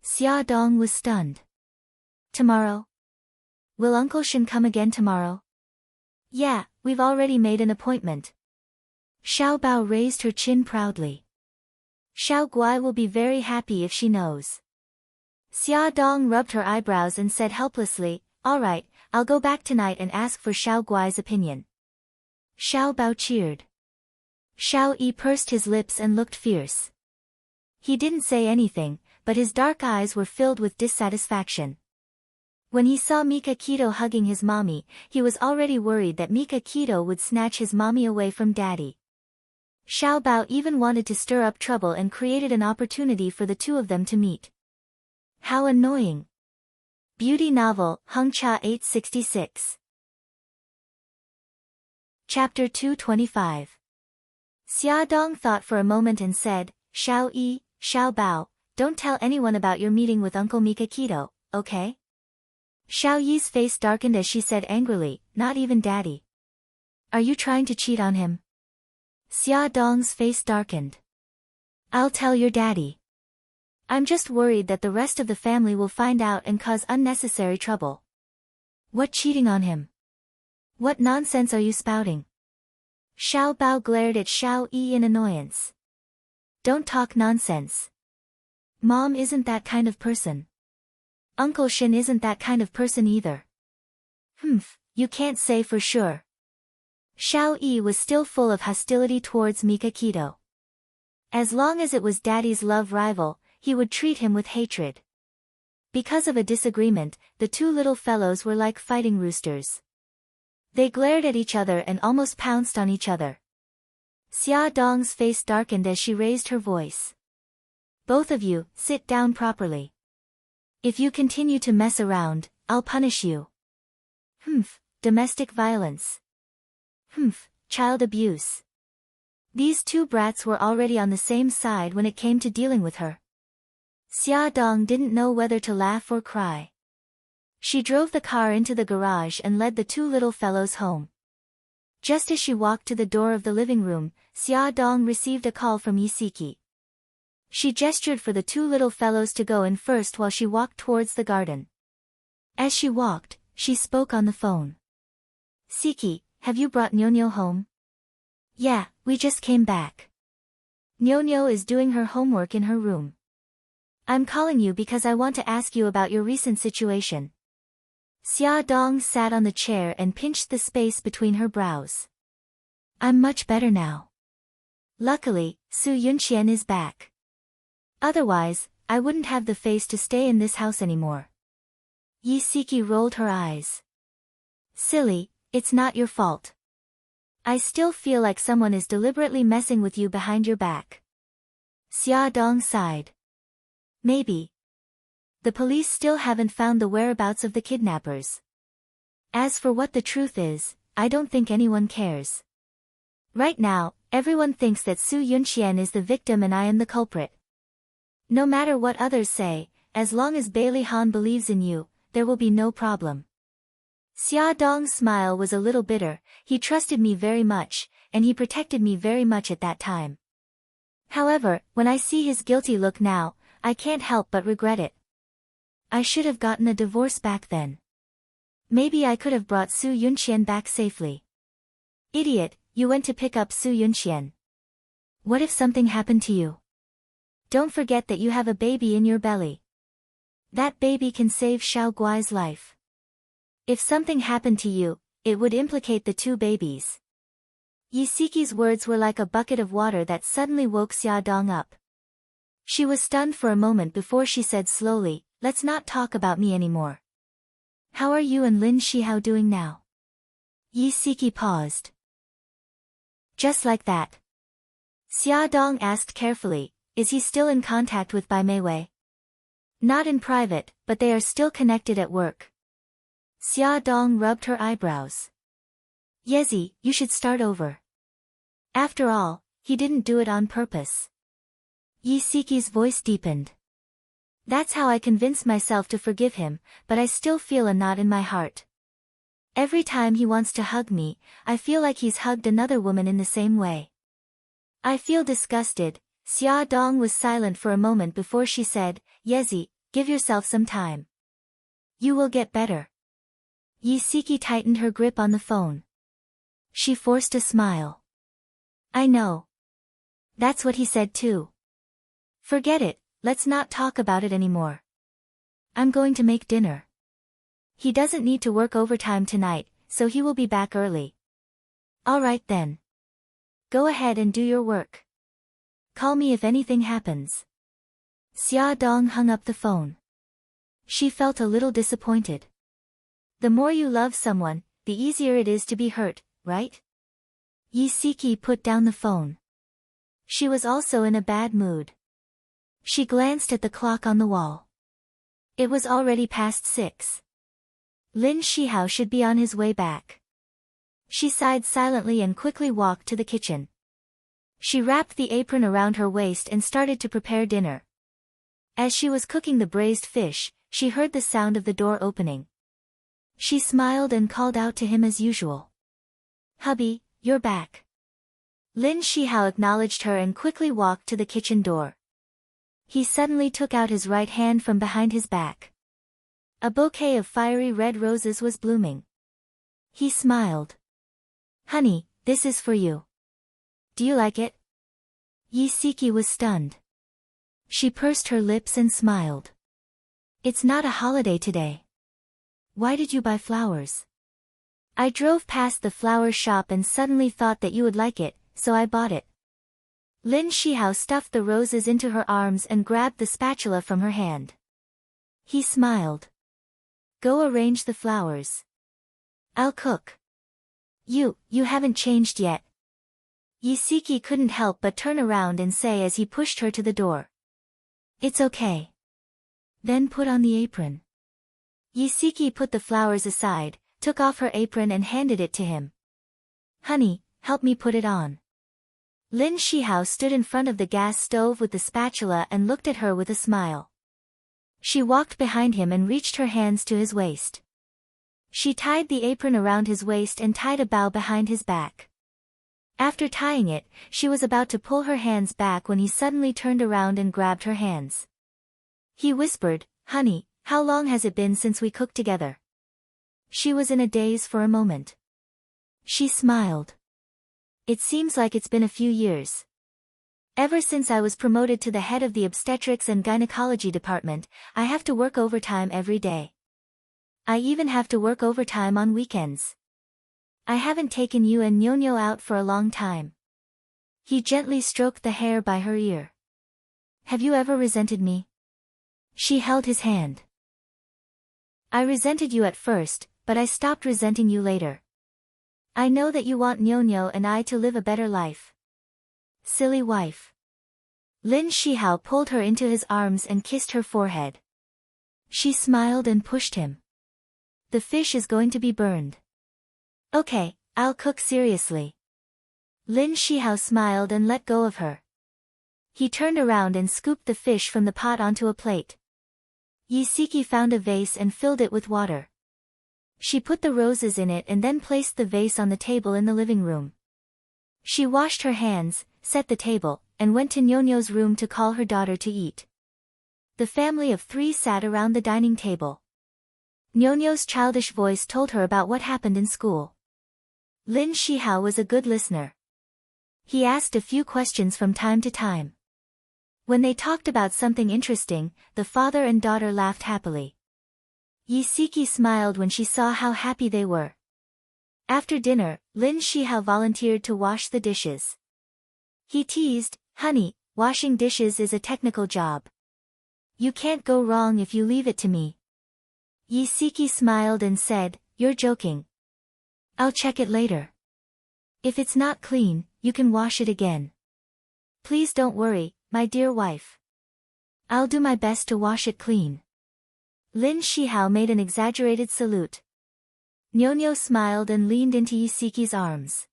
Xia Dong was stunned. Tomorrow? Will Uncle Shen come again tomorrow? Yeah, we've already made an appointment. Xiao Bao raised her chin proudly. Xiao Guai will be very happy if she knows. Xia Dong rubbed her eyebrows and said helplessly, all right, I'll go back tonight and ask for Xiao Guai's opinion. Xiao Bao cheered. Xiao Yi pursed his lips and looked fierce. He didn't say anything, but his dark eyes were filled with dissatisfaction. When he saw Mikakito hugging his mommy, he was already worried that Mikakito would snatch his mommy away from daddy. Xiao Bao even wanted to stir up trouble and created an opportunity for the two of them to meet. How annoying! Beauty novel, Hengcha 866. Chapter 225. Xia Dong thought for a moment and said, Xiao Yi, Xiao Bao, don't tell anyone about your meeting with Uncle Mikakito, okay? Xiao Yi's face darkened as she said angrily, not even Daddy. Are you trying to cheat on him? Xia Dong's face darkened. I'll tell your daddy. I'm just worried that the rest of the family will find out and cause unnecessary trouble. What cheating on him? What nonsense are you spouting? Xiao Bao glared at Xiao Yi in annoyance. Don't talk nonsense. Mom isn't that kind of person. Uncle Shen isn't that kind of person either. You can't say for sure. Xiao Yi was still full of hostility towards Mikakito. As long as it was Daddy's love rival, he would treat him with hatred. Because of a disagreement, the two little fellows were like fighting roosters. They glared at each other and almost pounced on each other. Xia Dong's face darkened as she raised her voice. Both of you, sit down properly. If you continue to mess around, I'll punish you. Humph, domestic violence. Humph, child abuse. These two brats were already on the same side when it came to dealing with her. Xia Dong didn't know whether to laugh or cry. She drove the car into the garage and led the two little fellows home. Just as she walked to the door of the living room, Xia Dong received a call from Yisiki. She gestured for the two little fellows to go in first while she walked towards the garden. As she walked, she spoke on the phone. Siki, have you brought Nyonyo home? Yeah, we just came back. Nyonyo is doing her homework in her room. I'm calling you because I want to ask you about your recent situation. Xia Dong sat on the chair and pinched the space between her brows. I'm much better now. Luckily, Su Yunqian is back. Otherwise, I wouldn't have the face to stay in this house anymore. Yisiki rolled her eyes. Silly, it's not your fault. I still feel like someone is deliberately messing with you behind your back. Xia Dong sighed. Maybe. The police still haven't found the whereabouts of the kidnappers. As for what the truth is, I don't think anyone cares. Right now, everyone thinks that Su Yunqian is the victim and I am the culprit. No matter what others say, as long as Bailey Han believes in you, there will be no problem. Xia Dong's smile was a little bitter. He trusted me very much, and he protected me very much at that time. However, when I see his guilty look now, I can't help but regret it. I should have gotten a divorce back then. Maybe I could have brought Su Yunqian back safely. Idiot, you went to pick up Su Yunqian. What if something happened to you? Don't forget that you have a baby in your belly. That baby can save Xiao Guai's life. If something happened to you, it would implicate the two babies. Yisiki's words were like a bucket of water that suddenly woke Xia Dong up. She was stunned for a moment before she said slowly, let's not talk about me anymore. How are you and Lin Shihao doing now? Yisiki paused. Just like that. Xia Dong asked carefully, is he still in contact with Bai Meiwei? Not in private, but they are still connected at work. Xia Dong rubbed her eyebrows. Yezi, you should start over. After all, he didn't do it on purpose. Yisiki's voice deepened. That's how I convince myself to forgive him, but I still feel a knot in my heart. Every time he wants to hug me, I feel like he's hugged another woman in the same way. I feel disgusted. Xia Dong was silent for a moment before she said, Yezi, give yourself some time. You will get better. Yisiki tightened her grip on the phone. She forced a smile. I know. That's what he said too. Forget it, let's not talk about it anymore. I'm going to make dinner. He doesn't need to work overtime tonight, so he will be back early. Alright then. Go ahead and do your work. Call me if anything happens. Xia Dong hung up the phone. She felt a little disappointed. The more you love someone, the easier it is to be hurt, right? Yisiki put down the phone. She was also in a bad mood. She glanced at the clock on the wall. It was already past 6. Lin Shihao should be on his way back. She sighed silently and quickly walked to the kitchen. She wrapped the apron around her waist and started to prepare dinner. As she was cooking the braised fish, she heard the sound of the door opening. She smiled and called out to him as usual. Hubby, you're back. Lin Shihao acknowledged her and quickly walked to the kitchen door. He suddenly took out his right hand from behind his back. A bouquet of fiery red roses was blooming. He smiled. Honey, this is for you. Do you like it? Yisiki was stunned. She pursed her lips and smiled. It's not a holiday today. Why did you buy flowers? I drove past the flower shop and suddenly thought that you would like it, so I bought it. Lin Shihao stuffed the roses into her arms and grabbed the spatula from her hand. He smiled. Go arrange the flowers. I'll cook. You haven't changed yet. Yisiki couldn't help but turn around and say as he pushed her to the door. It's okay. Then put on the apron. Yisiki put the flowers aside, took off her apron and handed it to him. Honey, help me put it on. Lin Shihao stood in front of the gas stove with the spatula and looked at her with a smile. She walked behind him and reached her hands to his waist. She tied the apron around his waist and tied a bow behind his back. After tying it, she was about to pull her hands back when he suddenly turned around and grabbed her hands. He whispered, Honey, how long has it been since we cooked together? She was in a daze for a moment. She smiled. It seems like it's been a few years. Ever since I was promoted to the head of the obstetrics and gynecology department, I have to work overtime every day. I even have to work overtime on weekends. I haven't taken you and Nyonyo out for a long time. He gently stroked the hair by her ear. Have you ever resented me? She held his hand. I resented you at first, but I stopped resenting you later. I know that you want Nyonyo and I to live a better life. Silly wife. Lin Shihao pulled her into his arms and kissed her forehead. She smiled and pushed him. The fish is going to be burned. Okay, I'll cook seriously. Lin Shihao smiled and let go of her. He turned around and scooped the fish from the pot onto a plate. Yisiki found a vase and filled it with water. She put the roses in it and then placed the vase on the table in the living room. She washed her hands, set the table, and went to Nyonyo's room to call her daughter to eat. The family of 3 sat around the dining table. Nyonyo's childish voice told her about what happened in school. Lin Shihao was a good listener. He asked a few questions from time to time. When they talked about something interesting, the father and daughter laughed happily. Yisiki smiled when she saw how happy they were. After dinner, Lin Shihao volunteered to wash the dishes. He teased, Honey, washing dishes is a technical job. You can't go wrong if you leave it to me. Yisiki smiled and said, You're joking. I'll check it later. If it's not clean, you can wash it again. Please don't worry, my dear wife. I'll do my best to wash it clean. Lin Shihao made an exaggerated salute. Nyonyo smiled and leaned into Yisiki's arms.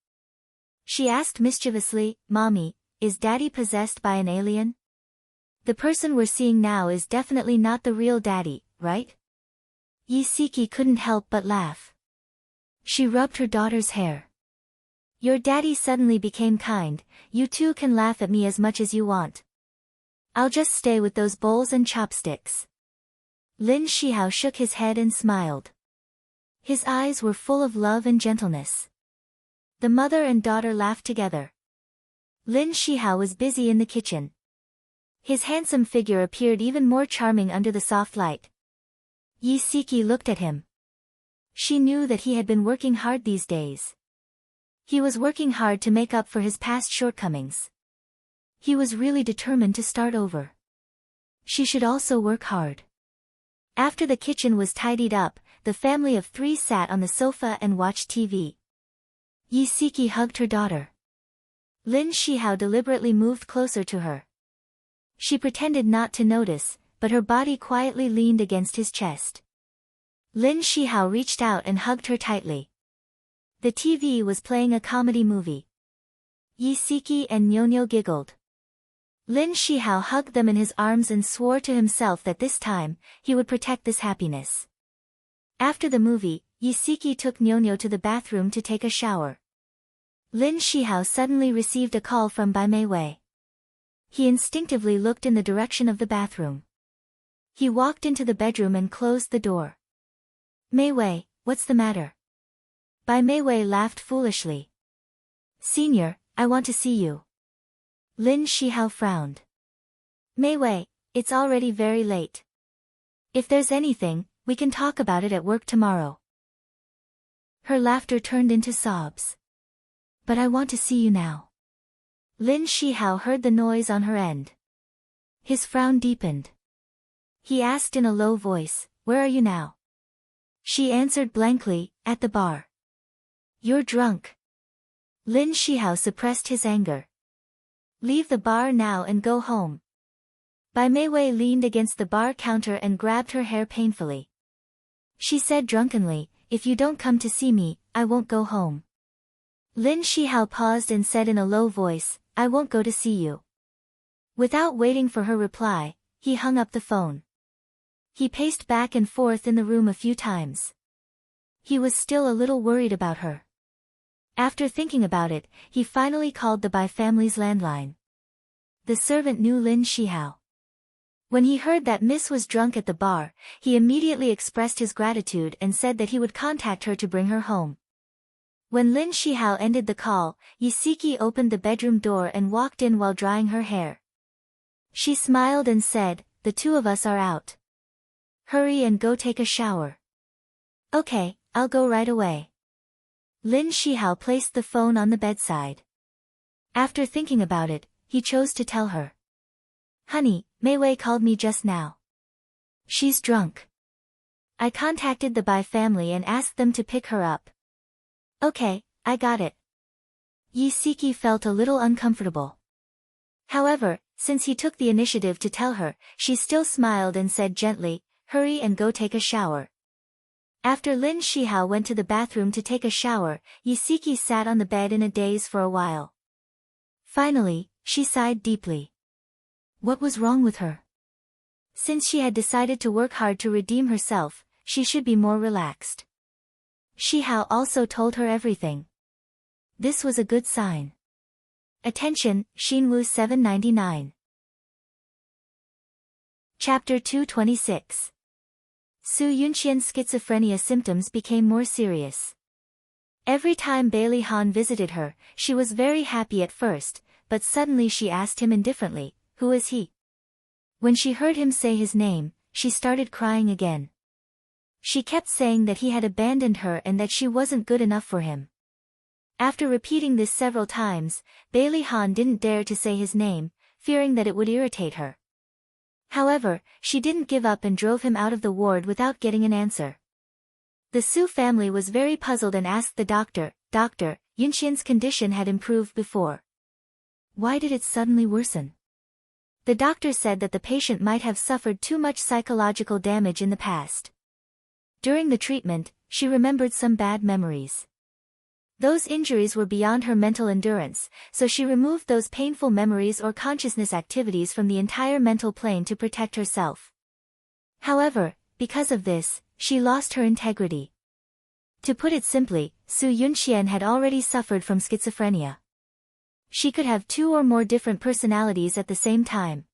She asked mischievously, Mommy, is Daddy possessed by an alien? The person we're seeing now is definitely not the real Daddy, right? Yisiki couldn't help but laugh. She rubbed her daughter's hair. Your daddy suddenly became kind, you two can laugh at me as much as you want. I'll just stay with those bowls and chopsticks. Lin Shihao shook his head and smiled. His eyes were full of love and gentleness. The mother and daughter laughed together. Lin Shihao was busy in the kitchen. His handsome figure appeared even more charming under the soft light. Yisiki looked at him. She knew that he had been working hard these days. He was working hard to make up for his past shortcomings. He was really determined to start over. She should also work hard. After the kitchen was tidied up, the family of 3 sat on the sofa and watched TV. Yisiki hugged her daughter. Lin Shihao deliberately moved closer to her. She pretended not to notice, but her body quietly leaned against his chest. Lin Shihao reached out and hugged her tightly. The TV was playing a comedy movie. Yisiki and Nyonyo giggled. Lin Shihao hugged them in his arms and swore to himself that this time, he would protect this happiness. After the movie, Yisiki took Nyonyo to the bathroom to take a shower. Lin Shihao suddenly received a call from Bai Meiwei. He instinctively looked in the direction of the bathroom. He walked into the bedroom and closed the door. Meiwei, what's the matter? Bai Meiwei laughed foolishly. Senior, I want to see you. Lin Shihao frowned. Meiwei, it's already very late. If there's anything, we can talk about it at work tomorrow. Her laughter turned into sobs. But I want to see you now. Lin Shihao heard the noise on her end. His frown deepened. He asked in a low voice, "Where are you now?" She answered blankly, "At the bar." "You're drunk." Lin Shihao suppressed his anger. "Leave the bar now and go home." Bai Meiwei leaned against the bar counter and grabbed her hair painfully. She said drunkenly, "If you don't come to see me, I won't go home." Lin Shihao paused and said in a low voice, "I won't go to see you." Without waiting for her reply, he hung up the phone. He paced back and forth in the room a few times. He was still a little worried about her. After thinking about it, he finally called the Bai family's landline. The servant knew Lin Shihao. When he heard that Miss was drunk at the bar, he immediately expressed his gratitude and said that he would contact her to bring her home. When Lin Shihao ended the call, Yisiki opened the bedroom door and walked in while drying her hair. She smiled and said, "The two of us are out. Hurry and go take a shower." "Okay, I'll go right away." Lin Shihao placed the phone on the bedside. After thinking about it, he chose to tell her. "Honey, Meiwei called me just now. She's drunk. I contacted the Bai family and asked them to pick her up." "Okay, I got it." Yisiki felt a little uncomfortable. However, since he took the initiative to tell her, she still smiled and said gently, "Hurry and go take a shower." After Lin Shihao went to the bathroom to take a shower, Yisiki sat on the bed in a daze for a while. Finally, she sighed deeply. What was wrong with her? Since she had decided to work hard to redeem herself, she should be more relaxed. Shihao also told her everything. This was a good sign. Attention, Xinwu 799. Chapter 226. Su Yunqian's schizophrenia symptoms became more serious. Every time Bailey Han visited her, she was very happy at first, but suddenly she asked him indifferently, "Who is he?" When she heard him say his name, she started crying again. She kept saying that he had abandoned her and that she wasn't good enough for him. After repeating this several times, Bailey Han didn't dare to say his name, fearing that it would irritate her. However, she didn't give up and drove him out of the ward without getting an answer. The Su family was very puzzled and asked the doctor, "Doctor, Yunqian's condition had improved before. Why did it suddenly worsen?" The doctor said that the patient might have suffered too much psychological damage in the past. During the treatment, she remembered some bad memories. Those injuries were beyond her mental endurance, so she removed those painful memories or consciousness activities from the entire mental plane to protect herself. However, because of this, she lost her integrity. To put it simply, Su Yunqian had already suffered from schizophrenia. She could have two or more different personalities at the same time.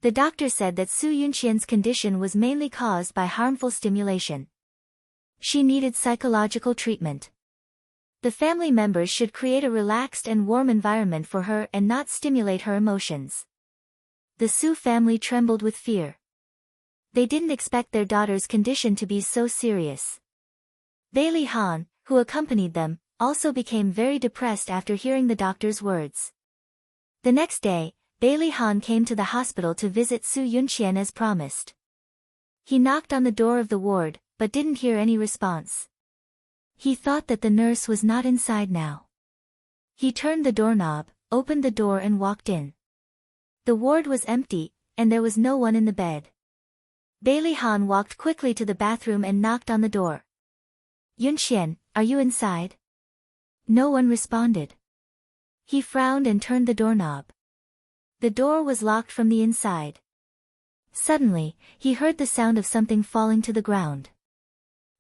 The doctor said that Su Yunqian's condition was mainly caused by harmful stimulation. She needed psychological treatment. The family members should create a relaxed and warm environment for her and not stimulate her emotions. The Su family trembled with fear. They didn't expect their daughter's condition to be so serious. Bailey Han, who accompanied them, also became very depressed after hearing the doctor's words. The next day, Bailey Han came to the hospital to visit Su Yunqian as promised. He knocked on the door of the ward, but didn't hear any response. He thought that the nurse was not inside now. He turned the doorknob, opened the door and walked in. The ward was empty, and there was no one in the bed. Bailey Han walked quickly to the bathroom and knocked on the door. "Yunqian, are you inside?" No one responded. He frowned and turned the doorknob. The door was locked from the inside. Suddenly, he heard the sound of something falling to the ground.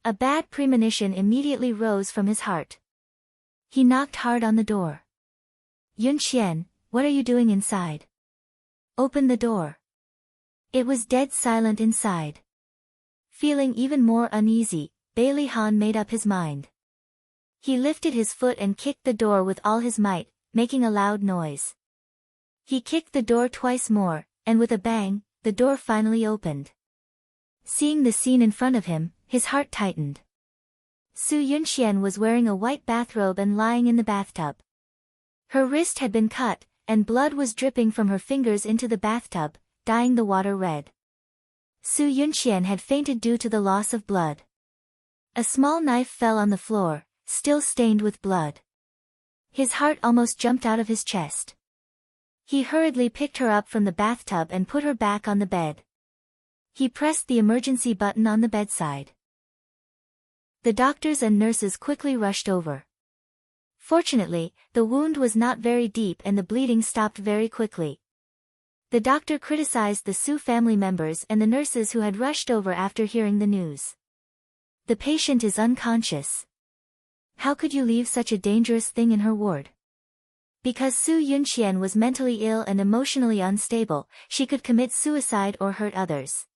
A bad premonition immediately rose from his heart. He knocked hard on the door. "Yunqian, what are you doing inside? Open the door." It was dead silent inside. Feeling even more uneasy, Bailey Han made up his mind. He lifted his foot and kicked the door with all his might, making a loud noise. He kicked the door twice more, and with a bang, the door finally opened. Seeing the scene in front of him, his heart tightened. Su Yunxian was wearing a white bathrobe and lying in the bathtub. Her wrist had been cut, and blood was dripping from her fingers into the bathtub, dyeing the water red. Su Yunxian had fainted due to the loss of blood. A small knife fell on the floor, still stained with blood. His heart almost jumped out of his chest. He hurriedly picked her up from the bathtub and put her back on the bed. He pressed the emergency button on the bedside. The doctors and nurses quickly rushed over. Fortunately, the wound was not very deep and the bleeding stopped very quickly. The doctor criticized the Su family members and the nurses who had rushed over after hearing the news. The patient is unconscious. How could you leave such a dangerous thing in her ward? Because Su Yunxian was mentally ill and emotionally unstable, she could commit suicide or hurt others.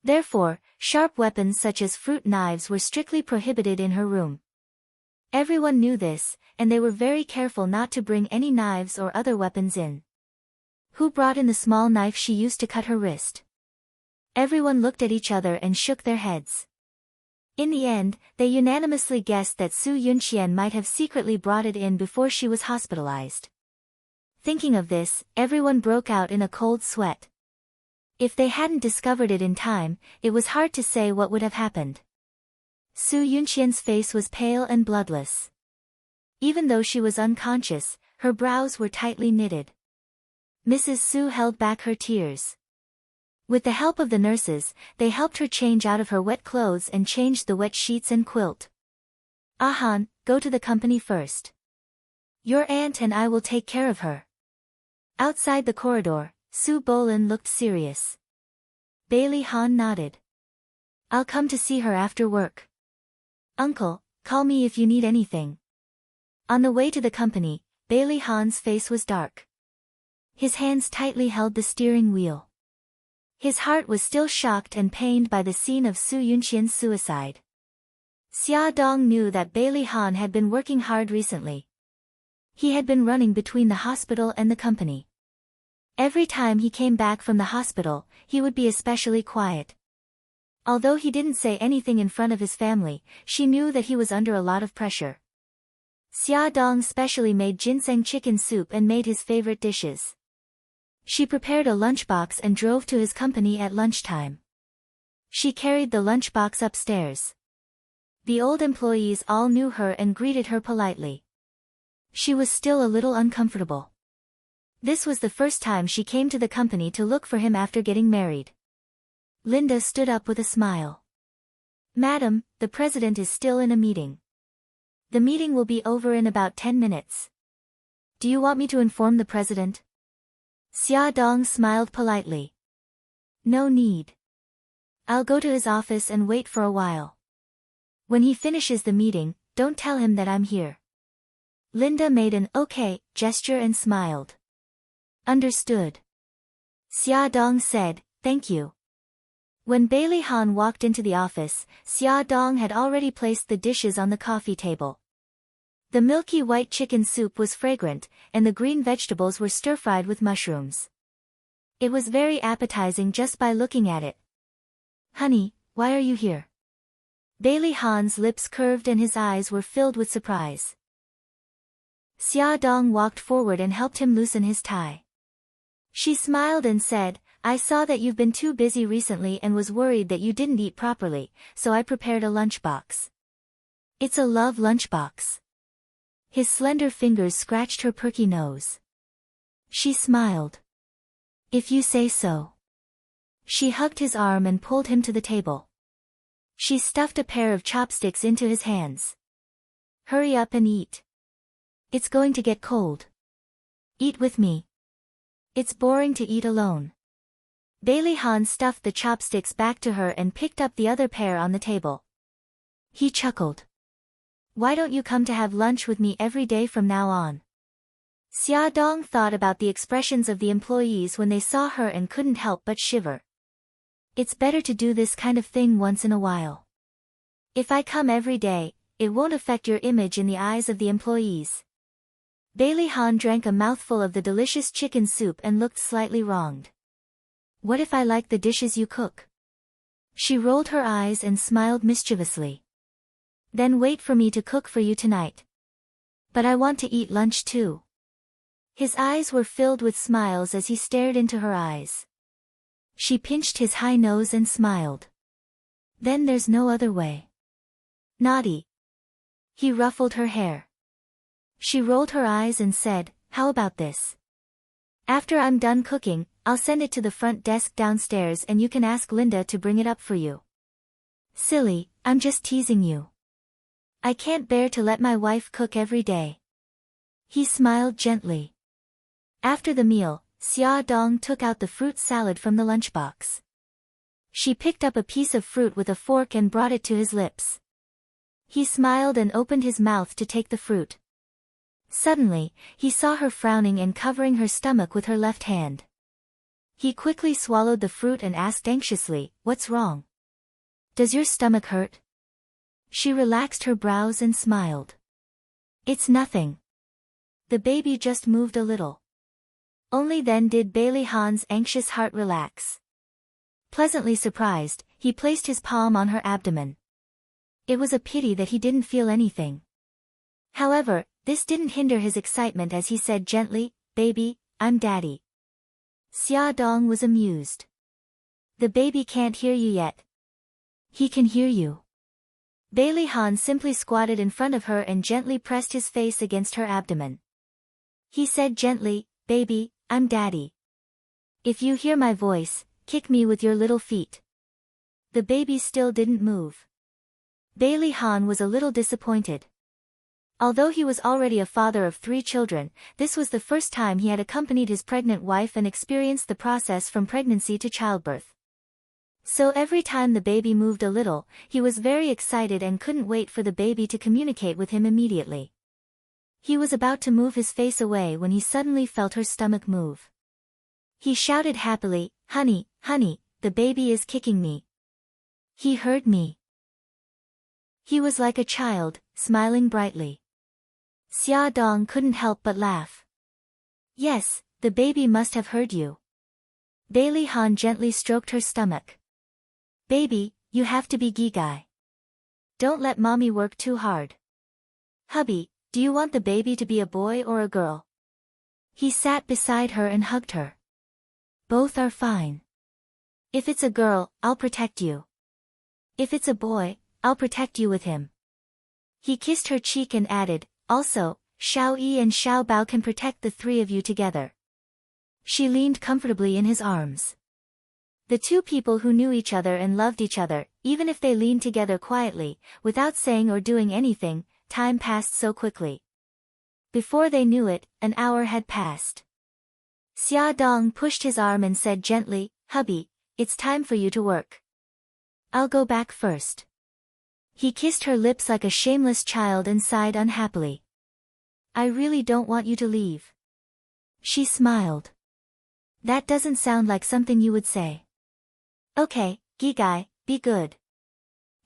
Therefore, sharp weapons such as fruit knives were strictly prohibited in her room. Everyone knew this, and they were very careful not to bring any knives or other weapons in. Who brought in the small knife she used to cut her wrist? Everyone looked at each other and shook their heads. In the end, they unanimously guessed that Su Yunxian might have secretly brought it in before she was hospitalized. Thinking of this, everyone broke out in a cold sweat. If they hadn't discovered it in time, it was hard to say what would have happened. Su Yunxian's face was pale and bloodless. Even though she was unconscious, her brows were tightly knitted. Mrs. Su held back her tears. With the help of the nurses, they helped her change out of her wet clothes and changed the wet sheets and quilt. "Ahan, go to the company first. Your aunt and I will take care of her." Outside the corridor, Su Bolin looked serious. Bailey Han nodded. "I'll come to see her after work. Uncle, call me if you need anything." On the way to the company, Bailey Han's face was dark. His hands tightly held the steering wheel. His heart was still shocked and pained by the scene of Su Yunxian's suicide. Xia Dong knew that Bailey Han had been working hard recently. He had been running between the hospital and the company. Every time he came back from the hospital, he would be especially quiet. Although he didn't say anything in front of his family, she knew that he was under a lot of pressure. Xia Dong specially made ginseng chicken soup and made his favorite dishes. She prepared a lunchbox and drove to his company at lunchtime. She carried the lunchbox upstairs. The old employees all knew her and greeted her politely. She was still a little uncomfortable. This was the first time she came to the company to look for him after getting married. Linda stood up with a smile. "Madam, the president is still in a meeting. The meeting will be over in about 10 minutes. Do you want me to inform the president?" Xia Dong smiled politely. "No need. I'll go to his office and wait for a while. When he finishes the meeting, don't tell him that I'm here." Linda made an "okay" gesture and smiled. "Understood." Xia Dong said, "Thank you." When Bailey Han walked into the office, Xia Dong had already placed the dishes on the coffee table. The milky white chicken soup was fragrant, and the green vegetables were stir-fried with mushrooms. It was very appetizing just by looking at it. "Honey, why are you here?" Bailey Han's lips curved and his eyes were filled with surprise. Xia Dong walked forward and helped him loosen his tie. She smiled and said, "I saw that you've been too busy recently and was worried that you didn't eat properly, so I prepared a lunchbox. It's a love lunchbox." His slender fingers scratched her perky nose. She smiled. "If you say so." She hugged his arm and pulled him to the table. She stuffed a pair of chopsticks into his hands. "Hurry up and eat. It's going to get cold. Eat with me. It's boring to eat alone." Bailey Han stuffed the chopsticks back to her and picked up the other pair on the table. He chuckled. "Why don't you come to have lunch with me every day from now on?" Xia Dong thought about the expressions of the employees when they saw her and couldn't help but shiver. It's better to do this kind of thing once in a while. If I come every day, it won't affect your image in the eyes of the employees. Bailey Han drank a mouthful of the delicious chicken soup and looked slightly wronged. "What if I like the dishes you cook?" She rolled her eyes and smiled mischievously. Then wait for me to cook for you tonight. But I want to eat lunch too. His eyes were filled with smiles as he stared into her eyes. She pinched his high nose and smiled. Then there's no other way. Naughty. He ruffled her hair. She rolled her eyes and said, how about this? After I'm done cooking, I'll send it to the front desk downstairs and you can ask Linda to bring it up for you. Silly, I'm just teasing you. I can't bear to let my wife cook every day. He smiled gently. After the meal, Xia Dong took out the fruit salad from the lunchbox. She picked up a piece of fruit with a fork and brought it to his lips. He smiled and opened his mouth to take the fruit. Suddenly, he saw her frowning and covering her stomach with her left hand. He quickly swallowed the fruit and asked anxiously, what's wrong? Does your stomach hurt? She relaxed her brows and smiled. It's nothing. The baby just moved a little. Only then did Bailey Han's anxious heart relax. Pleasantly surprised, he placed his palm on her abdomen. It was a pity that he didn't feel anything. However, this didn't hinder his excitement as he said gently, baby, I'm daddy. Xia Dong was amused. The baby can't hear you yet. He can hear you. Bailey Han simply squatted in front of her and gently pressed his face against her abdomen. He said gently, baby, I'm daddy. If you hear my voice, kick me with your little feet. The baby still didn't move. Bailey Han was a little disappointed. Although he was already a father of 3 children, this was the first time he had accompanied his pregnant wife and experienced the process from pregnancy to childbirth. So every time the baby moved a little, he was very excited and couldn't wait for the baby to communicate with him immediately. He was about to move his face away when he suddenly felt her stomach move. He shouted happily, honey, honey, the baby is kicking me. He heard me. He was like a child, smiling brightly. Xia Dong couldn't help but laugh. Yes, the baby must have heard you. Bailey Han gently stroked her stomach. Baby, you have to be gigai. Don't let mommy work too hard. Hubby, do you want the baby to be a boy or a girl? He sat beside her and hugged her. Both are fine. If it's a girl, I'll protect you. If it's a boy, I'll protect you with him. He kissed her cheek and added, also, Xiao Yi and Xiao Bao can protect the 3 of you together. She leaned comfortably in his arms. The 2 people who knew each other and loved each other, even if they leaned together quietly, without saying or doing anything, time passed so quickly. Before they knew it, an hour had passed. Xia Dong pushed his arm and said gently, hubby, it's time for you to work. I'll go back first. He kissed her lips like a shameless child and sighed unhappily. I really don't want you to leave. She smiled. That doesn't sound like something you would say. Okay, Gigai, be good.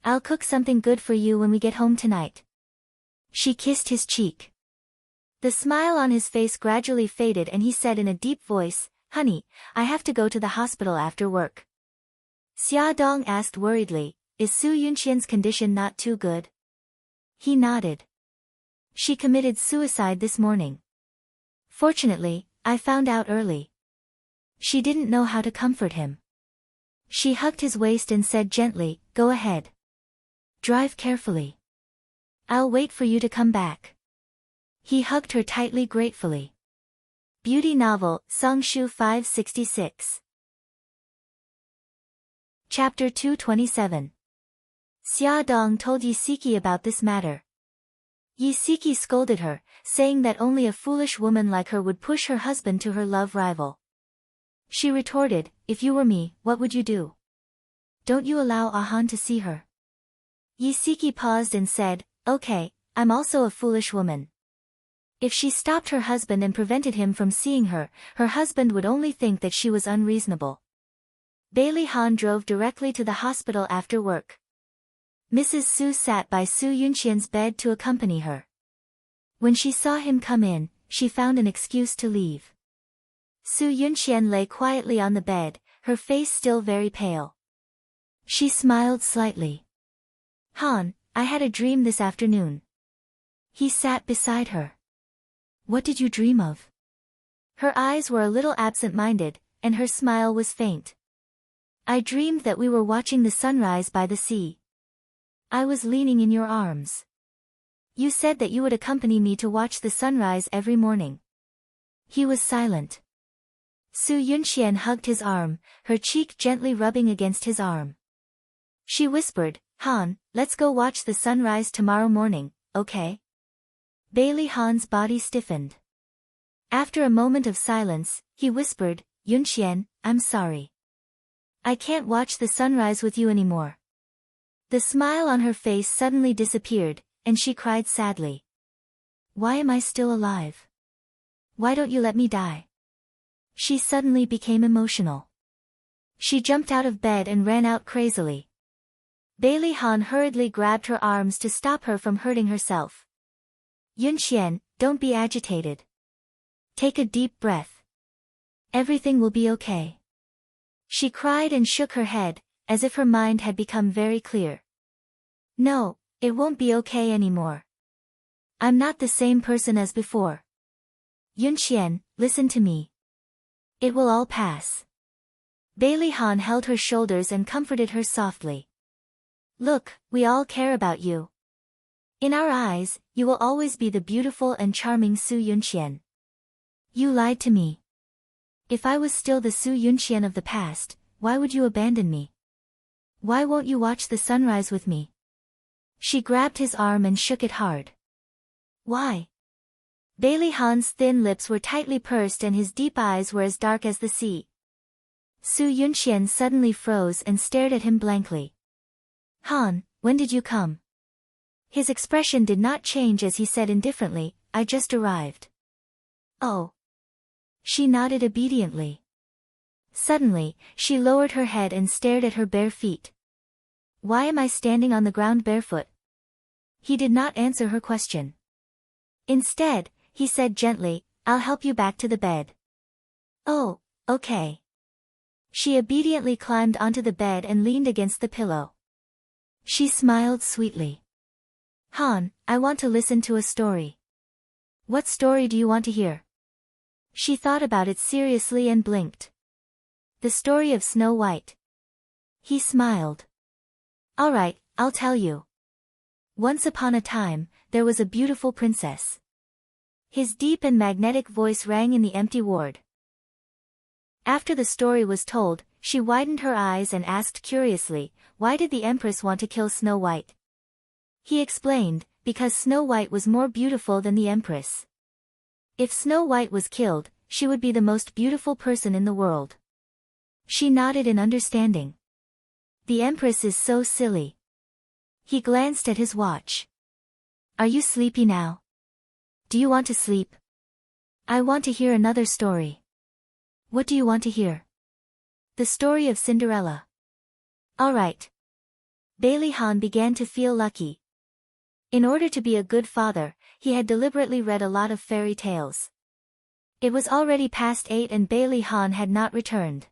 I'll cook something good for you when we get home tonight. She kissed his cheek. The smile on his face gradually faded and he said in a deep voice, honey, I have to go to the hospital after work. Xia Dong asked worriedly, is Su Yunqian's condition not too good? He nodded. She committed suicide this morning. Fortunately, I found out early. She didn't know how to comfort him. She hugged his waist and said gently, go ahead. Drive carefully. I'll wait for you to come back. He hugged her tightly gratefully. Beauty novel, Songshu 566. Chapter 227. Xia Dong told Yisiki about this matter. Yisiki scolded her, saying that only a foolish woman like her would push her husband to her love rival. She retorted, if you were me, what would you do? Don't you allow Ahan to see her? Yisiki paused and said, okay, I'm also a foolish woman. If she stopped her husband and prevented him from seeing her, her husband would only think that she was unreasonable. Bailey Han drove directly to the hospital after work. Mrs. Su sat by Su Yunqian's bed to accompany her. When she saw him come in, she found an excuse to leave. Su Yunqian lay quietly on the bed, her face still very pale. She smiled slightly. Han, I had a dream this afternoon. He sat beside her. What did you dream of? Her eyes were a little absent-minded, and her smile was faint. I dreamed that we were watching the sunrise by the sea. I was leaning in your arms. You said that you would accompany me to watch the sunrise every morning. He was silent. Su Yunxian hugged his arm, her cheek gently rubbing against his arm. She whispered, Han, let's go watch the sunrise tomorrow morning, okay? Bailey Han's body stiffened. After a moment of silence, he whispered, Yunxian, I'm sorry. I can't watch the sunrise with you anymore. The smile on her face suddenly disappeared, and she cried sadly. Why am I still alive? Why don't you let me die? She suddenly became emotional. She jumped out of bed and ran out crazily. Bailey Han hurriedly grabbed her arms to stop her from hurting herself. Yunxian, don't be agitated. Take a deep breath. Everything will be okay. She cried and shook her head, as if her mind had become very clear. No, it won't be okay anymore. I'm not the same person as before. Yunxian, listen to me. It will all pass. Bailey Han held her shoulders and comforted her softly. Look, we all care about you. In our eyes, you will always be the beautiful and charming Su Yunxian. You lied to me. If I was still the Su Yunxian of the past, why would you abandon me? Why won't you watch the sunrise with me? She grabbed his arm and shook it hard. Why? Bailey Han's thin lips were tightly pursed and his deep eyes were as dark as the sea. Su Yunxian suddenly froze and stared at him blankly. Han, when did you come? His expression did not change as he said indifferently, I just arrived. Oh. She nodded obediently. Suddenly, she lowered her head and stared at her bare feet. Why am I standing on the ground barefoot? He did not answer her question. Instead, he said gently, I'll help you back to the bed. Oh, okay. She obediently climbed onto the bed and leaned against the pillow. She smiled sweetly. Han, I want to listen to a story. What story do you want to hear? She thought about it seriously and blinked. The story of Snow White. He smiled. All right, I'll tell you. Once upon a time, there was a beautiful princess. His deep and magnetic voice rang in the empty ward. After the story was told, she widened her eyes and asked curiously, why did the Empress want to kill Snow White? He explained, because Snow White was more beautiful than the Empress. If Snow White was killed, she would be the most beautiful person in the world. She nodded in understanding. The Empress is so silly. He glanced at his watch. Are you sleepy now? Do you want to sleep? I want to hear another story. What do you want to hear? The story of Cinderella. All right. Bailey Han began to feel lucky. In order to be a good father, he had deliberately read a lot of fairy tales. It was already past 8 and Bailey Han had not returned.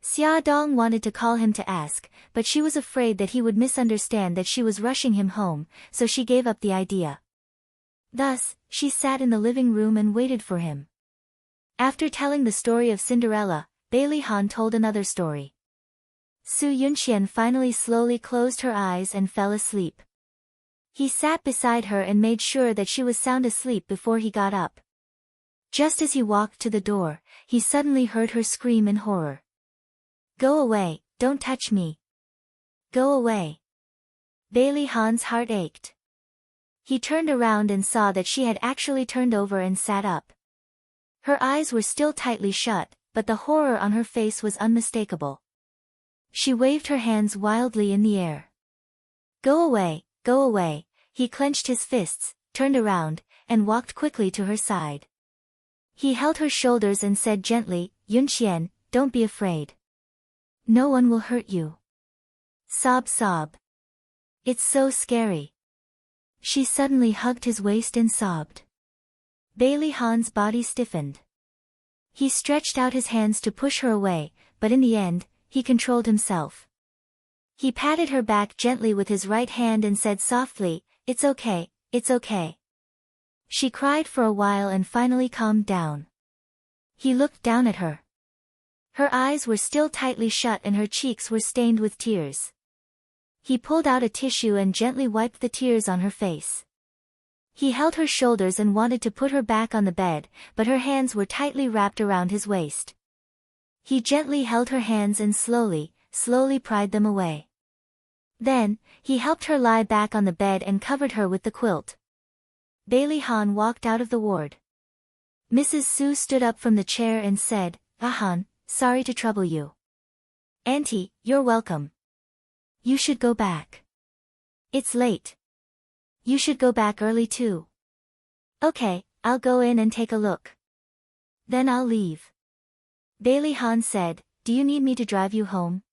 Xia Dong wanted to call him to ask, but she was afraid that he would misunderstand that she was rushing him home, so she gave up the idea. Thus, she sat in the living room and waited for him. After telling the story of Cinderella, Bailey Han told another story. Su Yunxian finally slowly closed her eyes and fell asleep. He sat beside her and made sure that she was sound asleep before he got up. Just as he walked to the door, he suddenly heard her scream in horror. Go away, don't touch me. Go away. Bailey Han's heart ached. He turned around and saw that she had actually turned over and sat up. Her eyes were still tightly shut, but the horror on her face was unmistakable. She waved her hands wildly in the air. Go away, go away. He clenched his fists, turned around, and walked quickly to her side. He held her shoulders and said gently, Yunxian, don't be afraid. No one will hurt you. Sob sob. It's so scary. She suddenly hugged his waist and sobbed. Bailey Han's body stiffened. He stretched out his hands to push her away, but in the end, he controlled himself. He patted her back gently with his right hand and said softly, "It's okay, it's okay." She cried for a while and finally calmed down. He looked down at her. Her eyes were still tightly shut and her cheeks were stained with tears. He pulled out a tissue and gently wiped the tears on her face. He held her shoulders and wanted to put her back on the bed, but her hands were tightly wrapped around his waist. He gently held her hands and slowly pried them away. Then, he helped her lie back on the bed and covered her with the quilt. Bailey Han walked out of the ward. Mrs. Su stood up from the chair and said, "Han, sorry to trouble you." "Auntie, you're welcome. You should go back. It's late. You should go back early too." "Okay, I'll go in and take a look. Then I'll leave." Bailey Han said, "Do you need me to drive you home?"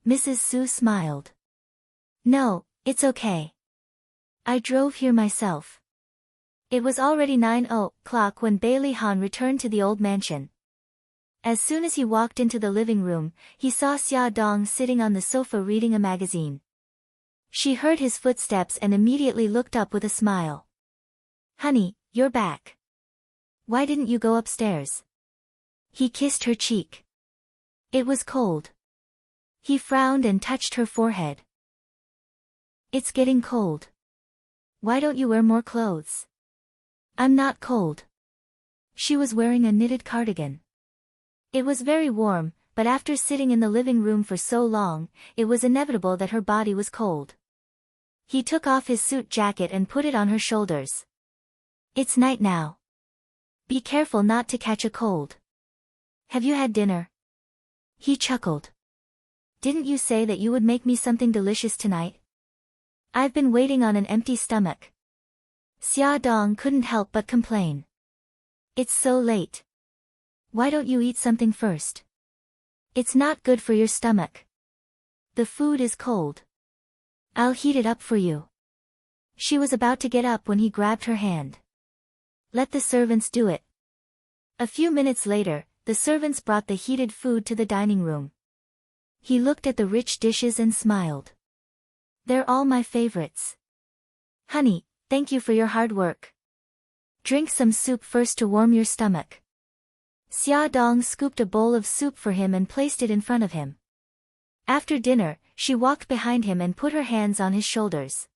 Mrs. Su smiled. "No, it's okay. I drove here myself." It was already 9 o'clock when Bailey Han returned to the old mansion. As soon as he walked into the living room, he saw Xia Dong sitting on the sofa reading a magazine. She heard his footsteps and immediately looked up with a smile. "Honey, you're back. Why didn't you go upstairs?" He kissed her cheek. It was cold. He frowned and touched her forehead. "It's getting cold. Why don't you wear more clothes?" "I'm not cold." She was wearing a knitted cardigan. It was very warm, but after sitting in the living room for so long, it was inevitable that her body was cold. He took off his suit jacket and put it on her shoulders. "It's night now. Be careful not to catch a cold. Have you had dinner?" He chuckled. "Didn't you say that you would make me something delicious tonight? I've been waiting on an empty stomach." Xia Dong couldn't help but complain. "It's so late. Why don't you eat something first? It's not good for your stomach. The food is cold. I'll heat it up for you." She was about to get up when he grabbed her hand. "Let the servants do it." A few minutes later, the servants brought the heated food to the dining room. He looked at the rich dishes and smiled. "They're all my favorites. Honey, thank you for your hard work. Drink some soup first to warm your stomach." Xia Dong scooped a bowl of soup for him and placed it in front of him. After dinner, she walked behind him and put her hands on his shoulders.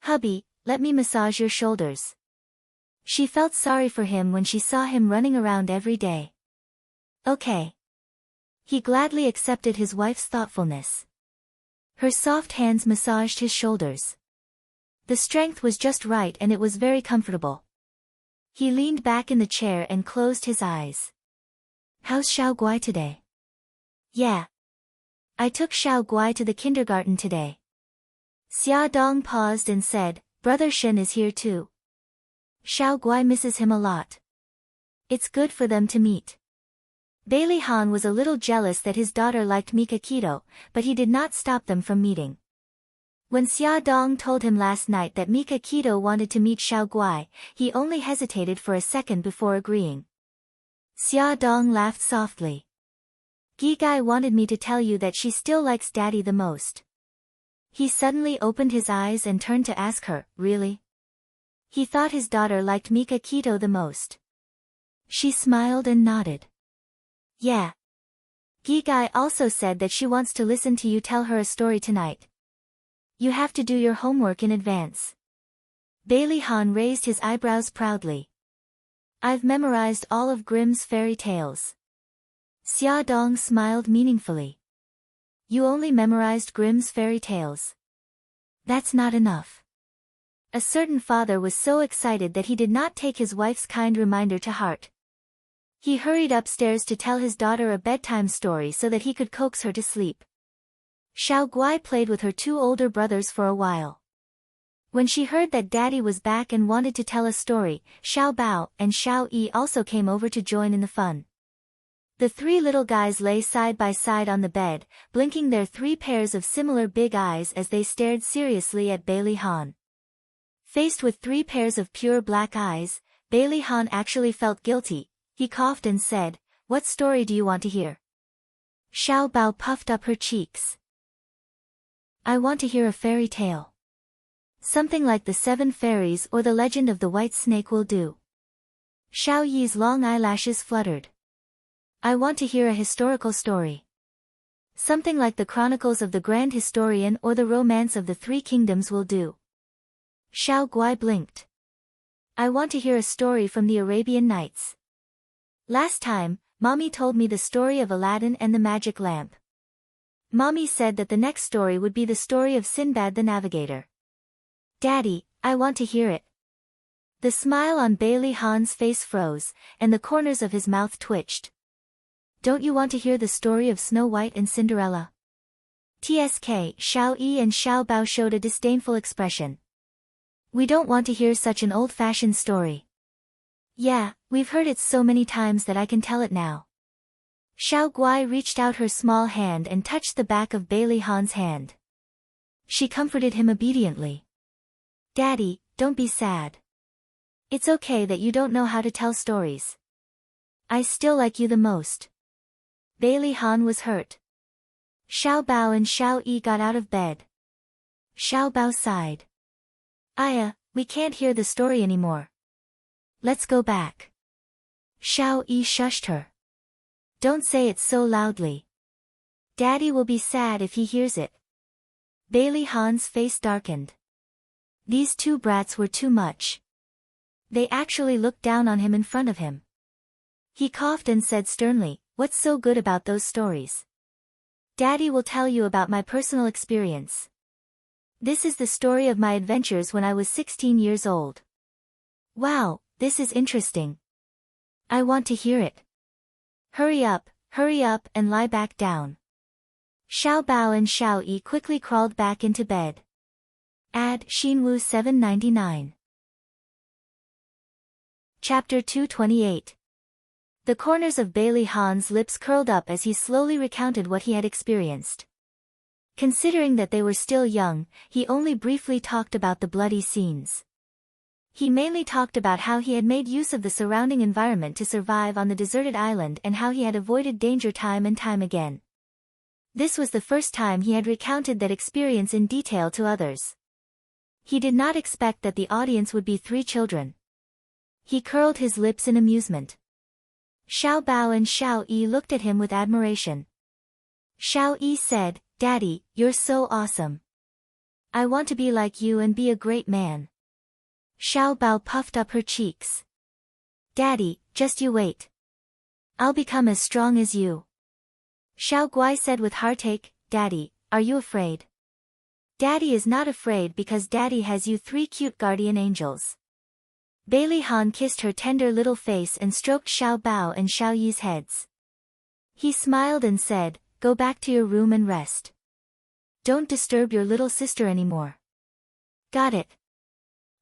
"Hubby, let me massage your shoulders." She felt sorry for him when she saw him running around every day. "Okay." He gladly accepted his wife's thoughtfulness. Her soft hands massaged his shoulders. The strength was just right and it was very comfortable. He leaned back in the chair and closed his eyes. "How's Xiao Guai today?" "Yeah. I took Xiao Guai to the kindergarten today." Xia Dong paused and said, "Brother Shen is here too. Xiao Guai misses him a lot. It's good for them to meet." Bailey Han was a little jealous that his daughter liked Mika Keto, but he did not stop them from meeting. When Xia Dong told him last night that Mika Keto wanted to meet Xiao Guai, he only hesitated for a second before agreeing. Xia Dong laughed softly. "Gi Gai wanted me to tell you that she still likes Daddy the most." He suddenly opened his eyes and turned to ask her, "Really?" He thought his daughter liked Mika Keto the most. She smiled and nodded. "Yeah. Gi Gai also said that she wants to listen to you tell her a story tonight. You have to do your homework in advance." Bailey Han raised his eyebrows proudly. "I've memorized all of Grimm's fairy tales." Xia Dong smiled meaningfully. "You only memorized Grimm's fairy tales? That's not enough." A certain father was so excited that he did not take his wife's kind reminder to heart. He hurried upstairs to tell his daughter a bedtime story so that he could coax her to sleep. Xiao Guai played with her two older brothers for a while. When she heard that Daddy was back and wanted to tell a story, Xiao Bao and Xiao Yi also came over to join in the fun. The three little guys lay side by side on the bed, blinking their three pairs of similar big eyes as they stared seriously at Bailey Han. Faced with three pairs of pure black eyes, Bailey Han actually felt guilty. He coughed and said, "What story do you want to hear?" Xiao Bao puffed up her cheeks. I want to hear a fairy tale. Something like the 7 fairies or the legend of the white snake will do. Xiao Yi's long eyelashes fluttered. I want to hear a historical story. Something like the Chronicles of the Grand Historian or the Romance of the 3 Kingdoms will do. Xiao Guai blinked. I want to hear a story from the Arabian Nights. Last time, Mommy told me the story of Aladdin and the magic lamp. Mommy said that the next story would be the story of Sinbad the Navigator. Daddy, I want to hear it. The smile on Bailey Han's face froze, and the corners of his mouth twitched. Don't you want to hear the story of Snow White and Cinderella? TSK, Xiao Yi and Xiao Bao showed a disdainful expression. We don't want to hear such an old-fashioned story. Yeah, we've heard it so many times that I can tell it now. Xiao Guai reached out her small hand and touched the back of Bailey Han's hand. She comforted him obediently. Daddy, don't be sad. It's okay that you don't know how to tell stories. I still like you the most. Bailey Han was hurt. Xiao Bao and Xiao Yi got out of bed. Xiao Bao sighed. Aya, we can't hear the story anymore. Let's go back. Xiao Yi shushed her. Don't say it so loudly. Daddy will be sad if he hears it. Bailey Han's face darkened. These 2 brats were too much. They actually looked down on him in front of him. He coughed and said sternly, What's so good about those stories? Daddy will tell you about my personal experience. This is the story of my adventures when I was 16 years old. Wow, this is interesting. I want to hear it. Hurry up, and lie back down. Xiao Bao and Xiao Yi quickly crawled back into bed. Add Xinwu 799. Chapter 228. The corners of Bailey Han's lips curled up as he slowly recounted what he had experienced. Considering that they were still young, he only briefly talked about the bloody scenes. He mainly talked about how he had made use of the surrounding environment to survive on the deserted island and how he had avoided danger time and time again. This was the first time he had recounted that experience in detail to others. He did not expect that the audience would be 3 children. He curled his lips in amusement. Xiao Bao and Xiao Yi looked at him with admiration. Xiao Yi said, Daddy, you're so awesome. I want to be like you and be a great man. Xiao Bao puffed up her cheeks. Daddy, just you wait. I'll become as strong as you. Xiao Guai said with heartache, Daddy, are you afraid? Daddy is not afraid because Daddy has you 3 cute guardian angels. Bailey Han kissed her tender little face and stroked Xiao Bao and Xiao Yi's heads. He smiled and said, Go back to your room and rest. Don't disturb your little sister anymore. Got it.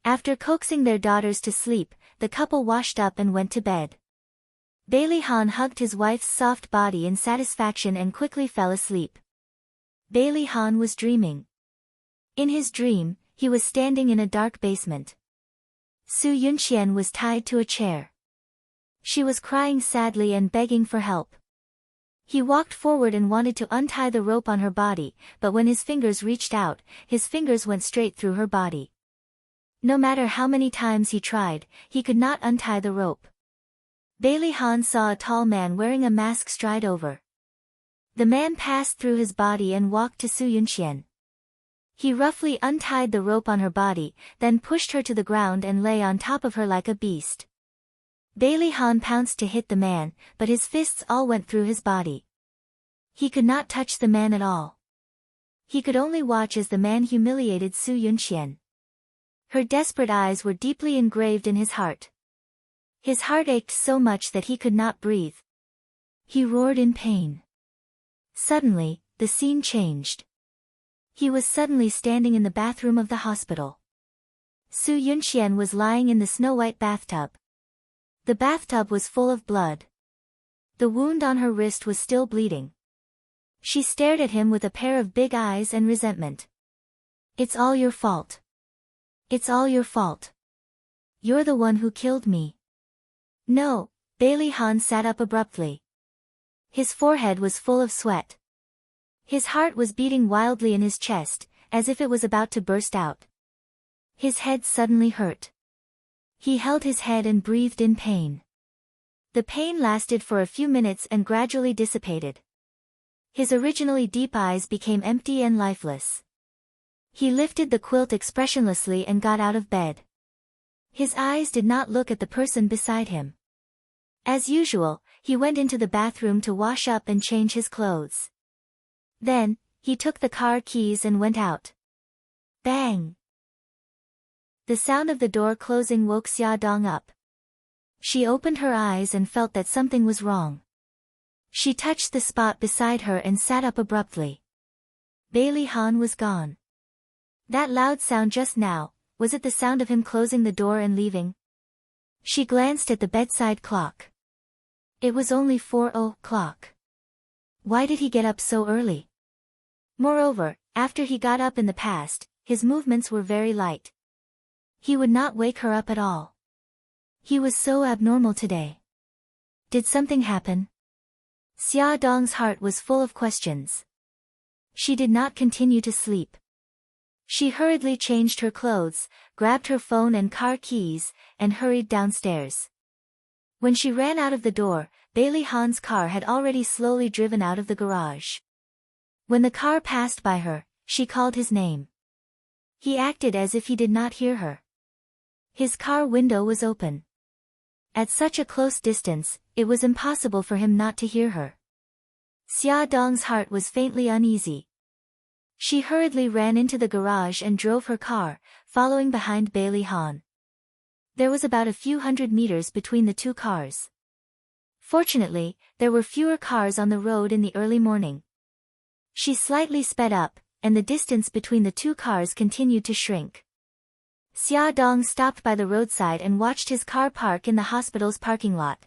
After coaxing their daughters to sleep, the couple washed up and went to bed. Bailey Han hugged his wife's soft body in satisfaction and quickly fell asleep. Bailey Han was dreaming. In his dream, he was standing in a dark basement. Su Yunxian was tied to a chair. She was crying sadly and begging for help. He walked forward and wanted to untie the rope on her body, but when his fingers reached out, his fingers went straight through her body. No matter how many times he tried, he could not untie the rope. Bailey Han saw a tall man wearing a mask stride over. The man passed through his body and walked to Su Yunxian. He roughly untied the rope on her body, then pushed her to the ground and lay on top of her like a beast. Bailey Han pounced to hit the man, but his fists all went through his body. He could not touch the man at all. He could only watch as the man humiliated Su Yunxian. Her desperate eyes were deeply engraved in his heart. His heart ached so much that he could not breathe. He roared in pain. Suddenly, the scene changed. He was suddenly standing in the bathroom of the hospital. Su Yunxian was lying in the snow-white bathtub. The bathtub was full of blood. The wound on her wrist was still bleeding. She stared at him with a pair of big eyes and resentment. It's all your fault. It's all your fault. You're the one who killed me. No, Bailey Han sat up abruptly. His forehead was full of sweat. His heart was beating wildly in his chest, as if it was about to burst out. His head suddenly hurt. He held his head and breathed in pain. The pain lasted for a few minutes and gradually dissipated. His originally deep eyes became empty and lifeless. He lifted the quilt expressionlessly and got out of bed. His eyes did not look at the person beside him. As usual, he went into the bathroom to wash up and change his clothes. Then, he took the car keys and went out. Bang! The sound of the door closing woke Xiaodong up. She opened her eyes and felt that something was wrong. She touched the spot beside her and sat up abruptly. Bailey Han was gone. That loud sound just now, was it the sound of him closing the door and leaving? She glanced at the bedside clock. It was only 4 o'clock. Why did he get up so early? Moreover, after he got up in the past, his movements were very light. He would not wake her up at all. He was so abnormal today. Did something happen? Xiaodong's heart was full of questions. She did not continue to sleep. She hurriedly changed her clothes, grabbed her phone and car keys, and hurried downstairs. When she ran out of the door, Bailey Han's car had already slowly driven out of the garage. When the car passed by her, she called his name. He acted as if he did not hear her. His car window was open. At such a close distance, it was impossible for him not to hear her. Xiaodong's heart was faintly uneasy. She hurriedly ran into the garage and drove her car, following behind Bailey Han. There was about a few hundred meters between the two cars. Fortunately, there were fewer cars on the road in the early morning. She slightly sped up, and the distance between the two cars continued to shrink. Xiaodong stopped by the roadside and watched his car park in the hospital's parking lot.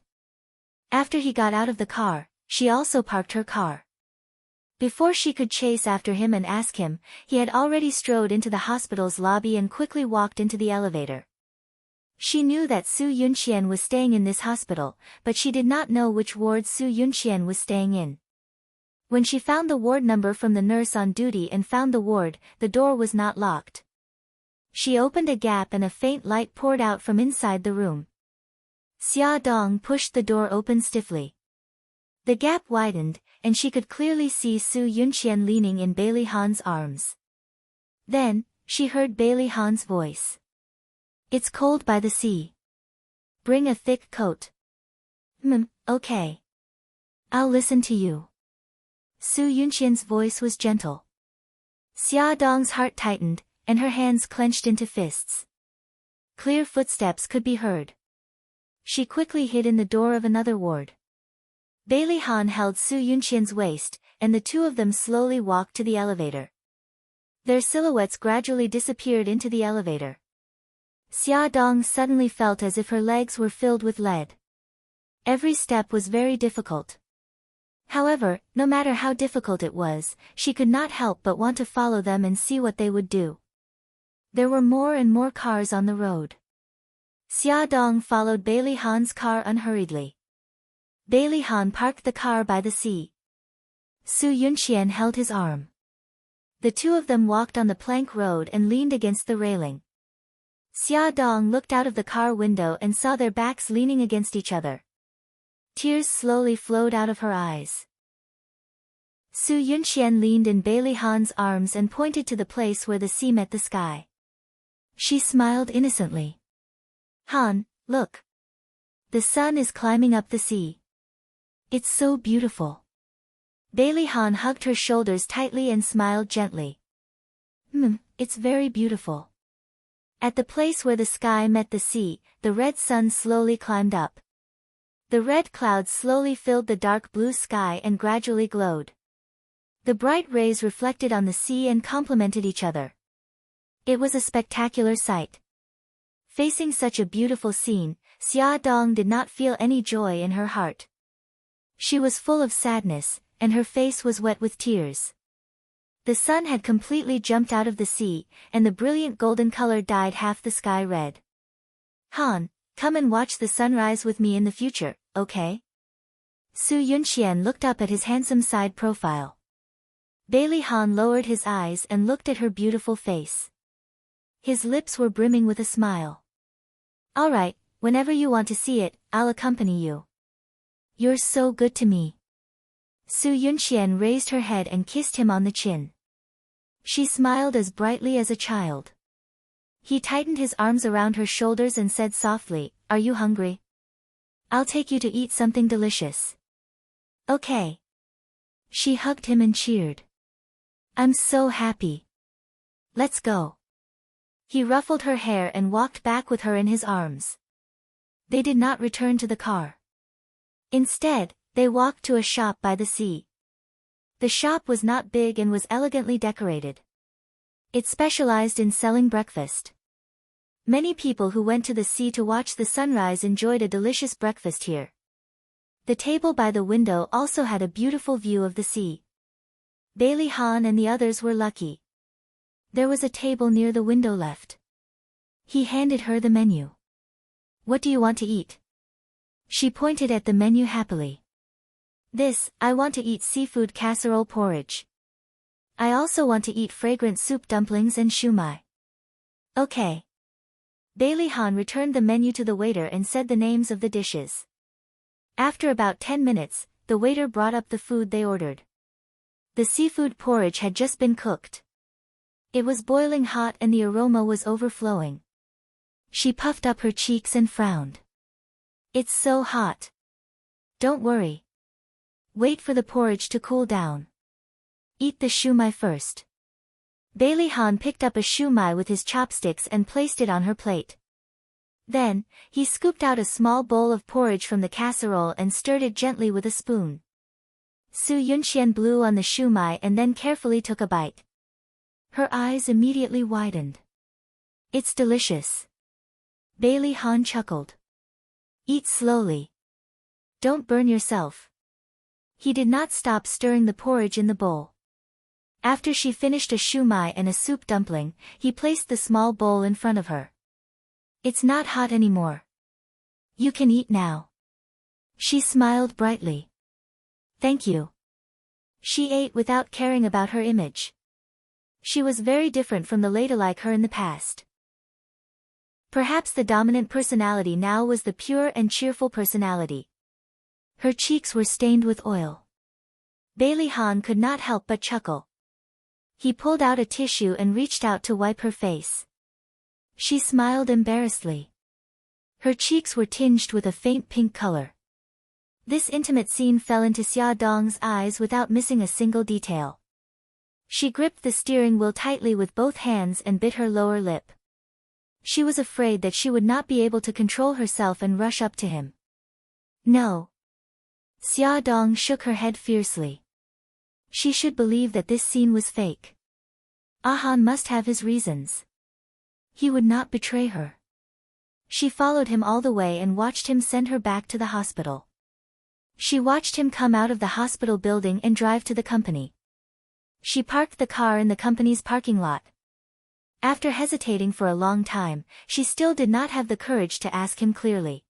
After he got out of the car, she also parked her car. Before she could chase after him and ask him, he had already strode into the hospital's lobby and quickly walked into the elevator. She knew that Su Yunqian was staying in this hospital, but she did not know which ward Su Yunqian was staying in. When she found the ward number from the nurse on duty and found the ward, the door was not locked. She opened a gap and a faint light poured out from inside the room. Xiaodong pushed the door open stiffly. The gap widened, and she could clearly see Su Yunqian leaning in Bailey Han's arms. Then, she heard Bailey Han's voice. "It's cold by the sea. Bring a thick coat." Okay. I'll listen to you." Su Yunqian's voice was gentle. Xiaodong's heart tightened, and her hands clenched into fists. Clear footsteps could be heard. She quickly hid in the door of another ward. Bailey Han held Su Yunqian's waist, and the two of them slowly walked to the elevator. Their silhouettes gradually disappeared into the elevator. Xiaodong suddenly felt as if her legs were filled with lead. Every step was very difficult. However, no matter how difficult it was, she could not help but want to follow them and see what they would do. There were more and more cars on the road. Xiaodong followed Bailey Han's car unhurriedly. Bailey Han parked the car by the sea. Su Yunqian held his arm. The two of them walked on the plank road and leaned against the railing. Xiaodong looked out of the car window and saw their backs leaning against each other. Tears slowly flowed out of her eyes. Su Yunqian leaned in Bailey Han's arms and pointed to the place where the sea met the sky. She smiled innocently. "Han, look. The sun is climbing up the sea. It's so beautiful." Bailey Han hugged her shoulders tightly and smiled gently. It's very beautiful." At the place where the sky met the sea, the red sun slowly climbed up. The red clouds slowly filled the dark blue sky and gradually glowed. The bright rays reflected on the sea and complemented each other. It was a spectacular sight. Facing such a beautiful scene, Xiaodong did not feel any joy in her heart. She was full of sadness, and her face was wet with tears. The sun had completely jumped out of the sea, and the brilliant golden color dyed half the sky red. "Han, come and watch the sunrise with me in the future, okay?" Su Yunqian looked up at his handsome side profile. Bailey Han lowered his eyes and looked at her beautiful face. His lips were brimming with a smile. All right, whenever you want to see it, I'll accompany you. You're so good to me. Su Yunxian raised her head and kissed him on the chin. She smiled as brightly as a child. He tightened his arms around her shoulders and said softly, "Are you hungry? I'll take you to eat something delicious." "Okay." She hugged him and cheered. "I'm so happy. Let's go." He ruffled her hair and walked back with her in his arms. They did not return to the car. Instead, they walked to a shop by the sea. The shop was not big and was elegantly decorated. It specialized in selling breakfast. Many people who went to the sea to watch the sunrise enjoyed a delicious breakfast here. The table by the window also had a beautiful view of the sea. Bailey Han and the others were lucky. There was a table near the window left. He handed her the menu. "What do you want to eat?" She pointed at the menu happily. "This, I want to eat seafood casserole porridge. I also want to eat fragrant soup dumplings and shumai." "Okay." Bailey Han returned the menu to the waiter and said the names of the dishes. After about 10 minutes, the waiter brought up the food they ordered. The seafood porridge had just been cooked. It was boiling hot and the aroma was overflowing. She puffed up her cheeks and frowned. "It's so hot." "Don't worry. Wait for the porridge to cool down. Eat the shumai first." Bailey Han picked up a shumai with his chopsticks and placed it on her plate. Then, he scooped out a small bowl of porridge from the casserole and stirred it gently with a spoon. Su Yunxian blew on the shumai and then carefully took a bite. Her eyes immediately widened. "It's delicious." Bailey Han chuckled. "Eat slowly. Don't burn yourself." He did not stop stirring the porridge in the bowl. After she finished a shumai and a soup dumpling, he placed the small bowl in front of her. "It's not hot anymore. You can eat now." She smiled brightly. "Thank you." She ate without caring about her image. She was very different from the ladylike her in the past. Perhaps the dominant personality now was the pure and cheerful personality. Her cheeks were stained with oil. Bailey Han could not help but chuckle. He pulled out a tissue and reached out to wipe her face. She smiled embarrassedly. Her cheeks were tinged with a faint pink color. This intimate scene fell into Xia Dong's eyes without missing a single detail. She gripped the steering wheel tightly with both hands and bit her lower lip. She was afraid that she would not be able to control herself and rush up to him. "No." Xia Dong shook her head fiercely. She should believe that this scene was fake. Han must have his reasons. He would not betray her. She followed him all the way and watched him send her back to the hospital. She watched him come out of the hospital building and drive to the company. She parked the car in the company's parking lot. After hesitating for a long time, she still did not have the courage to ask him clearly.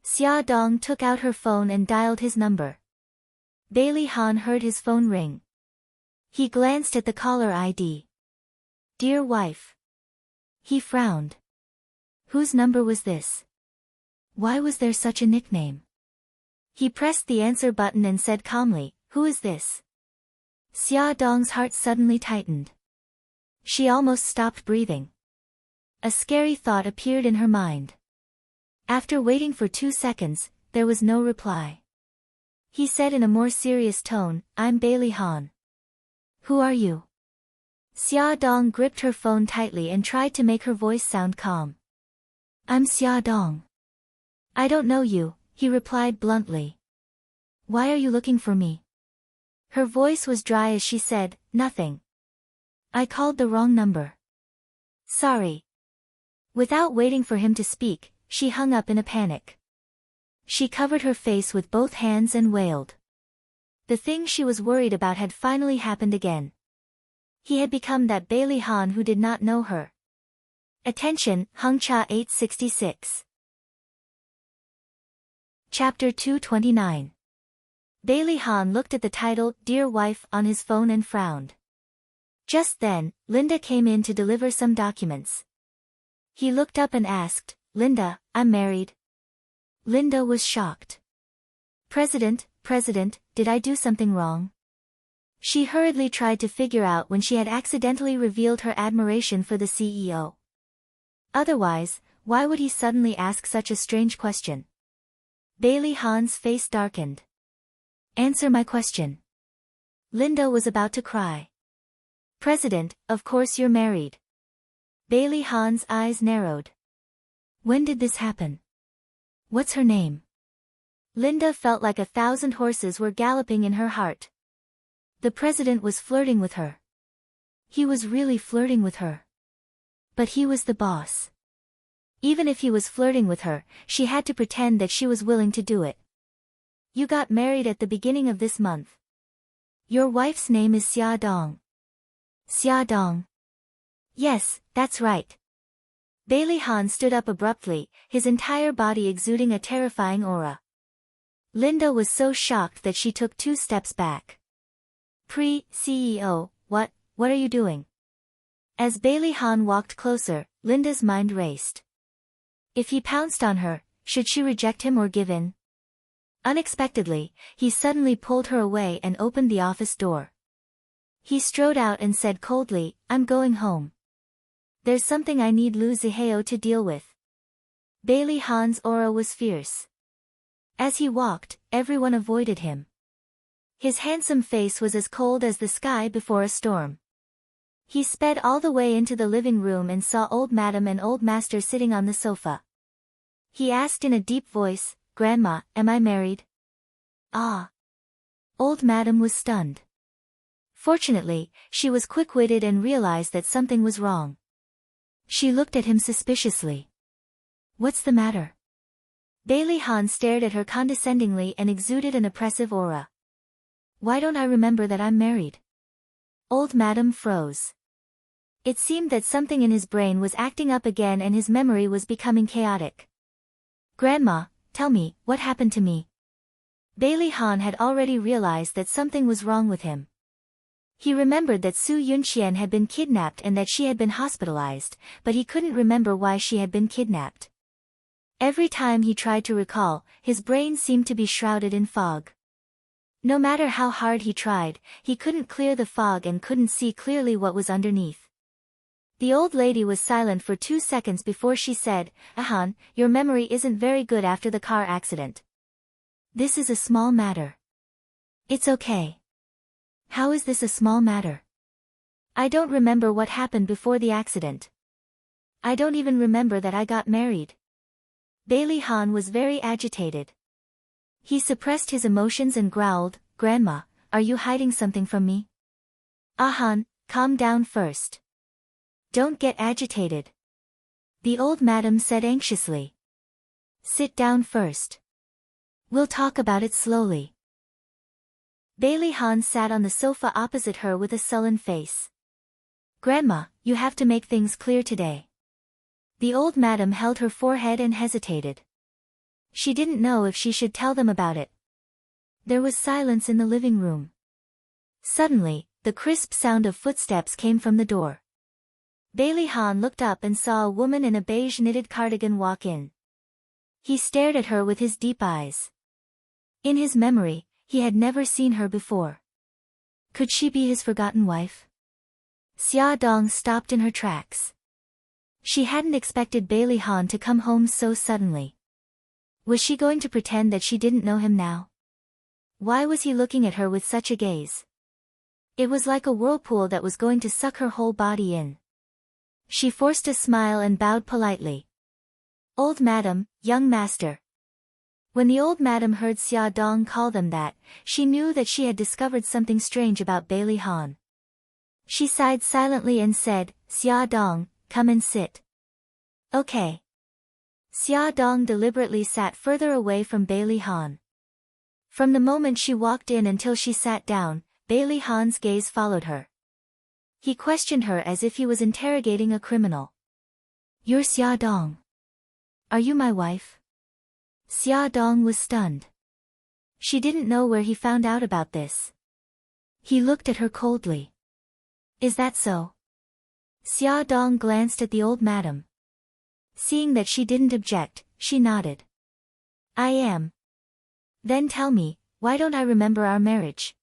Xia Dong took out her phone and dialed his number. Bailey Han heard his phone ring. He glanced at the caller ID. "Dear wife." He frowned. Whose number was this? Why was there such a nickname? He pressed the answer button and said calmly, "Who is this?" Xia Dong's heart suddenly tightened. She almost stopped breathing. A scary thought appeared in her mind. After waiting for 2 seconds, there was no reply. He said in a more serious tone, "I'm Bailey Han." "Who are you?" Xia Dong gripped her phone tightly and tried to make her voice sound calm. "I'm Xia Dong." "I don't know you," he replied bluntly. "Why are you looking for me?" Her voice was dry as she said, "Nothing. I called the wrong number. Sorry." Without waiting for him to speak, she hung up in a panic. She covered her face with both hands and wailed. The thing she was worried about had finally happened again. He had become that Bailey Han who did not know her. Attention, Hungcha 866. Chapter 229. Bailey Han looked at the title, Dear Wife, on his phone and frowned. Just then, Linda came in to deliver some documents. He looked up and asked, Linda, I'm married. Linda was shocked. President, did I do something wrong? She hurriedly tried to figure out when she had accidentally revealed her admiration for the CEO. Otherwise, why would he suddenly ask such a strange question? Bailey Han's face darkened. Answer my question. Linda was about to cry. President, of course you're married. Bailey Han's eyes narrowed. When did this happen? What's her name? Linda felt like 1,000 horses were galloping in her heart. The president was flirting with her. He was really flirting with her. But he was the boss. Even if he was flirting with her, she had to pretend that she was willing to do it. You got married at the beginning of this month. Your wife's name is Xia Dong. Xia Dong. Yes, that's right. Bailey Han stood up abruptly, his entire body exuding a terrifying aura. Linda was so shocked that she took 2 steps back. CEO, what are you doing? As Bailey Han walked closer, Linda's mind raced. If he pounced on her, should she reject him or give in? Unexpectedly, he suddenly pulled her away and opened the office door. He strode out and said coldly, I'm going home. There's something I need Lu Zihao to deal with. Bailey Han's aura was fierce. As he walked, everyone avoided him. His handsome face was as cold as the sky before a storm. He sped all the way into the living room and saw Old Madam and Old Master sitting on the sofa. He asked in a deep voice, Grandma, am I married? Ah. Old Madam was stunned. Fortunately, she was quick-witted and realized that something was wrong. She looked at him suspiciously. What's the matter? Bailey Han stared at her condescendingly and exuded an oppressive aura. Why don't I remember that I'm married? Old Madam froze. It seemed that something in his brain was acting up again and his memory was becoming chaotic. Grandma, tell me, what happened to me? Bailey Han had already realized that something was wrong with him. He remembered that Su Yunqian had been kidnapped and that she had been hospitalized, but he couldn't remember why she had been kidnapped. Every time he tried to recall, his brain seemed to be shrouded in fog. No matter how hard he tried, he couldn't clear the fog and couldn't see clearly what was underneath. The old lady was silent for 2 seconds before she said, Han, your memory isn't very good after the car accident. This is a small matter. It's okay. How is this a small matter? I don't remember what happened before the accident. I don't even remember that I got married. Bailey Han was very agitated. He suppressed his emotions and growled, Grandma, are you hiding something from me? Han, calm down first. Don't get agitated. The old madam said anxiously. Sit down first. We'll talk about it slowly. Bailey Han sat on the sofa opposite her with a sullen face. Grandma, you have to make things clear today. The old madam held her forehead and hesitated. She didn't know if she should tell them about it. There was silence in the living room. Suddenly, the crisp sound of footsteps came from the door. Bailey Han looked up and saw a woman in a beige knitted cardigan walk in. He stared at her with his deep eyes. In his memory, he had never seen her before. Could she be his forgotten wife? Xia Dong stopped in her tracks. She hadn't expected Bailey Han to come home so suddenly. Was she going to pretend that she didn't know him now? Why was he looking at her with such a gaze? It was like a whirlpool that was going to suck her whole body in. She forced a smile and bowed politely. Old Madam, Young Master. When the old madam heard Xia Dong call them that, she knew that she had discovered something strange about Bailey Han. She sighed silently and said, Xia Dong, come and sit. Okay. Xia Dong deliberately sat further away from Bailey Han. From the moment she walked in until she sat down, Bailey Han's gaze followed her. He questioned her as if he was interrogating a criminal. You're Xia Dong. Are you my wife? Xia Dong was stunned. She didn't know where he found out about this. He looked at her coldly. Is that so? Xia Dong glanced at the old madam. Seeing that she didn't object, she nodded. I am. Then tell me, why don't I remember our marriage?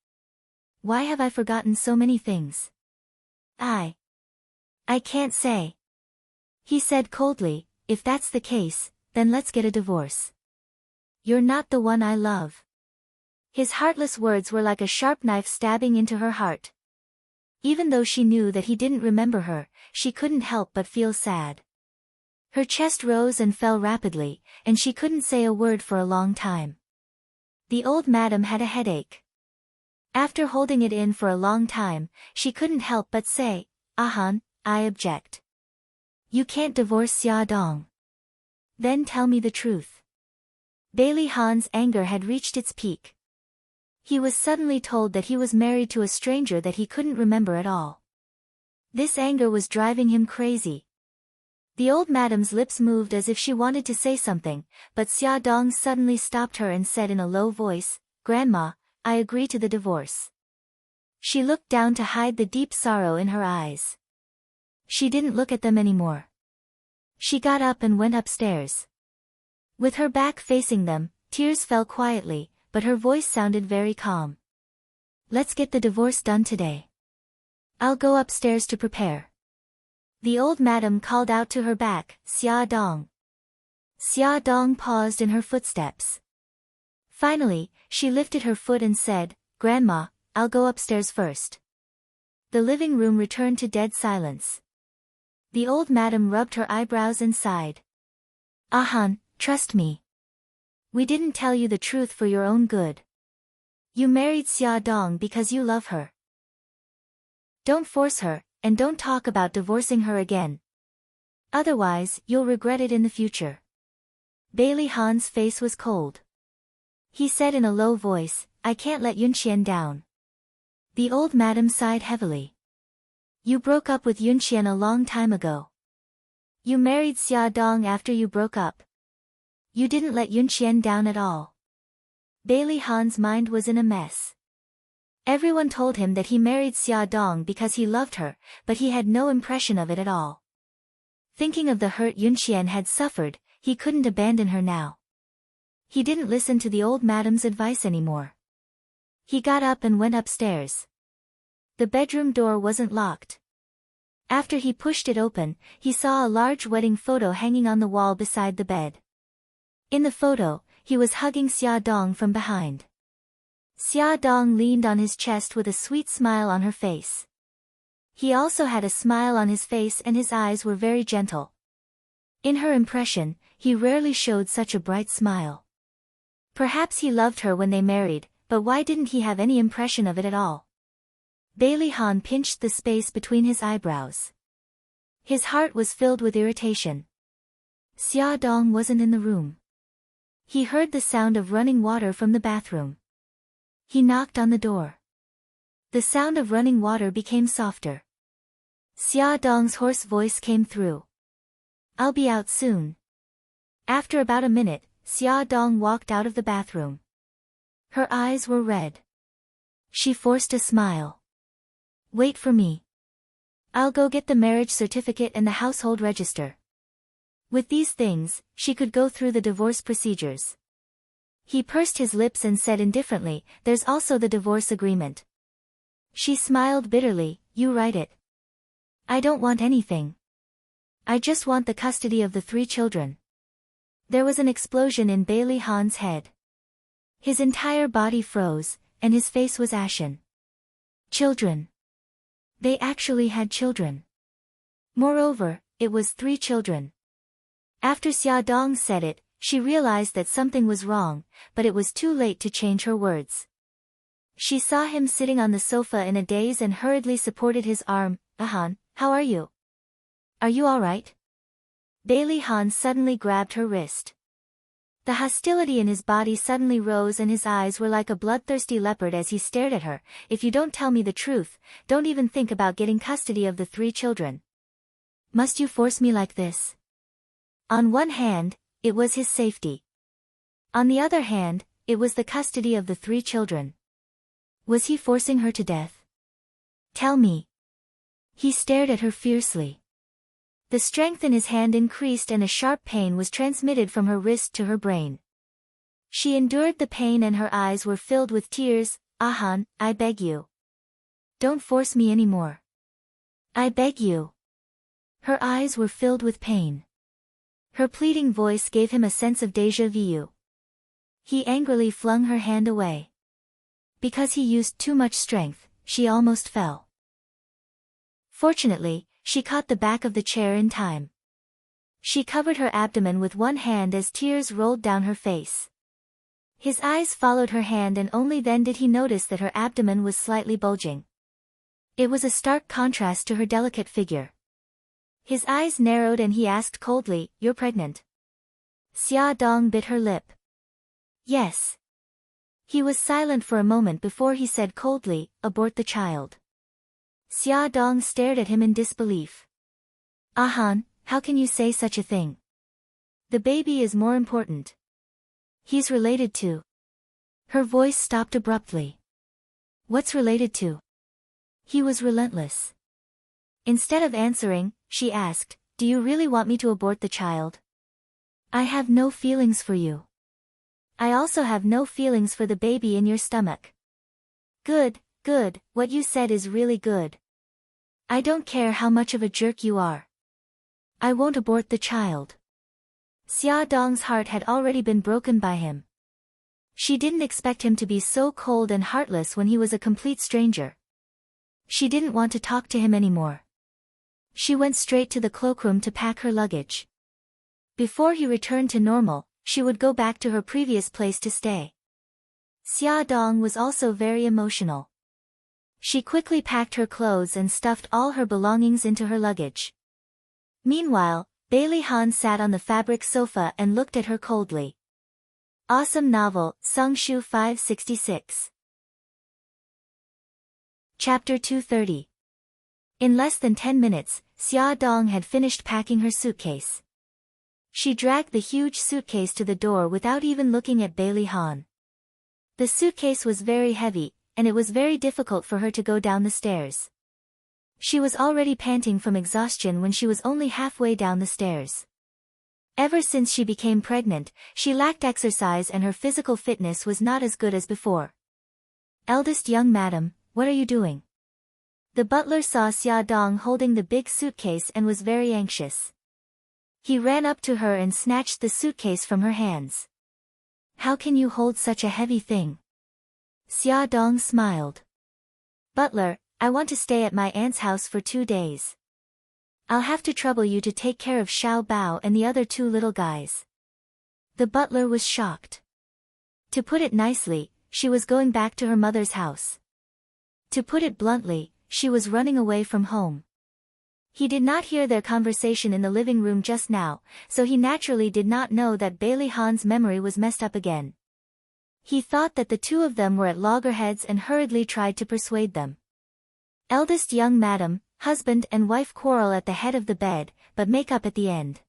Why have I forgotten so many things? I can't say. He said coldly, if that's the case, then let's get a divorce. You're not the one I love. His heartless words were like a sharp knife stabbing into her heart. Even though she knew that he didn't remember her, she couldn't help but feel sad. Her chest rose and fell rapidly, and she couldn't say a word for a long time. The old madam had a headache. After holding it in for a long time, she couldn't help but say, Ahan, I object. You can't divorce Xia Dong. Then tell me the truth. Bailey Han's anger had reached its peak. He was suddenly told that he was married to a stranger that he couldn't remember at all. This anger was driving him crazy. The old madam's lips moved as if she wanted to say something, but Xia Dong suddenly stopped her and said in a low voice, Grandma, I agree to the divorce. She looked down to hide the deep sorrow in her eyes. She didn't look at them anymore. She got up and went upstairs. With her back facing them, tears fell quietly, but her voice sounded very calm. Let's get the divorce done today. I'll go upstairs to prepare. The old madam called out to her back, Xia Dong. Xia Dong paused in her footsteps. Finally, she lifted her foot and said, Grandma, I'll go upstairs first. The living room returned to dead silence. The old madam rubbed her eyebrows and sighed. Ahan, trust me. We didn't tell you the truth for your own good. You married Xia Dong because you love her. Don't force her, and don't talk about divorcing her again. Otherwise, you'll regret it in the future. Bailey Han's face was cold. He said in a low voice, I can't let Yunqian down. The old madam sighed heavily. You broke up with Yunqian a long time ago. You married Xia Dong after you broke up. You didn't let Yunqian down at all. Bailey Han's mind was in a mess. Everyone told him that he married Xia Dong because he loved her, but he had no impression of it at all. Thinking of the hurt Yunqian had suffered, he couldn't abandon her now. He didn't listen to the old madam's advice anymore. He got up and went upstairs. The bedroom door wasn't locked. After he pushed it open, he saw a large wedding photo hanging on the wall beside the bed. In the photo, he was hugging Xia Dong from behind. Xia Dong leaned on his chest with a sweet smile on her face. He also had a smile on his face and his eyes were very gentle. In her impression, he rarely showed such a bright smile. Perhaps he loved her when they married, but why didn't he have any impression of it at all? Bailey Han pinched the space between his eyebrows. His heart was filled with irritation. Xia Dong wasn't in the room. He heard the sound of running water from the bathroom. He knocked on the door. The sound of running water became softer. Xia Dong's hoarse voice came through. I'll be out soon. After about a minute, Xia Dong walked out of the bathroom. Her eyes were red. She forced a smile. Wait for me. I'll go get the marriage certificate and the household register. With these things, she could go through the divorce procedures. He pursed his lips and said indifferently, there's also the divorce agreement. She smiled bitterly, you write it. I don't want anything. I just want the custody of the 3 children. There was an explosion in Bailey Han's head. His entire body froze, and his face was ashen. Children. They actually had children. Moreover, it was 3 children. After Xia Dong said it, she realized that something was wrong, but it was too late to change her words. She saw him sitting on the sofa in a daze and hurriedly supported his arm. Ahan, how are you? Are you all right? Bailey Han suddenly grabbed her wrist. The hostility in his body suddenly rose and his eyes were like a bloodthirsty leopard as he stared at her. If you don't tell me the truth, don't even think about getting custody of the 3 children. Must you force me like this? On one hand, it was his safety. On the other hand, it was the custody of the 3 children. Was he forcing her to death? Tell me. He stared at her fiercely. The strength in his hand increased and a sharp pain was transmitted from her wrist to her brain. She endured the pain and her eyes were filled with tears. Ahan, I beg you. Don't force me anymore. I beg you. Her eyes were filled with pain. Her pleading voice gave him a sense of déjà vu. He angrily flung her hand away. Because he used too much strength, she almost fell. Fortunately, she caught the back of the chair in time. She covered her abdomen with one hand as tears rolled down her face. His eyes followed her hand and only then did he notice that her abdomen was slightly bulging. It was a stark contrast to her delicate figure. His eyes narrowed and he asked coldly, "You're pregnant?" Xia Dong bit her lip. Yes. He was silent for a moment before he said coldly, "Abort the child." Xia Dong stared at him in disbelief. Ahan, how can you say such a thing? The baby is more important. He's related to. Her voice stopped abruptly. What's related to? He was relentless. Instead of answering, she asked, "Do you really want me to abort the child?" I have no feelings for you. I also have no feelings for the baby in your stomach. Good, good, what you said is really good. I don't care how much of a jerk you are. I won't abort the child. Xia Dong's heart had already been broken by him. She didn't expect him to be so cold and heartless when he was a complete stranger. She didn't want to talk to him anymore. She went straight to the cloakroom to pack her luggage. Before he returned to normal, she would go back to her previous place to stay. Xia Dong was also very emotional. She quickly packed her clothes and stuffed all her belongings into her luggage. Meanwhile, Bailey Han sat on the fabric sofa and looked at her coldly. Awesome novel, Sengshu 566. Chapter 230. In less than 10 minutes, Xia Dong had finished packing her suitcase. She dragged the huge suitcase to the door without even looking at Bailey Han. The suitcase was very heavy, and it was very difficult for her to go down the stairs. She was already panting from exhaustion when she was only halfway down the stairs. Ever since she became pregnant, she lacked exercise and her physical fitness was not as good as before. Eldest young madam, what are you doing? The butler saw Xia Dong holding the big suitcase and was very anxious. He ran up to her and snatched the suitcase from her hands. How can you hold such a heavy thing? Xia Dong smiled. Butler, I want to stay at my aunt's house for 2 days. I'll have to trouble you to take care of Xiao Bao and the other 2 little guys. The butler was shocked. To put it nicely, she was going back to her mother's house. To put it bluntly, she was running away from home. He did not hear their conversation in the living room just now, so he naturally did not know that Bailey Han's memory was messed up again. He thought that the 2 of them were at loggerheads and hurriedly tried to persuade them. Eldest young madam, husband and wife quarrel at the head of the bed, but make up at the end.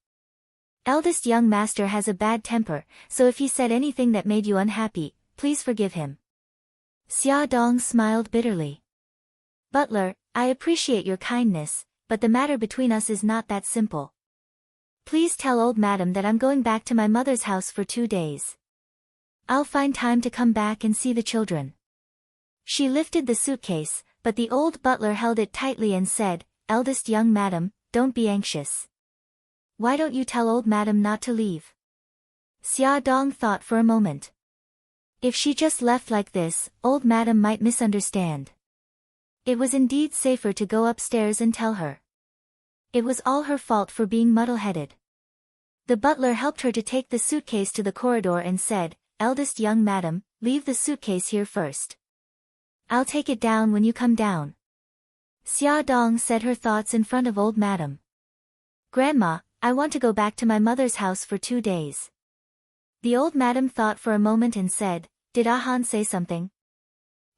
Eldest young master has a bad temper, so if he said anything that made you unhappy, please forgive him. Xia Dong smiled bitterly. Butler, I appreciate your kindness, but the matter between us is not that simple. Please tell old madam that I'm going back to my mother's house for 2 days. I'll find time to come back and see the children. She lifted the suitcase, but the old butler held it tightly and said, Eldest young madam, don't be anxious. Why don't you tell old madam not to leave? Xia Dong thought for a moment. If she just left like this, old madam might misunderstand. It was indeed safer to go upstairs and tell her. It was all her fault for being muddle-headed. The butler helped her to take the suitcase to the corridor and said, Eldest young madam, leave the suitcase here first. I'll take it down when you come down. Xia Dong said her thoughts in front of old madam. Grandma, I want to go back to my mother's house for 2 days. The old madam thought for a moment and said, Did Ahan say something?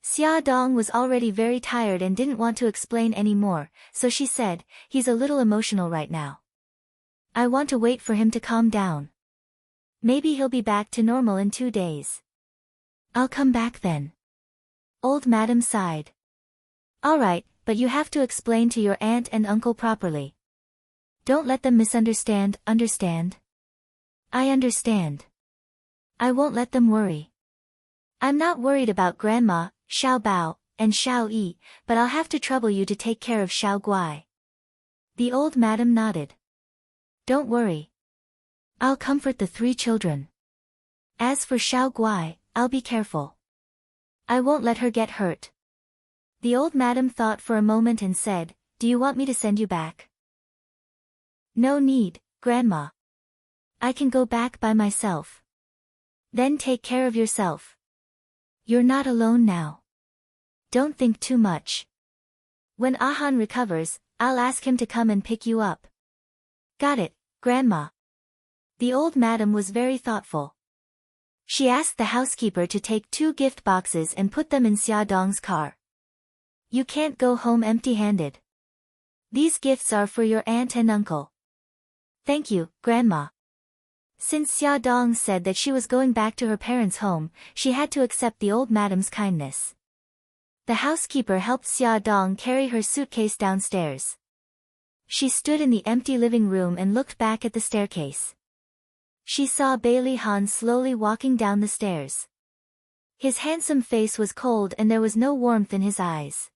Xia Dong was already very tired and didn't want to explain any more, so she said, He's a little emotional right now. I want to wait for him to calm down. Maybe he'll be back to normal in 2 days. I'll come back then. Old Madam sighed. All right, but you have to explain to your aunt and uncle properly. Don't let them misunderstand, understand? I understand. I won't let them worry. I'm not worried about Grandma, Xiao Bao, and Xiao Yi, but I'll have to trouble you to take care of Xiao Guai. The old madam nodded. Don't worry. I'll comfort the 3 children. As for Xiao Guai, I'll be careful. I won't let her get hurt. The old madam thought for a moment and said, Do you want me to send you back? No need, Grandma. I can go back by myself. Then take care of yourself. You're not alone now. Don't think too much. When Ahan recovers, I'll ask him to come and pick you up. Got it, Grandma. The old madam was very thoughtful. She asked the housekeeper to take 2 gift boxes and put them in Xia Dong's car. You can't go home empty-handed. These gifts are for your aunt and uncle. Thank you, Grandma. Since Xia Dong said that she was going back to her parents' home, she had to accept the old madam's kindness. The housekeeper helped Xia Dong carry her suitcase downstairs. She stood in the empty living room and looked back at the staircase. She saw Bailey Han slowly walking down the stairs. His handsome face was cold and there was no warmth in his eyes.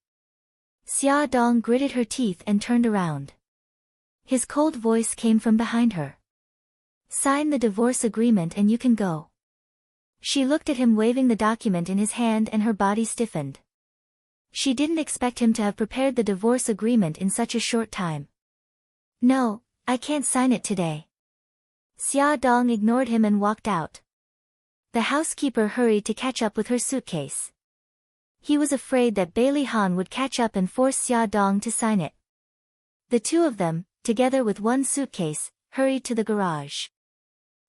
Xia Dong gritted her teeth and turned around. His cold voice came from behind her. Sign the divorce agreement and you can go. She looked at him waving the document in his hand and her body stiffened. She didn't expect him to have prepared the divorce agreement in such a short time. No, I can't sign it today. Xia Dong ignored him and walked out. The housekeeper hurried to catch up with her suitcase. He was afraid that Bailey Han would catch up and force Xia Dong to sign it. The 2 of them, together with 1 suitcase, hurried to the garage.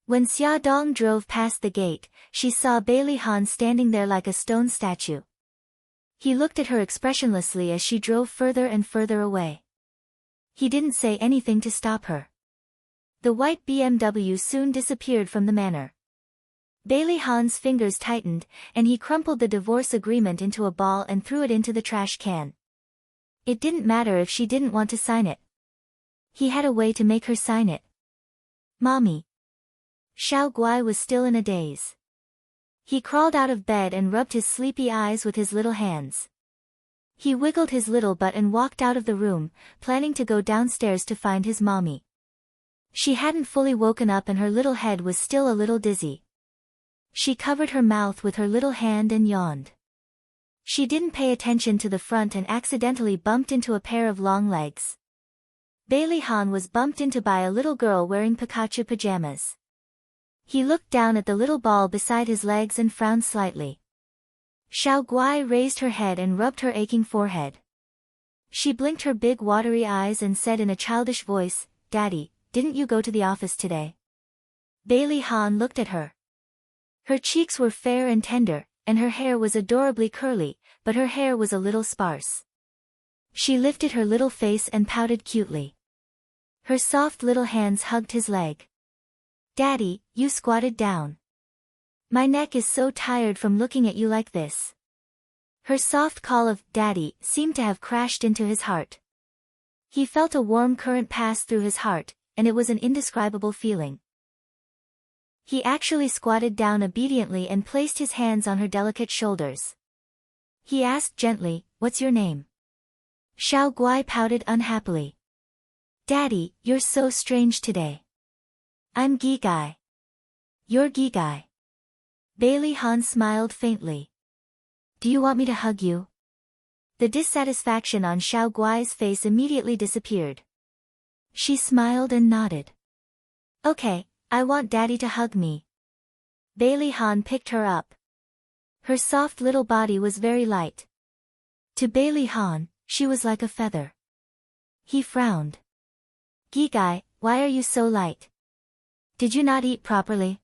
When Xia Dong drove past the gate, she saw Bailey Han standing there like a stone statue. He looked at her expressionlessly as she drove further and further away. He didn't say anything to stop her. The white BMW soon disappeared from the manor. Bailey Han's fingers tightened, and he crumpled the divorce agreement into a ball and threw it into the trash can. It didn't matter if she didn't want to sign it. He had a way to make her sign it. Mommy. Xiao Guai was still in a daze. He crawled out of bed and rubbed his sleepy eyes with his little hands. He wiggled his little butt and walked out of the room, planning to go downstairs to find his mommy. She hadn't fully woken up and her little head was still a little dizzy. She covered her mouth with her little hand and yawned. She didn't pay attention to the front and accidentally bumped into a pair of long legs. Bailey Han was bumped into by a little girl wearing Pikachu pajamas. He looked down at the little ball beside his legs and frowned slightly. Xiao Guai raised her head and rubbed her aching forehead. She blinked her big watery eyes and said in a childish voice, Daddy, didn't you go to the office today? Bailey Han looked at her. Her cheeks were fair and tender, and her hair was adorably curly, but her hair was a little sparse. She lifted her little face and pouted cutely. Her soft little hands hugged his leg. Daddy, you squatted down. My neck is so tired from looking at you like this. Her soft call of Daddy seemed to have crashed into his heart. He felt a warm current pass through his heart, and it was an indescribable feeling. He actually squatted down obediently and placed his hands on her delicate shoulders. He asked gently, What's your name? Xiao Guai pouted unhappily. Daddy, you're so strange today. I'm Gi Gai. You're Gi Gai. Bailey Han smiled faintly. Do you want me to hug you? The dissatisfaction on Xiao Guai's face immediately disappeared. She smiled and nodded. Okay, I want Daddy to hug me. Bailey Han picked her up. Her soft little body was very light. To Bailey Han, she was like a feather. He frowned. Gi Gai, why are you so light? Did you not eat properly?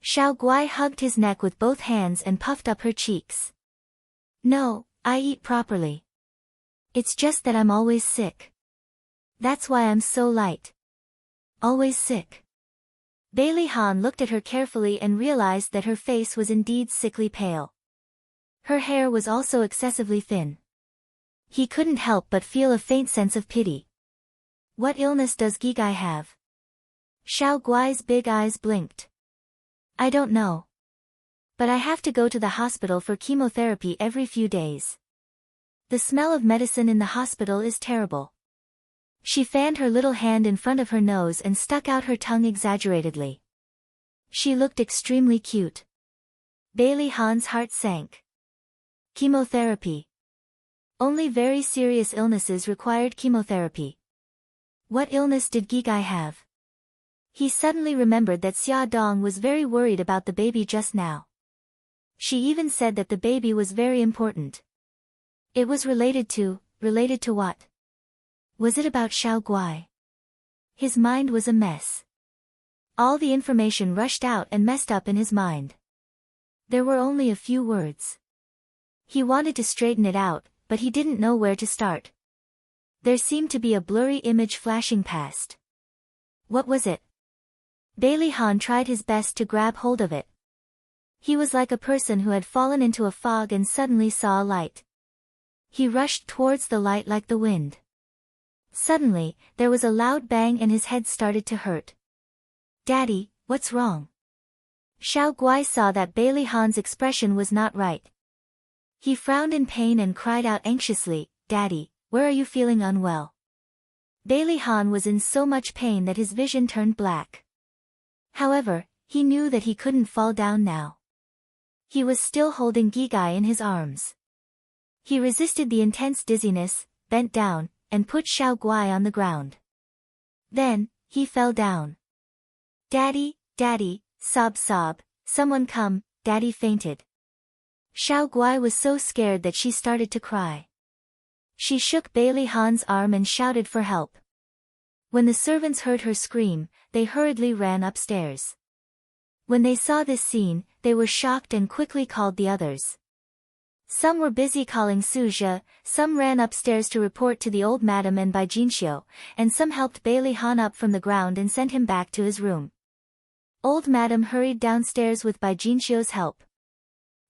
Xiao Guai hugged his neck with both hands and puffed up her cheeks. No, I eat properly. It's just that I'm always sick. That's why I'm so light. Always sick. Bailey Han looked at her carefully and realized that her face was indeed sickly pale. Her hair was also excessively thin. He couldn't help but feel a faint sense of pity. What illness does Gigai have? Xiao Guai's big eyes blinked. I don't know. But I have to go to the hospital for chemotherapy every few days. The smell of medicine in the hospital is terrible. She fanned her little hand in front of her nose and stuck out her tongue exaggeratedly. She looked extremely cute. Bailey Han's heart sank. Chemotherapy. Only very serious illnesses required chemotherapy. What illness did Gigai have? He suddenly remembered that Xia Dong was very worried about the baby just now. She even said that the baby was very important. It was related to what? Was it about Xiao Guai? His mind was a mess. All the information rushed out and messed up in his mind. There were only a few words. He wanted to straighten it out, but he didn't know where to start. There seemed to be a blurry image flashing past. What was it? Bailey Han tried his best to grab hold of it. He was like a person who had fallen into a fog and suddenly saw a light. He rushed towards the light like the wind. Suddenly, there was a loud bang and his head started to hurt. Daddy, what's wrong? Xiao Guai saw that Bailey Han's expression was not right. He frowned in pain and cried out anxiously, Daddy, where are you feeling unwell? Bailey Han was in so much pain that his vision turned black. However, he knew that he couldn't fall down now. He was still holding Gigai in his arms. He resisted the intense dizziness, bent down, and put Xiao Guai on the ground. Then, he fell down. Daddy, Daddy, sob, someone come, Daddy fainted. Xiao Guai was so scared that she started to cry. She shook Bailey Han's arm and shouted for help. When the servants heard her scream, they hurriedly ran upstairs. When they saw this scene, they were shocked and quickly called the others. Some were busy calling Suzhe, some ran upstairs to report to the old madam and Bai Jinxiu, and some helped Bailey Han up from the ground and sent him back to his room. Old madam hurried downstairs with Bai Jinxiu's help.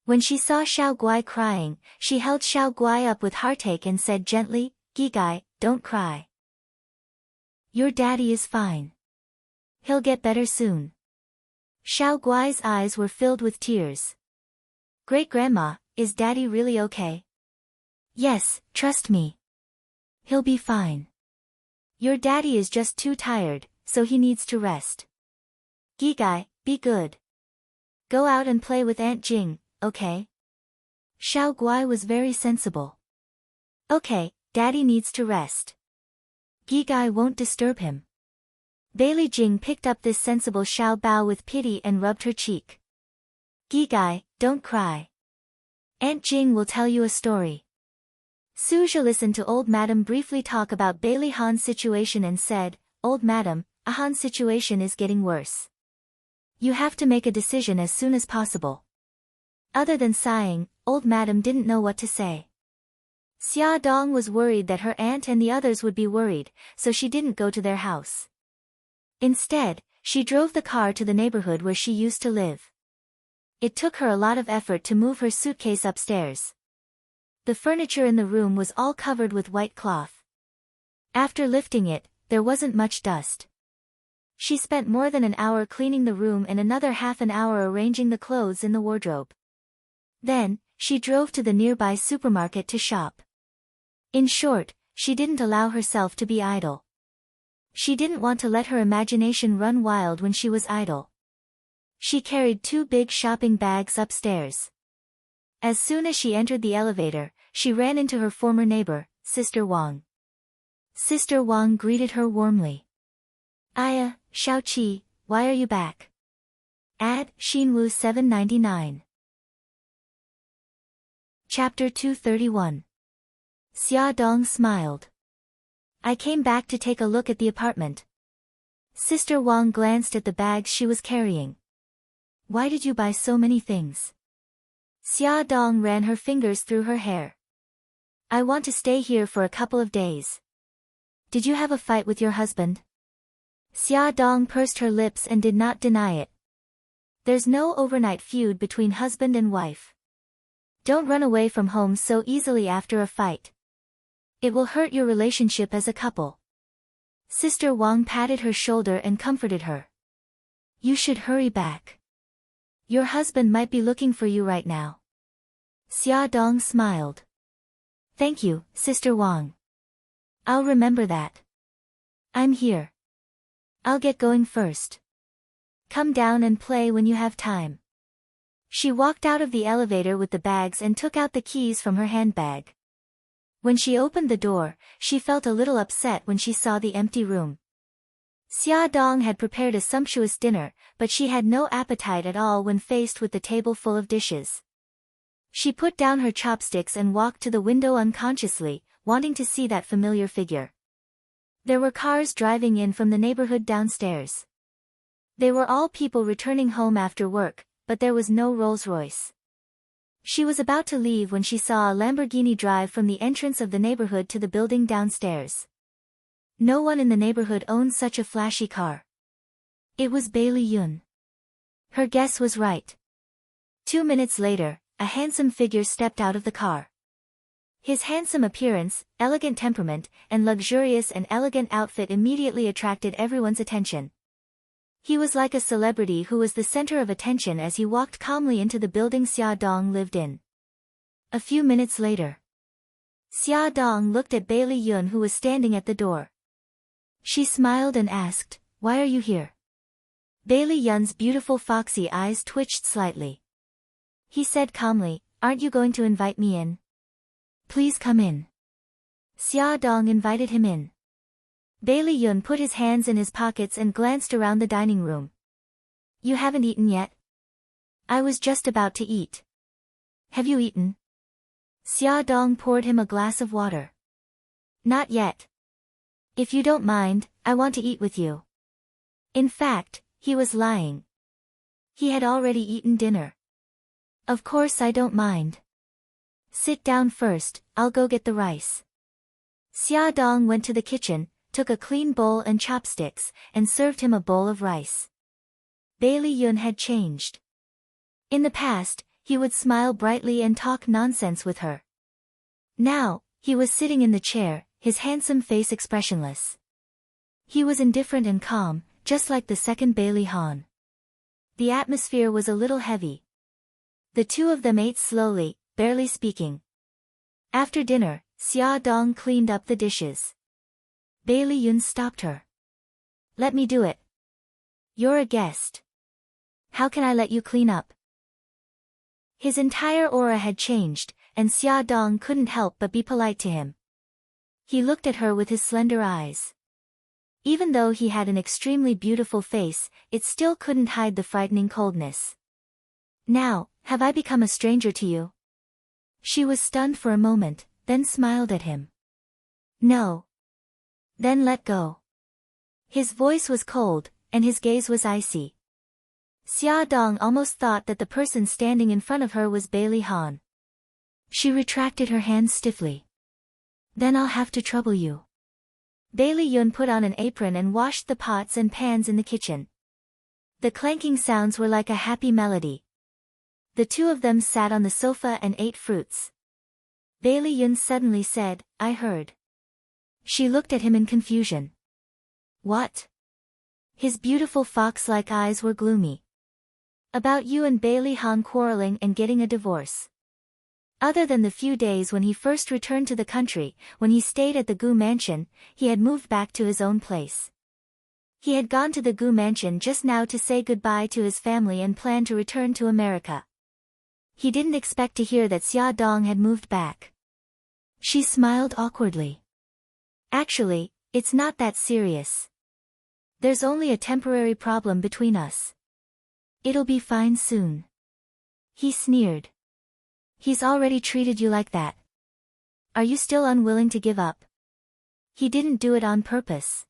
When she saw Xiao Guai crying, she held Xiao Guai up with heartache and said gently, Gigai, don't cry. Your daddy is fine. He'll get better soon. Xiao Guai's eyes were filled with tears. Great-grandma, is Daddy really okay? Yes, trust me. He'll be fine. Your daddy is just too tired, so he needs to rest. Gigai, be good. Go out and play with Aunt Jing, okay? Xiao Guai was very sensible. Okay, Daddy needs to rest. Gigai won't disturb him. Bailey Jing picked up this sensible Xiao Bao with pity and rubbed her cheek. Gigai, don't cry. Aunt Jing will tell you a story. Suzhe listened to old madam briefly talk about Bailey Han's situation and said, Old madam, Han's situation is getting worse. You have to make a decision as soon as possible. Other than sighing, old madam didn't know what to say. Xia Dong was worried that her aunt and the others would be worried, so she didn't go to their house. Instead, she drove the car to the neighborhood where she used to live. It took her a lot of effort to move her suitcase upstairs. The furniture in the room was all covered with white cloth. After lifting it, there wasn't much dust. She spent more than an hour cleaning the room and another half an hour arranging the clothes in the wardrobe. Then, she drove to the nearby supermarket to shop. In short, she didn't allow herself to be idle. She didn't want to let her imagination run wild when she was idle. She carried 2 big shopping bags upstairs. As soon as she entered the elevator, she ran into her former neighbor, Sister Wang. Sister Wang greeted her warmly. Aya, Xiaoqi, why are you back? Ad, Xinwu 799. Chapter 231. Xia Dong smiled. I came back to take a look at the apartment. Sister Wang glanced at the bags she was carrying. Why did you buy so many things? Xia Dong ran her fingers through her hair. I want to stay here for a couple of days. Did you have a fight with your husband? Xia Dong pursed her lips and did not deny it. There's no overnight feud between husband and wife. Don't run away from home so easily after a fight. It will hurt your relationship as a couple. Sister Wang patted her shoulder and comforted her. You should hurry back. Your husband might be looking for you right now. Xia Dong smiled. Thank you, Sister Wang. I'll remember that. I'm here. I'll get going first. Come down and play when you have time. She walked out of the elevator with the bags and took out the keys from her handbag. When she opened the door, she felt a little upset when she saw the empty room. Xia Dong had prepared a sumptuous dinner, but she had no appetite at all when faced with the table full of dishes. She put down her chopsticks and walked to the window unconsciously, wanting to see that familiar figure. There were cars driving in from the neighborhood downstairs. They were all people returning home after work, but there was no Rolls-Royce. She was about to leave when she saw a Lamborghini drive from the entrance of the neighborhood to the building downstairs. No one in the neighborhood owned such a flashy car. It was Bailey Yun. Her guess was right. 2 minutes later, a handsome figure stepped out of the car. His handsome appearance, elegant temperament, and luxurious and elegant outfit immediately attracted everyone's attention. He was like a celebrity who was the center of attention as he walked calmly into the building Xia Dong lived in. A few minutes later, Xia Dong looked at Bailey Yun who was standing at the door. She smiled and asked, "Why are you here?" Bailey Yun's beautiful foxy eyes twitched slightly. He said calmly, "Aren't you going to invite me in?" "Please come in." Xia Dong invited him in. Bailey Yun put his hands in his pockets and glanced around the dining room. "You haven't eaten yet?" "I was just about to eat." "Have you eaten?" Xia Dong poured him a glass of water. "Not yet. If you don't mind, I want to eat with you." In fact, he was lying. He had already eaten dinner. "Of course I don't mind. Sit down first, I'll go get the rice." Xia Dong went to the kitchen, took a clean bowl and chopsticks, and served him a bowl of rice. Bailey Yun had changed. In the past, he would smile brightly and talk nonsense with her. Now, he was sitting in the chair, his handsome face expressionless. He was indifferent and calm, just like the second Bailey Han. The atmosphere was a little heavy. The two of them ate slowly, barely speaking. After dinner, Xia Dong cleaned up the dishes. Bailey Yun stopped her. "Let me do it. You're a guest. How can I let you clean up?" His entire aura had changed, and Xia Dong couldn't help but be polite to him. He looked at her with his slender eyes. Even though he had an extremely beautiful face, it still couldn't hide the frightening coldness. "Now, have I become a stranger to you?" She was stunned for a moment, then smiled at him. "No." "Then let go." His voice was cold, and his gaze was icy. Xia Dong almost thought that the person standing in front of her was Bailey Han. She retracted her hands stiffly. "Then I'll have to trouble you." Bailey Yun put on an apron and washed the pots and pans in the kitchen. The clanking sounds were like a happy melody. The two of them sat on the sofa and ate fruits. Bailey Yun suddenly said, "I heard." She looked at him in confusion. "What?" His beautiful fox-like eyes were gloomy. "About you and Bailey Han quarreling and getting a divorce." Other than the few days when he first returned to the country, when he stayed at the Gu mansion, he had moved back to his own place. He had gone to the Gu mansion just now to say goodbye to his family and planned to return to America. He didn't expect to hear that Xia Dong had moved back. She smiled awkwardly. "Actually, it's not that serious. There's only a temporary problem between us. It'll be fine soon." He sneered. "He's already treated you like that. Are you still unwilling to give up?" He didn't do it on purpose.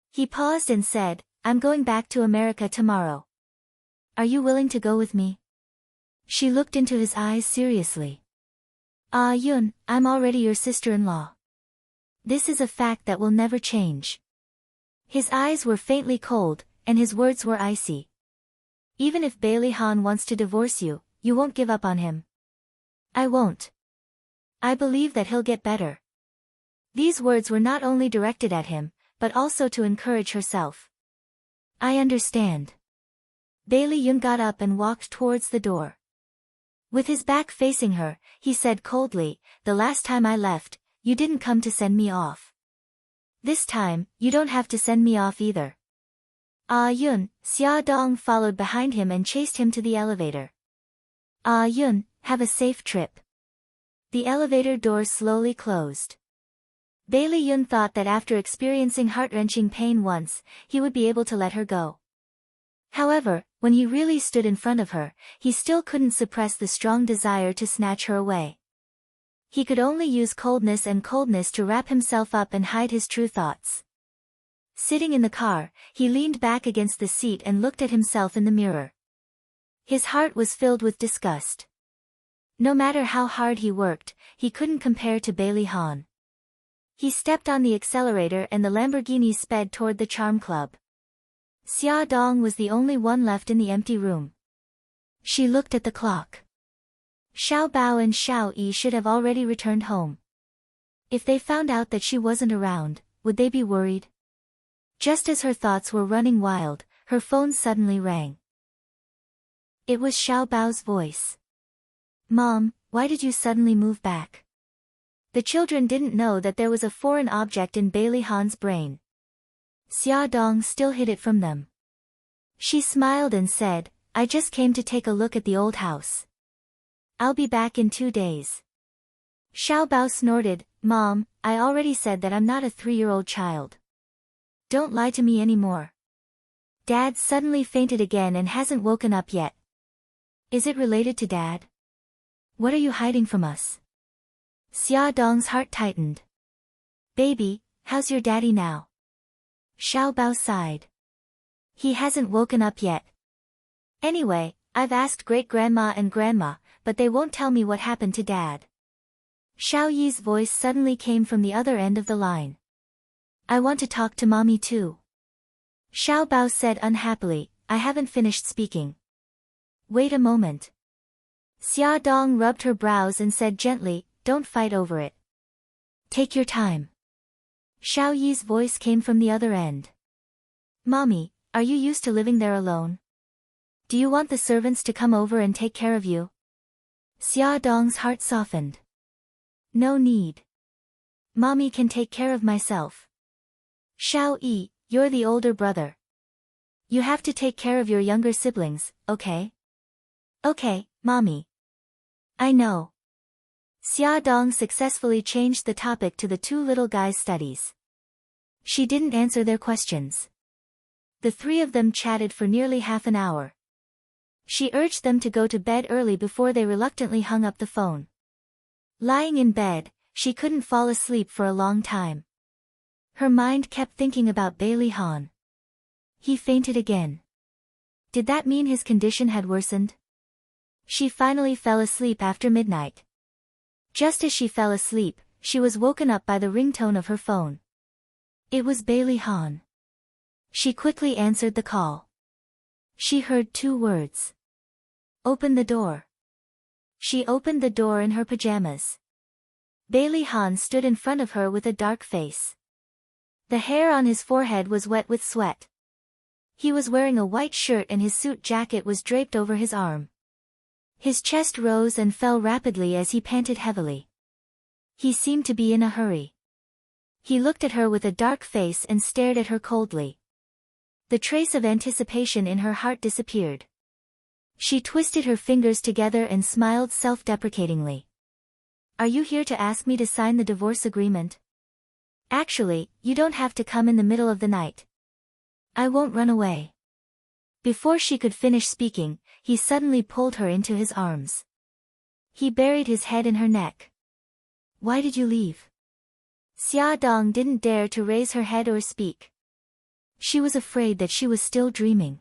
He paused and said, "I'm going back to America tomorrow. Are you willing to go with me?" She looked into his eyes seriously. "Ah Yun, I'm already your sister-in-law. This is a fact that will never change." His eyes were faintly cold, and his words were icy. Even if Bailey Han wants to divorce you, you won't give up on him. I won't. I believe that he'll get better. These words were not only directed at him, but also to encourage herself. I understand. Bailey Yun got up and walked towards the door. With his back facing her, he said coldly, the last time I left, you didn't come to send me off. This time, you don't have to send me off either. Ah Yun, Xia Dong followed behind him and chased him to the elevator. Ah Yun, have a safe trip. The elevator door slowly closed. Bailey Yun thought that after experiencing heart-wrenching pain once, he would be able to let her go. However, when he really stood in front of her, he still couldn't suppress the strong desire to snatch her away. He could only use coldness to wrap himself up and hide his true thoughts. Sitting in the car, he leaned back against the seat and looked at himself in the mirror. His heart was filled with disgust. No matter how hard he worked, he couldn't compare to Bailey Han. He stepped on the accelerator and the Lamborghini sped toward the charm club. Xia Dong was the only one left in the empty room. She looked at the clock. Xiao Bao and Xiao Yi should have already returned home. If they found out that she wasn't around, would they be worried? Just as her thoughts were running wild, her phone suddenly rang. It was Xiao Bao's voice. Mom, why did you suddenly move back? The children didn't know that there was a foreign object in Bailey Han's brain. Xia Dong still hid it from them. She smiled and said, I just came to take a look at the old house. I'll be back in 2 days. Xiao Bao snorted, Mom, I already said that I'm not a 3-year-old child. Don't lie to me anymore. Dad suddenly fainted again and hasn't woken up yet. Is it related to Dad? What are you hiding from us? Xia Dong's heart tightened. Baby, how's your daddy now? Xiao Bao sighed. He hasn't woken up yet. Anyway, I've asked great-grandma and grandma, but they won't tell me what happened to Dad. Xiao Yi's voice suddenly came from the other end of the line. I want to talk to Mommy too. Xiao Bao said unhappily, I haven't finished speaking. Wait a moment. Xia Dong rubbed her brows and said gently, don't fight over it. Take your time. Xiao Yi's voice came from the other end. Mommy, are you used to living there alone? Do you want the servants to come over and take care of you? Xia Dong's heart softened. No need. Mommy can take care of myself. Xiao Yi, you're the older brother. You have to take care of your younger siblings, okay? Okay, Mommy. I know. Xia Dong successfully changed the topic to the two little guys' studies. She didn't answer their questions. The three of them chatted for nearly half an hour. She urged them to go to bed early before they reluctantly hung up the phone. Lying in bed, she couldn't fall asleep for a long time. Her mind kept thinking about Bailey Han. He fainted again. Did that mean his condition had worsened? She finally fell asleep after midnight. Just as she fell asleep, she was woken up by the ringtone of her phone. It was Bailey Han. She quickly answered the call. She heard 2 words. Open the door. She opened the door in her pajamas. Bailey Han stood in front of her with a dark face. The hair on his forehead was wet with sweat. He was wearing a white shirt and his suit jacket was draped over his arm. His chest rose and fell rapidly as he panted heavily. He seemed to be in a hurry. He looked at her with a dark face and stared at her coldly. The trace of anticipation in her heart disappeared. She twisted her fingers together and smiled self-deprecatingly. Are you here to ask me to sign the divorce agreement? Actually, you don't have to come in the middle of the night. I won't run away. Before she could finish speaking, he suddenly pulled her into his arms. He buried his head in her neck. Why did you leave? Xia Dong didn't dare to raise her head or speak. She was afraid that she was still dreaming.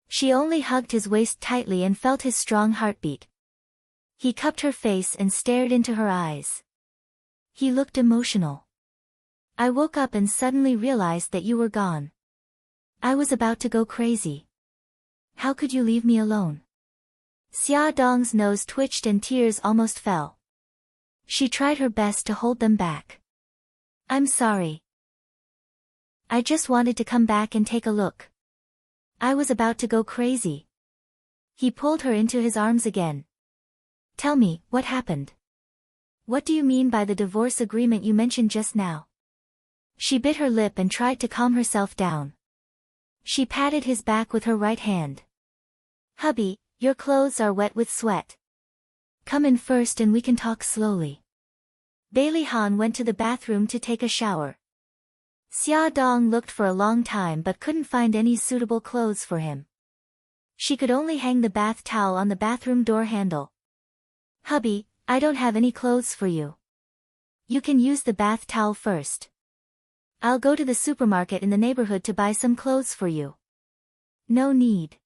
She only hugged his waist tightly and felt his strong heartbeat. He cupped her face and stared into her eyes. He looked emotional. I woke up and suddenly realized that you were gone. I was about to go crazy. How could you leave me alone? Xia Dong's nose twitched and tears almost fell. She tried her best to hold them back. I'm sorry. I just wanted to come back and take a look. I was about to go crazy. He pulled her into his arms again. Tell me, what happened? What do you mean by the divorce agreement you mentioned just now? She bit her lip and tried to calm herself down. She patted his back with her right hand. Hubby, your clothes are wet with sweat. Come in first and we can talk slowly. Bailey Han went to the bathroom to take a shower. Xia Dong looked for a long time but couldn't find any suitable clothes for him. She could only hang the bath towel on the bathroom door handle. Hubby, I don't have any clothes for you. You can use the bath towel first. I'll go to the supermarket in the neighborhood to buy some clothes for you. No need.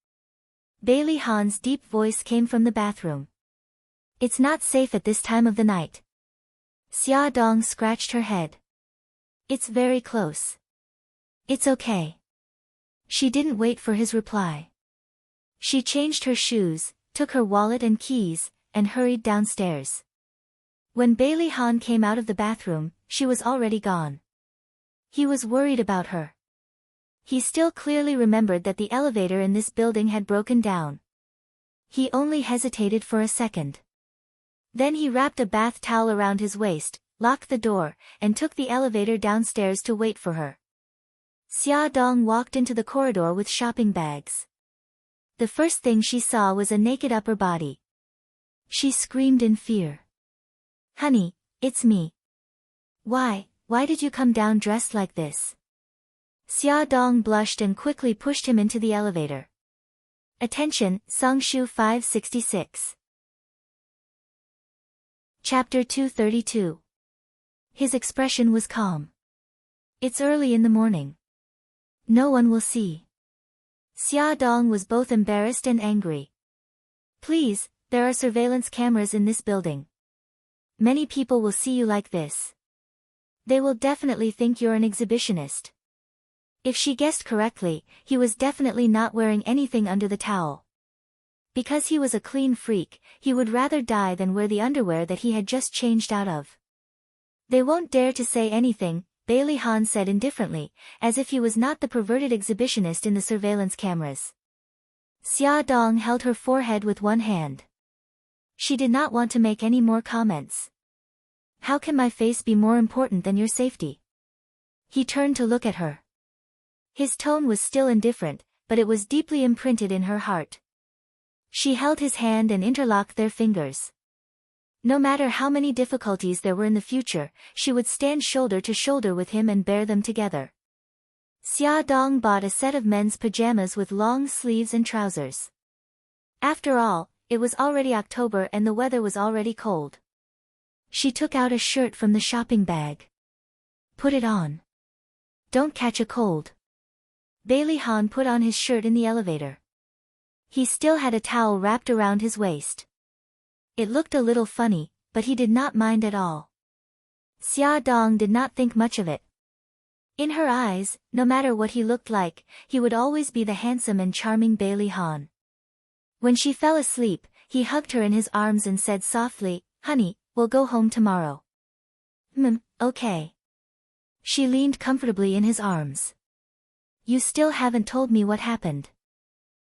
Bailey Han's deep voice came from the bathroom. It's not safe at this time of the night. Xia Dong scratched her head. It's very close. It's okay. She didn't wait for his reply. She changed her shoes, took her wallet and keys, and hurried downstairs. When Bailey Han came out of the bathroom, she was already gone. He was worried about her. He still clearly remembered that the elevator in this building had broken down. He only hesitated for a second. Then he wrapped a bath towel around his waist, locked the door, and took the elevator downstairs to wait for her. Xia Dong walked into the corridor with shopping bags. The first thing she saw was a naked upper body. She screamed in fear. Honey, it's me. Why did you come down dressed like this? Xia Dong blushed and quickly pushed him into the elevator. Attention, Songshu 566. Chapter 232. His expression was calm. It's early in the morning. No one will see. Xia Dong was both embarrassed and angry. Please, there are surveillance cameras in this building. Many people will see you like this. They will definitely think you're an exhibitionist. If she guessed correctly, he was definitely not wearing anything under the towel. Because he was a clean freak, he would rather die than wear the underwear that he had just changed out of. They won't dare to say anything, Bailey Han said indifferently, as if he was not the perverted exhibitionist in the surveillance cameras. Xia Dong held her forehead with one hand. She did not want to make any more comments. How can my face be more important than your safety? He turned to look at her. His tone was still indifferent, but it was deeply imprinted in her heart. She held his hand and interlocked their fingers. No matter how many difficulties there were in the future, she would stand shoulder to shoulder with him and bear them together. Xia Dong bought a set of men's pajamas with long sleeves and trousers. After all, it was already October and the weather was already cold. She took out a shirt from the shopping bag. Put it on. Don't catch a cold. Bailey Han put on his shirt in the elevator. He still had a towel wrapped around his waist. It looked a little funny, but he did not mind at all. Xia Dong did not think much of it. In her eyes, no matter what he looked like, he would always be the handsome and charming Bailey Han. When she fell asleep, he hugged her in his arms and said softly, "Honey, we'll go home tomorrow." Okay. She leaned comfortably in his arms. You still haven't told me what happened.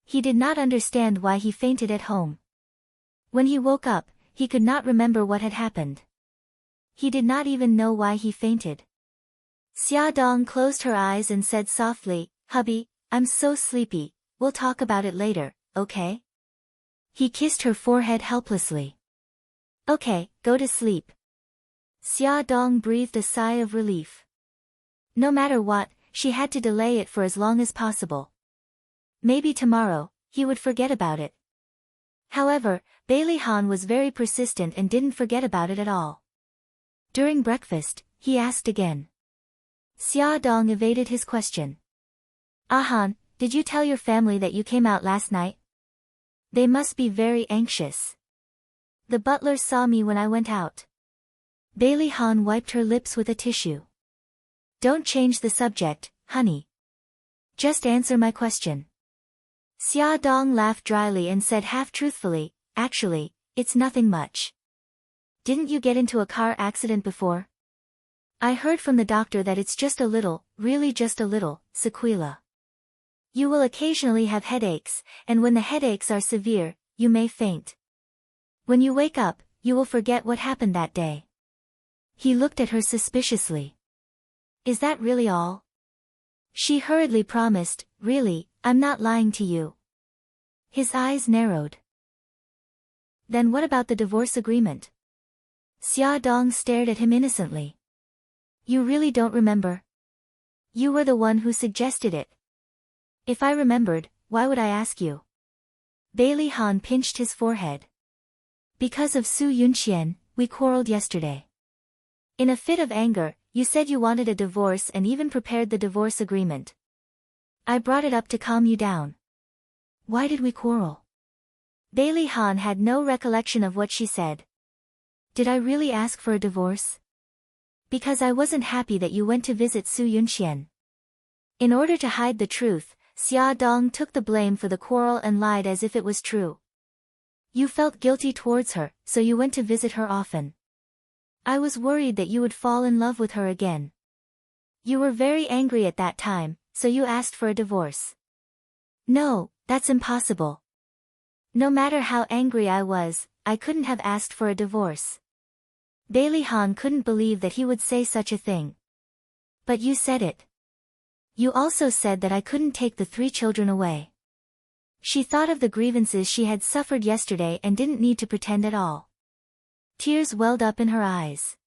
He did not understand why he fainted at home. When he woke up, he could not remember what had happened. He did not even know why he fainted. Xia Dong closed her eyes and said softly, "Hubby, I'm so sleepy, we'll talk about it later, okay?" He kissed her forehead helplessly. Okay, go to sleep. Xia Dong breathed a sigh of relief. No matter what, she had to delay it for as long as possible. Maybe tomorrow, he would forget about it. However, Bailey Han was very persistent and didn't forget about it at all. During breakfast, he asked again. Xia Dong evaded his question. Han, did you tell your family that you came out last night? They must be very anxious. The butler saw me when I went out. Bailey Han wiped her lips with a tissue. Don't change the subject, honey. Just answer my question. Xia Dong laughed dryly and said half-truthfully, actually, it's nothing much. Didn't you get into a car accident before? I heard from the doctor that it's just a little, really just a little, sequela. You will occasionally have headaches, and when the headaches are severe, you may faint. When you wake up, you will forget what happened that day. He looked at her suspiciously. Is that really all? She hurriedly promised, really, I'm not lying to you. His eyes narrowed. Then what about the divorce agreement? Xia Dong stared at him innocently. You really don't remember? You were the one who suggested it. If I remembered, why would I ask you? Bailey Han pinched his forehead. Because of Su Yunqian, we quarreled yesterday. In a fit of anger, you said you wanted a divorce and even prepared the divorce agreement. I brought it up to calm you down. Why did we quarrel? Bailey Han had no recollection of what she said. Did I really ask for a divorce? Because I wasn't happy that you went to visit Su Yunqian. In order to hide the truth, Xia Dong took the blame for the quarrel and lied as if it was true. You felt guilty towards her, so you went to visit her often. I was worried that you would fall in love with her again. You were very angry at that time, so you asked for a divorce. No, that's impossible. No matter how angry I was, I couldn't have asked for a divorce. Bailey Han couldn't believe that he would say such a thing. But you said it. You also said that I couldn't take the 3 children away. She thought of the grievances she had suffered yesterday and didn't need to pretend at all. Tears welled up in her eyes.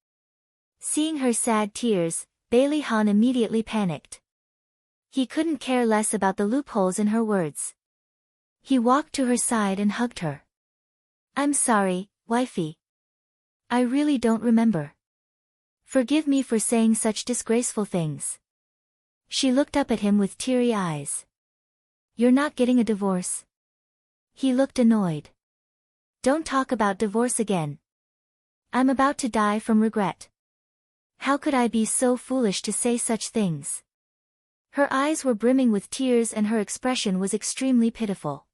Seeing her sad tears, Bailey Han immediately panicked. He couldn't care less about the loopholes in her words. He walked to her side and hugged her. I'm sorry, wifey. I really don't remember. Forgive me for saying such disgraceful things. She looked up at him with teary eyes. You're not getting a divorce? He looked annoyed. Don't talk about divorce again. I'm about to die from regret. How could I be so foolish to say such things? Her eyes were brimming with tears and her expression was extremely pitiful.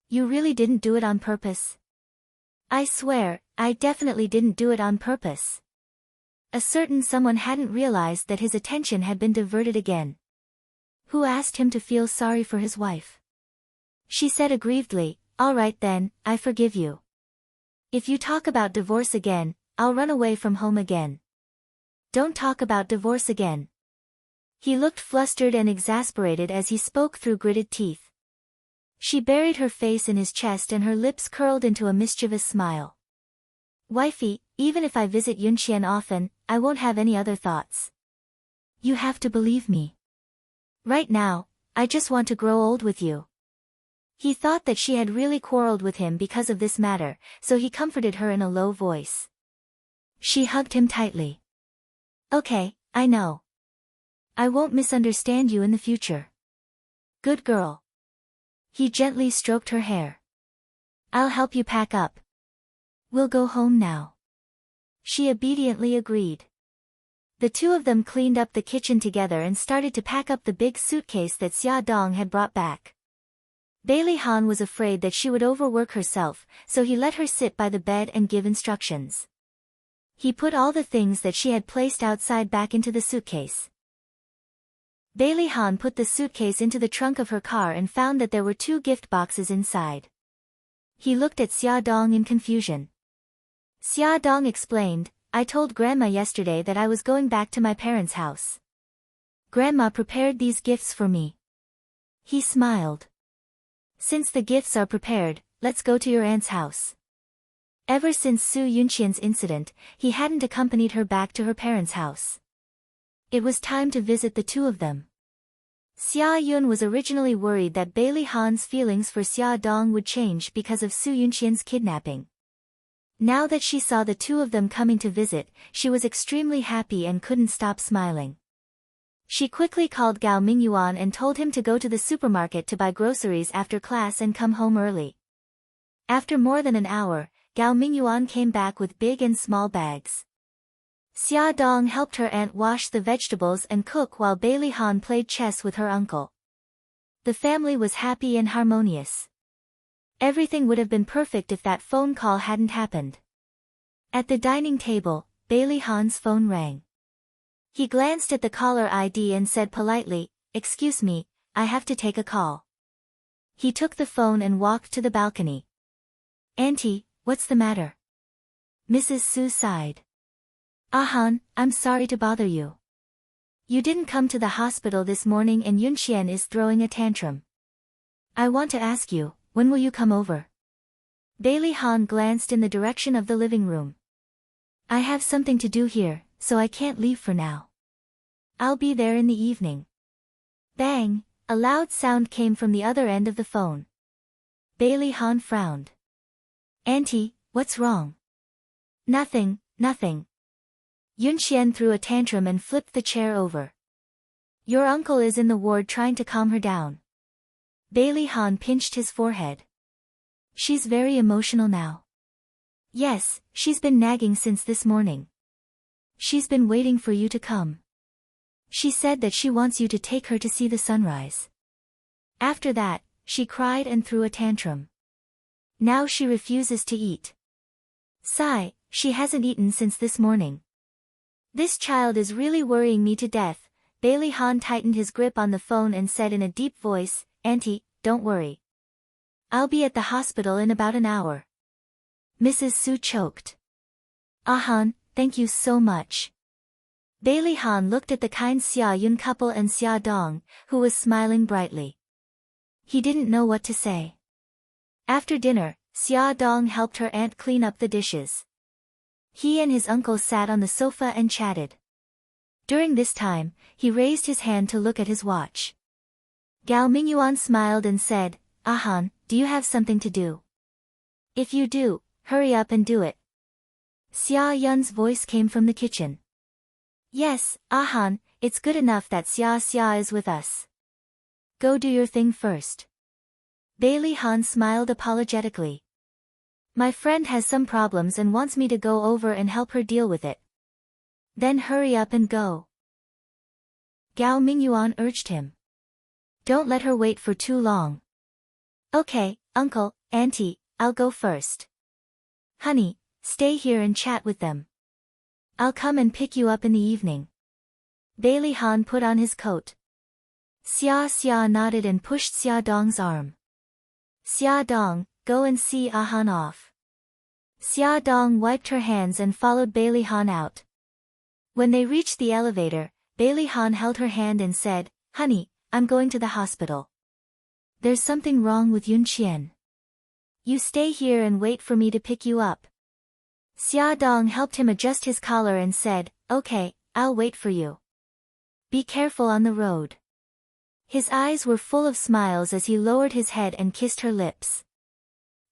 You really didn't do it on purpose? I swear, I definitely didn't do it on purpose. A certain someone hadn't realized that his attention had been diverted again. Who asked him to feel sorry for his wife? She said aggrievedly, all right then, I forgive you. If you talk about divorce again, I'll run away from home again. Don't talk about divorce again. He looked flustered and exasperated as he spoke through gritted teeth. She buried her face in his chest and her lips curled into a mischievous smile. Wifey, even if I visit Yunqian often, I won't have any other thoughts. You have to believe me. Right now, I just want to grow old with you. He thought that she had really quarreled with him because of this matter, so he comforted her in a low voice. She hugged him tightly. Okay, I know. I won't misunderstand you in the future. Good girl. He gently stroked her hair. I'll help you pack up. We'll go home now. She obediently agreed. The two of them cleaned up the kitchen together and started to pack up the big suitcase that Xia Dong had brought back. Bailey Han was afraid that she would overwork herself, so he let her sit by the bed and give instructions. He put all the things that she had placed outside back into the suitcase. Bailey Han put the suitcase into the trunk of her car and found that there were 2 gift boxes inside. He looked at Xia Dong in confusion. Xia Dong explained, I told Grandma yesterday that I was going back to my parents' house. Grandma prepared these gifts for me. He smiled. Since the gifts are prepared, let's go to your aunt's house. Ever since Su Yunqian's incident, he hadn't accompanied her back to her parents' house. It was time to visit the two of them. Xia Yun was originally worried that Bailey Han's feelings for Xia Dong would change because of Su Yunqian's kidnapping. Now that she saw the two of them coming to visit, she was extremely happy and couldn't stop smiling. She quickly called Gao Mingyuan and told him to go to the supermarket to buy groceries after class and come home early. After more than an hour, Gao Mingyuan came back with big and small bags. Xia Dong helped her aunt wash the vegetables and cook while Bailey Han played chess with her uncle. The family was happy and harmonious. Everything would have been perfect if that phone call hadn't happened. At the dining table, Bailey Han's phone rang. He glanced at the caller ID and said politely, "Excuse me, I have to take a call." He took the phone and walked to the balcony. "Auntie, what's the matter?" Mrs. Su sighed. "Han, I'm sorry to bother you. You didn't come to the hospital this morning and Yunxian is throwing a tantrum. I want to ask you, when will you come over?" Bailey Han glanced in the direction of the living room. "I have something to do here, so I can't leave for now. I'll be there in the evening." Bang! A loud sound came from the other end of the phone. Bailey Han frowned. "Auntie, what's wrong?" Nothing. Yunxian threw a tantrum and flipped the chair over. "Your uncle is in the ward trying to calm her down." Bailey Han pinched his forehead. "She's very emotional now." "Yes, she's been nagging since this morning. She's been waiting for you to come. She said that she wants you to take her to see the sunrise. After that, she cried and threw a tantrum. Now she refuses to eat. Sigh, she hasn't eaten since this morning. This child is really worrying me to death." Bailey Han tightened his grip on the phone and said in a deep voice, "Auntie, don't worry. I'll be at the hospital in about an hour." Mrs. Su choked. Han, thank you so much." Bailey Han looked at the kind Xia Yun couple and Xia Dong, who was smiling brightly. He didn't know what to say. After dinner, Xia Dong helped her aunt clean up the dishes. He and his uncle sat on the sofa and chatted. During this time, he raised his hand to look at his watch. Gao Mingyuan smiled and said, Han, do you have something to do? If you do, hurry up and do it." Xia Yun's voice came from the kitchen. "Yes, Han, it's good enough that Xia is with us. Go do your thing first." Bailey Han smiled apologetically. "My friend has some problems and wants me to go over and help her deal with it." "Then hurry up and go." Gao Mingyuan urged him. "Don't let her wait for too long." "Okay, uncle, auntie, I'll go first. Honey, stay here and chat with them. I'll come and pick you up in the evening." Bailey Han put on his coat. Xia nodded and pushed Xia Dong's arm. "Xia Dong, go and see Han off." Xia Dong wiped her hands and followed Bailey Han out. When they reached the elevator, Bailey Han held her hand and said, "Honey, I'm going to the hospital. There's something wrong with Yunxian. You stay here and wait for me to pick you up." Xia Dong helped him adjust his collar and said, "Okay, I'll wait for you. Be careful on the road." His eyes were full of smiles as he lowered his head and kissed her lips.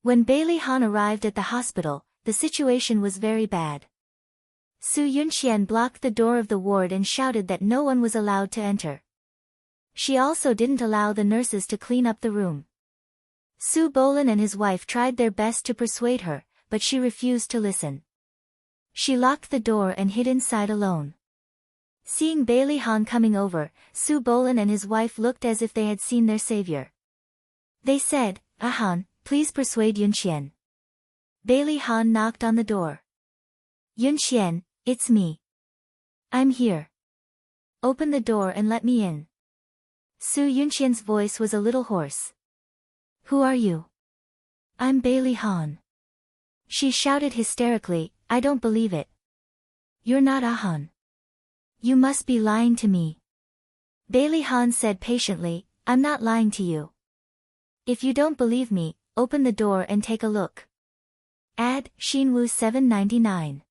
When Bailey Han arrived at the hospital, the situation was very bad. Su Yunxian blocked the door of the ward and shouted that no one was allowed to enter. She also didn't allow the nurses to clean up the room. Su Bolin and his wife tried their best to persuade her, but she refused to listen. She locked the door and hid inside alone. Seeing Bailey Han coming over, Su Bolin and his wife looked as if they had seen their savior. They said, Han, please persuade Yunxian." Bailey Han knocked on the door. "Yunxian, it's me. I'm here. Open the door and let me in." Su Yunxian's voice was a little hoarse. "Who are you?" "I'm Bailey Han." She shouted hysterically, "I don't believe it. You're not Han. You must be lying to me." Bailey Han said patiently, "I'm not lying to you. If you don't believe me, open the door and take a look." Ad, Xinwu 799.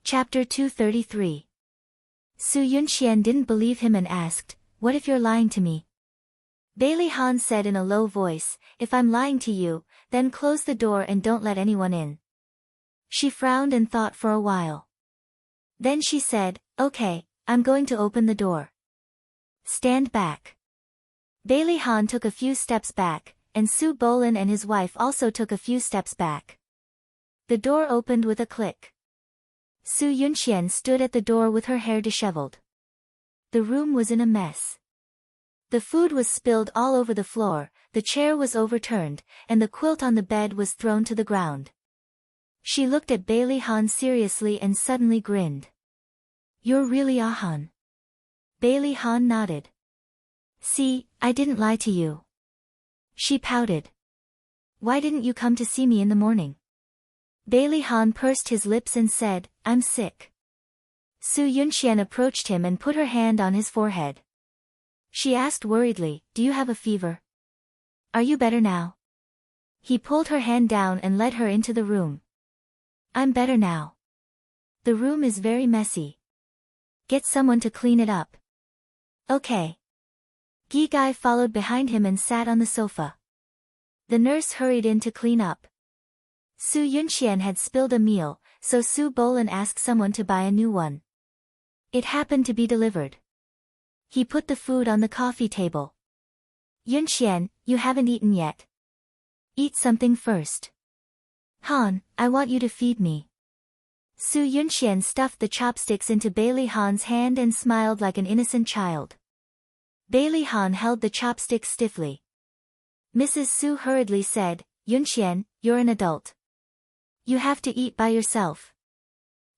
Chapter 233. Su Yunxian didn't believe him and asked, "What if you're lying to me?" Bailey Han said in a low voice, "If I'm lying to you, then close the door and don't let anyone in." She frowned and thought for a while. Then she said, "Okay, I'm going to open the door. Stand back." Bailey Han took a few steps back, and Su Bolin and his wife also took a few steps back. The door opened with a click. Su Yunxian stood at the door with her hair disheveled. The room was in a mess. The food was spilled all over the floor, the chair was overturned, and the quilt on the bed was thrown to the ground. She looked at Bailey Han seriously and suddenly grinned. "You're really Ah Han?" Bailey Han nodded. "See, I didn't lie to you." She pouted. "Why didn't you come to see me in the morning?" Bailey Han pursed his lips and said, "I'm sick." Su Yunxian approached him and put her hand on his forehead. She asked worriedly, "Do you have a fever? Are you better now?" He pulled her hand down and led her into the room. "I'm better now. The room is very messy. Get someone to clean it up." "Okay." Gi Gai followed behind him and sat on the sofa. The nurse hurried in to clean up. Su Yunxian had spilled a meal, so Su Bolin asked someone to buy a new one. It happened to be delivered. He put the food on the coffee table. "Yunxian, you haven't eaten yet. Eat something first." "Han, I want you to feed me." Su Yunxian stuffed the chopsticks into Bailey Han's hand and smiled like an innocent child. Bailey Han held the chopsticks stiffly. Mrs. Su hurriedly said, "Yunxian, you're an adult. You have to eat by yourself.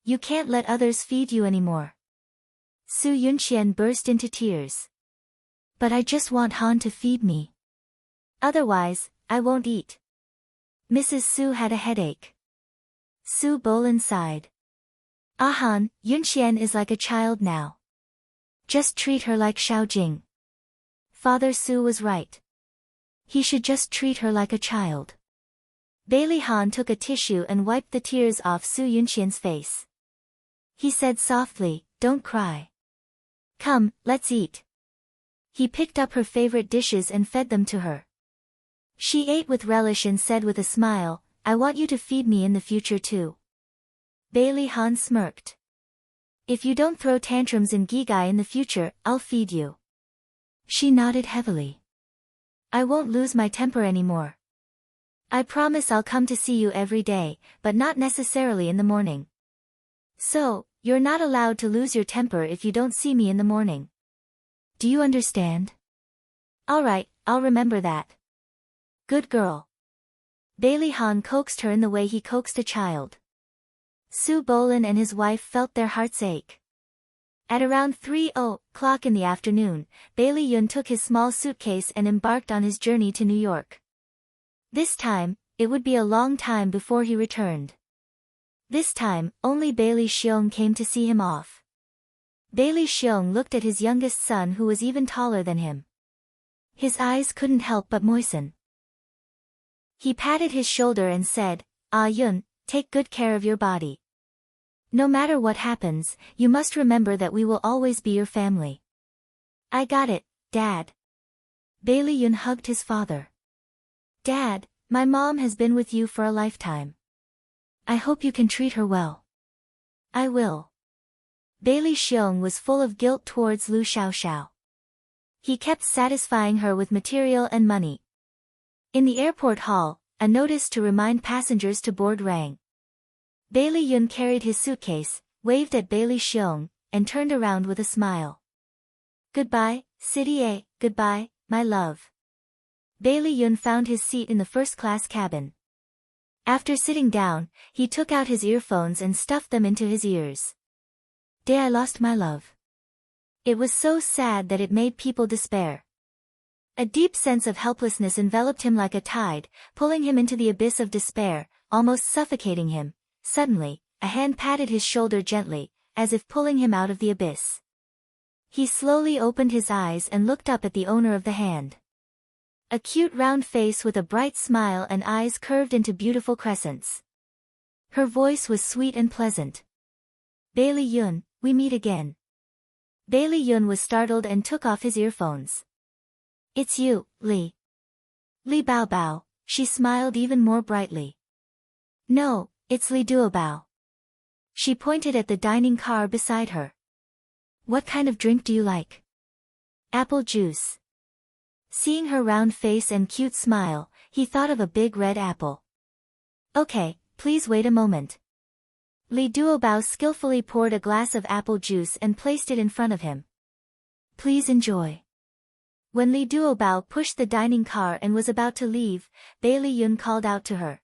You can't let others feed you anymore." Su Yunxian burst into tears. "But I just want Han to feed me. Otherwise, I won't eat." Mrs. Su had a headache. Su Bolin sighed. "Ah Han, Yunxian is like a child now. Just treat her like Xiaojing." Father Su was right. He should just treat her like a child. Bailey Han took a tissue and wiped the tears off Su Yunxian's face. He said softly, "Don't cry. Come, let's eat." He picked up her favorite dishes and fed them to her. She ate with relish and said with a smile, "I want you to feed me in the future too." Bailey Han smirked. "If you don't throw tantrums in Gigai in the future, I'll feed you." She nodded heavily. "I won't lose my temper anymore. I promise I'll come to see you every day, but not necessarily in the morning." "So, you're not allowed to lose your temper if you don't see me in the morning. Do you understand?" "All right, I'll remember that." "Good girl." Bailey Han coaxed her in the way he coaxed a child. Su Bolin and his wife felt their hearts ache. At around 3:00 in the afternoon, Bailey Yun took his small suitcase and embarked on his journey to New York. This time, it would be a long time before he returned. This time, only Bailey Xiong came to see him off. Bailey Xiong looked at his youngest son who was even taller than him. His eyes couldn't help but moisten. He patted his shoulder and said, "Ah Yun, take good care of your body. No matter what happens, you must remember that we will always be your family." "I got it, Dad." Bailey Yun hugged his father. "Dad, my mom has been with you for a lifetime. I hope you can treat her well." "I will." Bailey Xiong was full of guilt towards Lu Xiaoxiao. He kept satisfying her with material and money. In the airport hall, a notice to remind passengers to board rang. Bailey Yun carried his suitcase, waved at Bailey Xiong, and turned around with a smile. "Goodbye, City A, goodbye, my love." Bailey Yun found his seat in the first-class cabin. After sitting down, he took out his earphones and stuffed them into his ears. "Day I lost my love." It was so sad that it made people despair. A deep sense of helplessness enveloped him like a tide, pulling him into the abyss of despair, almost suffocating him. Suddenly, a hand patted his shoulder gently, as if pulling him out of the abyss. He slowly opened his eyes and looked up at the owner of the hand. A cute round face with a bright smile and eyes curved into beautiful crescents. Her voice was sweet and pleasant. "Bailey Yun, we meet again." Bailey Yun was startled and took off his earphones. "It's you, Li." "Li Baobao," she smiled even more brightly. "No, it's Li Duobao." She pointed at the dining car beside her. "What kind of drink do you like?" "Apple juice." Seeing her round face and cute smile, he thought of a big red apple. "Okay, please wait a moment." Li Duobao skillfully poured a glass of apple juice and placed it in front of him. Please enjoy. When Li Duobao pushed the dining car and was about to leave, Bailey Yun called out to her.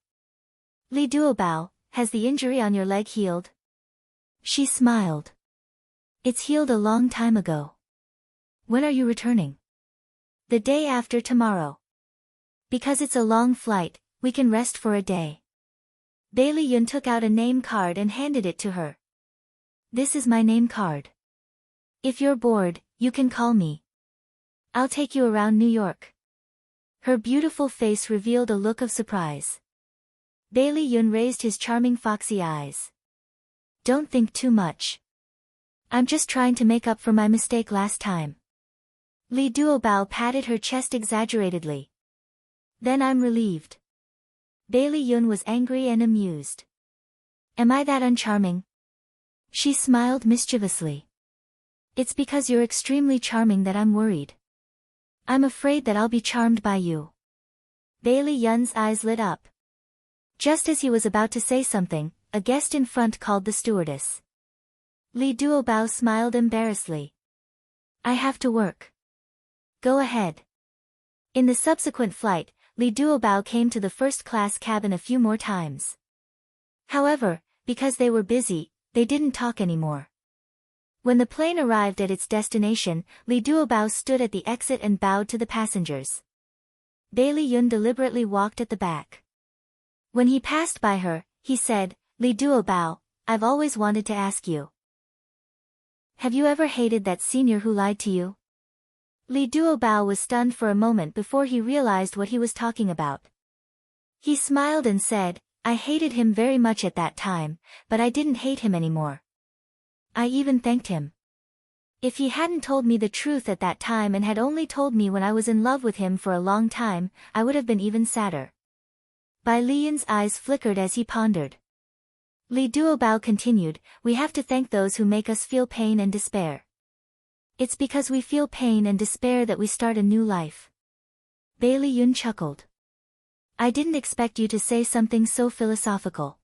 Li Duobao, has the injury on your leg healed? She smiled. It's healed a long time ago. When are you returning? The day after tomorrow. Because it's a long flight, we can rest for a day. Bailey Yun took out a name card and handed it to her. This is my name card. If you're bored, you can call me. I'll take you around New York. Her beautiful face revealed a look of surprise. Bailey Yun raised his charming foxy eyes. Don't think too much. I'm just trying to make up for my mistake last time. Li Duobao patted her chest exaggeratedly. Then I'm relieved. Bailey Yun was angry and amused. Am I that uncharming? She smiled mischievously. It's because you're extremely charming that I'm worried. I'm afraid that I'll be charmed by you. Bailey Yun's eyes lit up. Just as he was about to say something, a guest in front called the stewardess. Li Duobao smiled embarrassedly. I have to work. Go ahead. In the subsequent flight, Li Duobao came to the first-class cabin a few more times. However, because they were busy, they didn't talk anymore. When the plane arrived at its destination, Li Duobao stood at the exit and bowed to the passengers. Bailey Yun deliberately walked at the back. When he passed by her, he said, Li Duobao, I've always wanted to ask you. Have you ever hated that senior who lied to you? Li Duobao was stunned for a moment before he realized what he was talking about. He smiled and said, I hated him very much at that time, but I didn't hate him anymore. I even thanked him. If he hadn't told me the truth at that time and had only told me when I was in love with him for a long time, I would have been even sadder. Bai Liyun's eyes flickered as he pondered. Li Duobao continued, we have to thank those who make us feel pain and despair. It's because we feel pain and despair that we start a new life. Bailey Yun chuckled. I didn't expect you to say something so philosophical.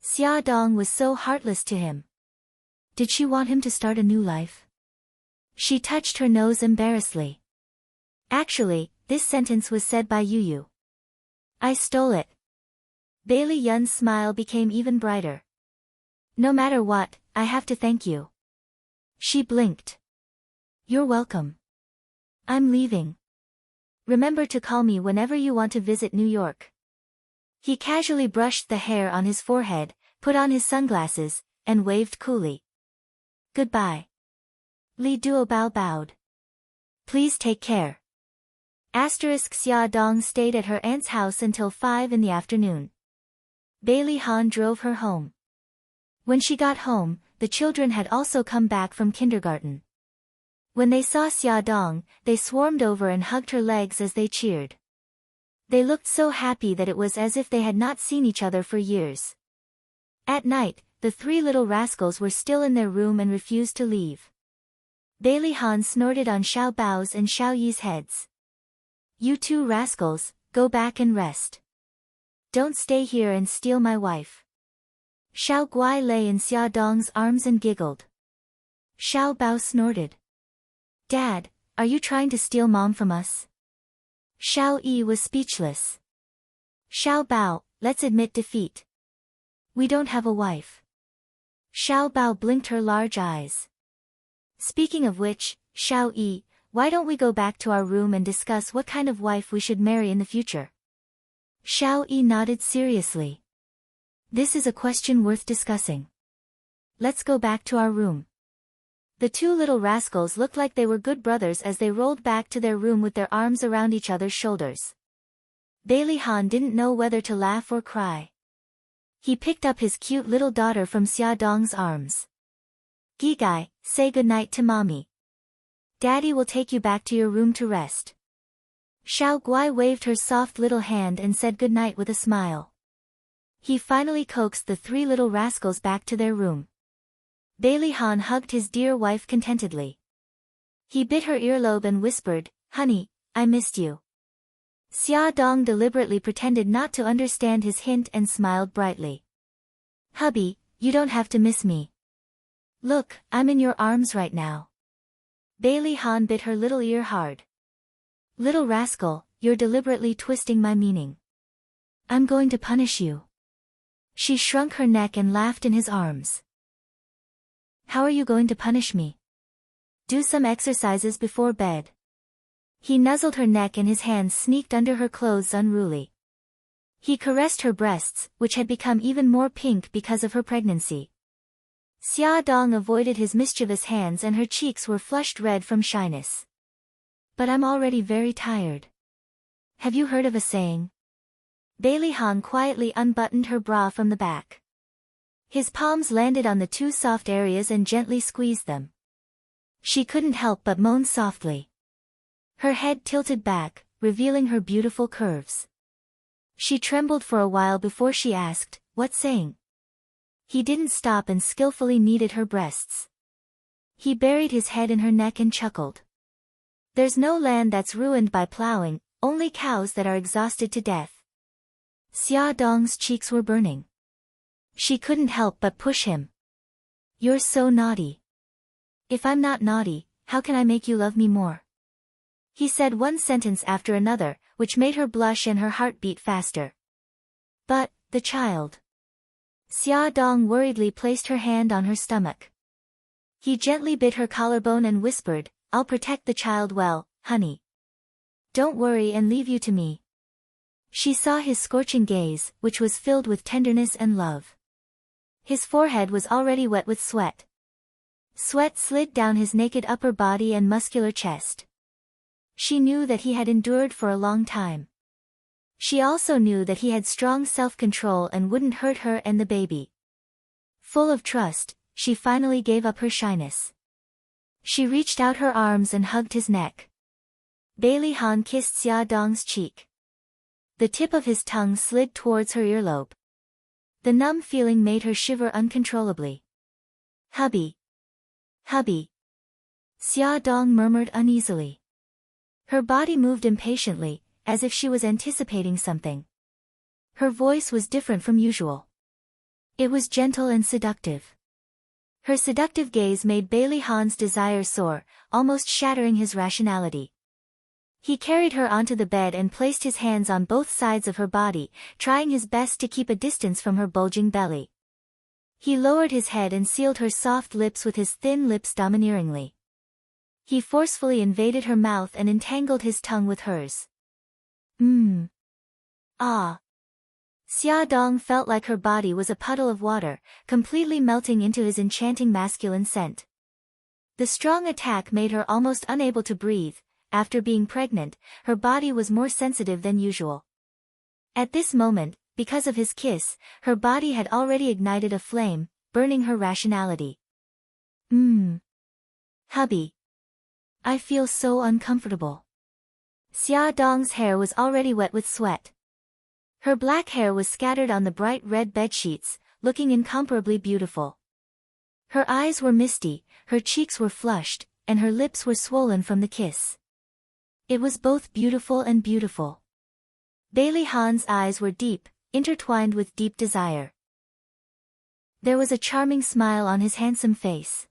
Xia Dong was so heartless to him. Did she want him to start a new life? She touched her nose embarrassedly. Actually, this sentence was said by Yu. I stole it. Bailey Yun's smile became even brighter. No matter what, I have to thank you. She blinked. You're welcome. I'm leaving. Remember to call me whenever you want to visit New York. He casually brushed the hair on his forehead, put on his sunglasses, and waved coolly. Goodbye. Li Duobao bowed. Please take care. Xia Dong stayed at her aunt's house until 5 in the afternoon. Bailey Han drove her home. When she got home, the children had also come back from kindergarten. When they saw Xia Dong, they swarmed over and hugged her legs as they cheered. They looked so happy that it was as if they had not seen each other for years. At night, the three little rascals were still in their room and refused to leave. Bailey Han snorted on Xiao Bao's and Xiao Yi's heads. You two rascals, go back and rest. Don't stay here and steal my wife. Xiao Guai lay in Xia Dong's arms and giggled. Xiao Bao snorted. Dad, are you trying to steal Mom from us? Xiao Yi was speechless. Xiao Bao, let's admit defeat. We don't have a wife. Xiao Bao blinked her large eyes. Speaking of which, Xiao Yi, why don't we go back to our room and discuss what kind of wife we should marry in the future? Xiao Yi nodded seriously. This is a question worth discussing. Let's go back to our room. The two little rascals looked like they were good brothers as they rolled back to their room with their arms around each other's shoulders. Bailey Han didn't know whether to laugh or cry. He picked up his cute little daughter from Xia Dong's arms. Gigai, say goodnight to Mommy. Daddy will take you back to your room to rest. Xiao Guai waved her soft little hand and said goodnight with a smile. He finally coaxed the three little rascals back to their room. Bailey Han hugged his dear wife contentedly. He bit her earlobe and whispered, Honey, I missed you. Xia Dong deliberately pretended not to understand his hint and smiled brightly. Hubby, You don't have to miss me. Look, I'm in your arms right now. Bailey Han bit her little ear hard. Little rascal, you're deliberately twisting my meaning. I'm going to punish you. She shrunk her neck and laughed in his arms. How are you going to punish me? Do some exercises before bed. He nuzzled her neck and his hands sneaked under her clothes unruly. He caressed her breasts, which had become even more pink because of her pregnancy. Xia Dong avoided his mischievous hands and her cheeks were flushed red from shyness. But I'm already very tired. Have you heard of a saying? Bailey Han quietly unbuttoned her bra from the back. His palms landed on the two soft areas and gently squeezed them. She couldn't help but moan softly. Her head tilted back, revealing her beautiful curves. She trembled for a while before she asked, "What saying?" He didn't stop and skillfully kneaded her breasts. He buried his head in her neck and chuckled. There's no land that's ruined by plowing, only cows that are exhausted to death. Xia Dong's cheeks were burning. She couldn't help but push him. You're so naughty. If I'm not naughty, how can I make you love me more? He said one sentence after another, which made her blush and her heart beat faster. But, the child. Xia Dong worriedly placed her hand on her stomach. He gently bit her collarbone and whispered, I'll protect the child well, honey. Don't worry and leave you to me. She saw his scorching gaze, which was filled with tenderness and love. His forehead was already wet with sweat. Sweat slid down his naked upper body and muscular chest. She knew that he had endured for a long time. She also knew that he had strong self-control and wouldn't hurt her and the baby. Full of trust, she finally gave up her shyness. She reached out her arms and hugged his neck. Bailey Han kissed Xia Dong's cheek. The tip of his tongue slid towards her earlobe. The numb feeling made her shiver uncontrollably. Hubby. Hubby. Xia Dong murmured uneasily. Her body moved impatiently, as if she was anticipating something. Her voice was different from usual. It was gentle and seductive. Her seductive gaze made Bailey Han's desire soar, almost shattering his rationality. He carried her onto the bed and placed his hands on both sides of her body, trying his best to keep a distance from her bulging belly. He lowered his head and sealed her soft lips with his thin lips domineeringly. He forcefully invaded her mouth and entangled his tongue with hers. Ah. Xia Dong felt like her body was a puddle of water, completely melting into his enchanting masculine scent. The strong attack made her almost unable to breathe. After being pregnant, her body was more sensitive than usual. At this moment, because of his kiss, her body had already ignited a flame, burning her rationality. Hubby. I feel so uncomfortable. Xia Dong's hair was already wet with sweat. Her black hair was scattered on the bright red bedsheets, looking incomparably beautiful. Her eyes were misty, her cheeks were flushed, and her lips were swollen from the kiss. It was both beautiful and beautiful. Bailey Han's eyes were deep, intertwined with deep desire. There was a charming smile on his handsome face.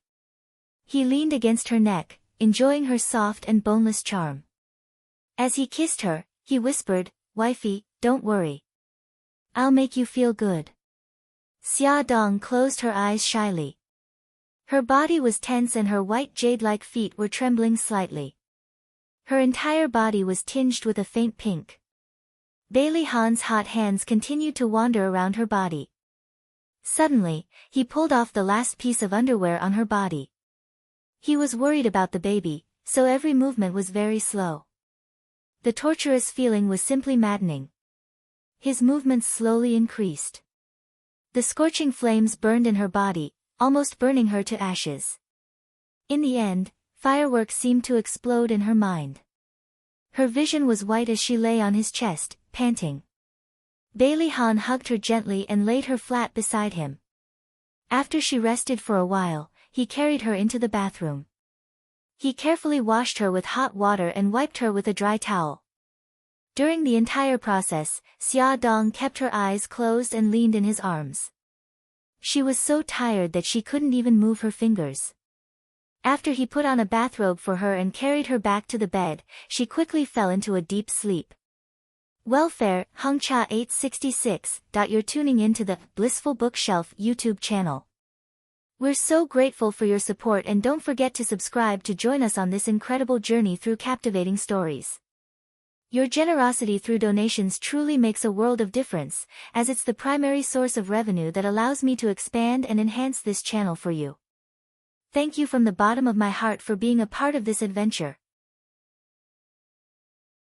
He leaned against her neck, enjoying her soft and boneless charm. As he kissed her, he whispered, Wifey, don't worry. I'll make you feel good. Xia Dong closed her eyes shyly. Her body was tense and her white jade-like feet were trembling slightly. Her entire body was tinged with a faint pink. Bailey Han's hot hands continued to wander around her body. Suddenly, he pulled off the last piece of underwear on her body. He was worried about the baby, so every movement was very slow. The torturous feeling was simply maddening. His movements slowly increased. The scorching flames burned in her body, almost burning her to ashes. In the end, fireworks seemed to explode in her mind. Her vision was white as she lay on his chest, panting. Bailey Han hugged her gently and laid her flat beside him. After she rested for a while, he carried her into the bathroom. He carefully washed her with hot water and wiped her with a dry towel. During the entire process, Xia Dong kept her eyes closed and leaned in his arms. She was so tired that she couldn't even move her fingers. After he put on a bathrobe for her and carried her back to the bed, she quickly fell into a deep sleep. Welfare, Hungcha 866. You're tuning in to the Blissful Bookshelf YouTube channel. We're so grateful for your support, and don't forget to subscribe to join us on this incredible journey through captivating stories. Your generosity through donations truly makes a world of difference, as it's the primary source of revenue that allows me to expand and enhance this channel for you. Thank you from the bottom of my heart for being a part of this adventure.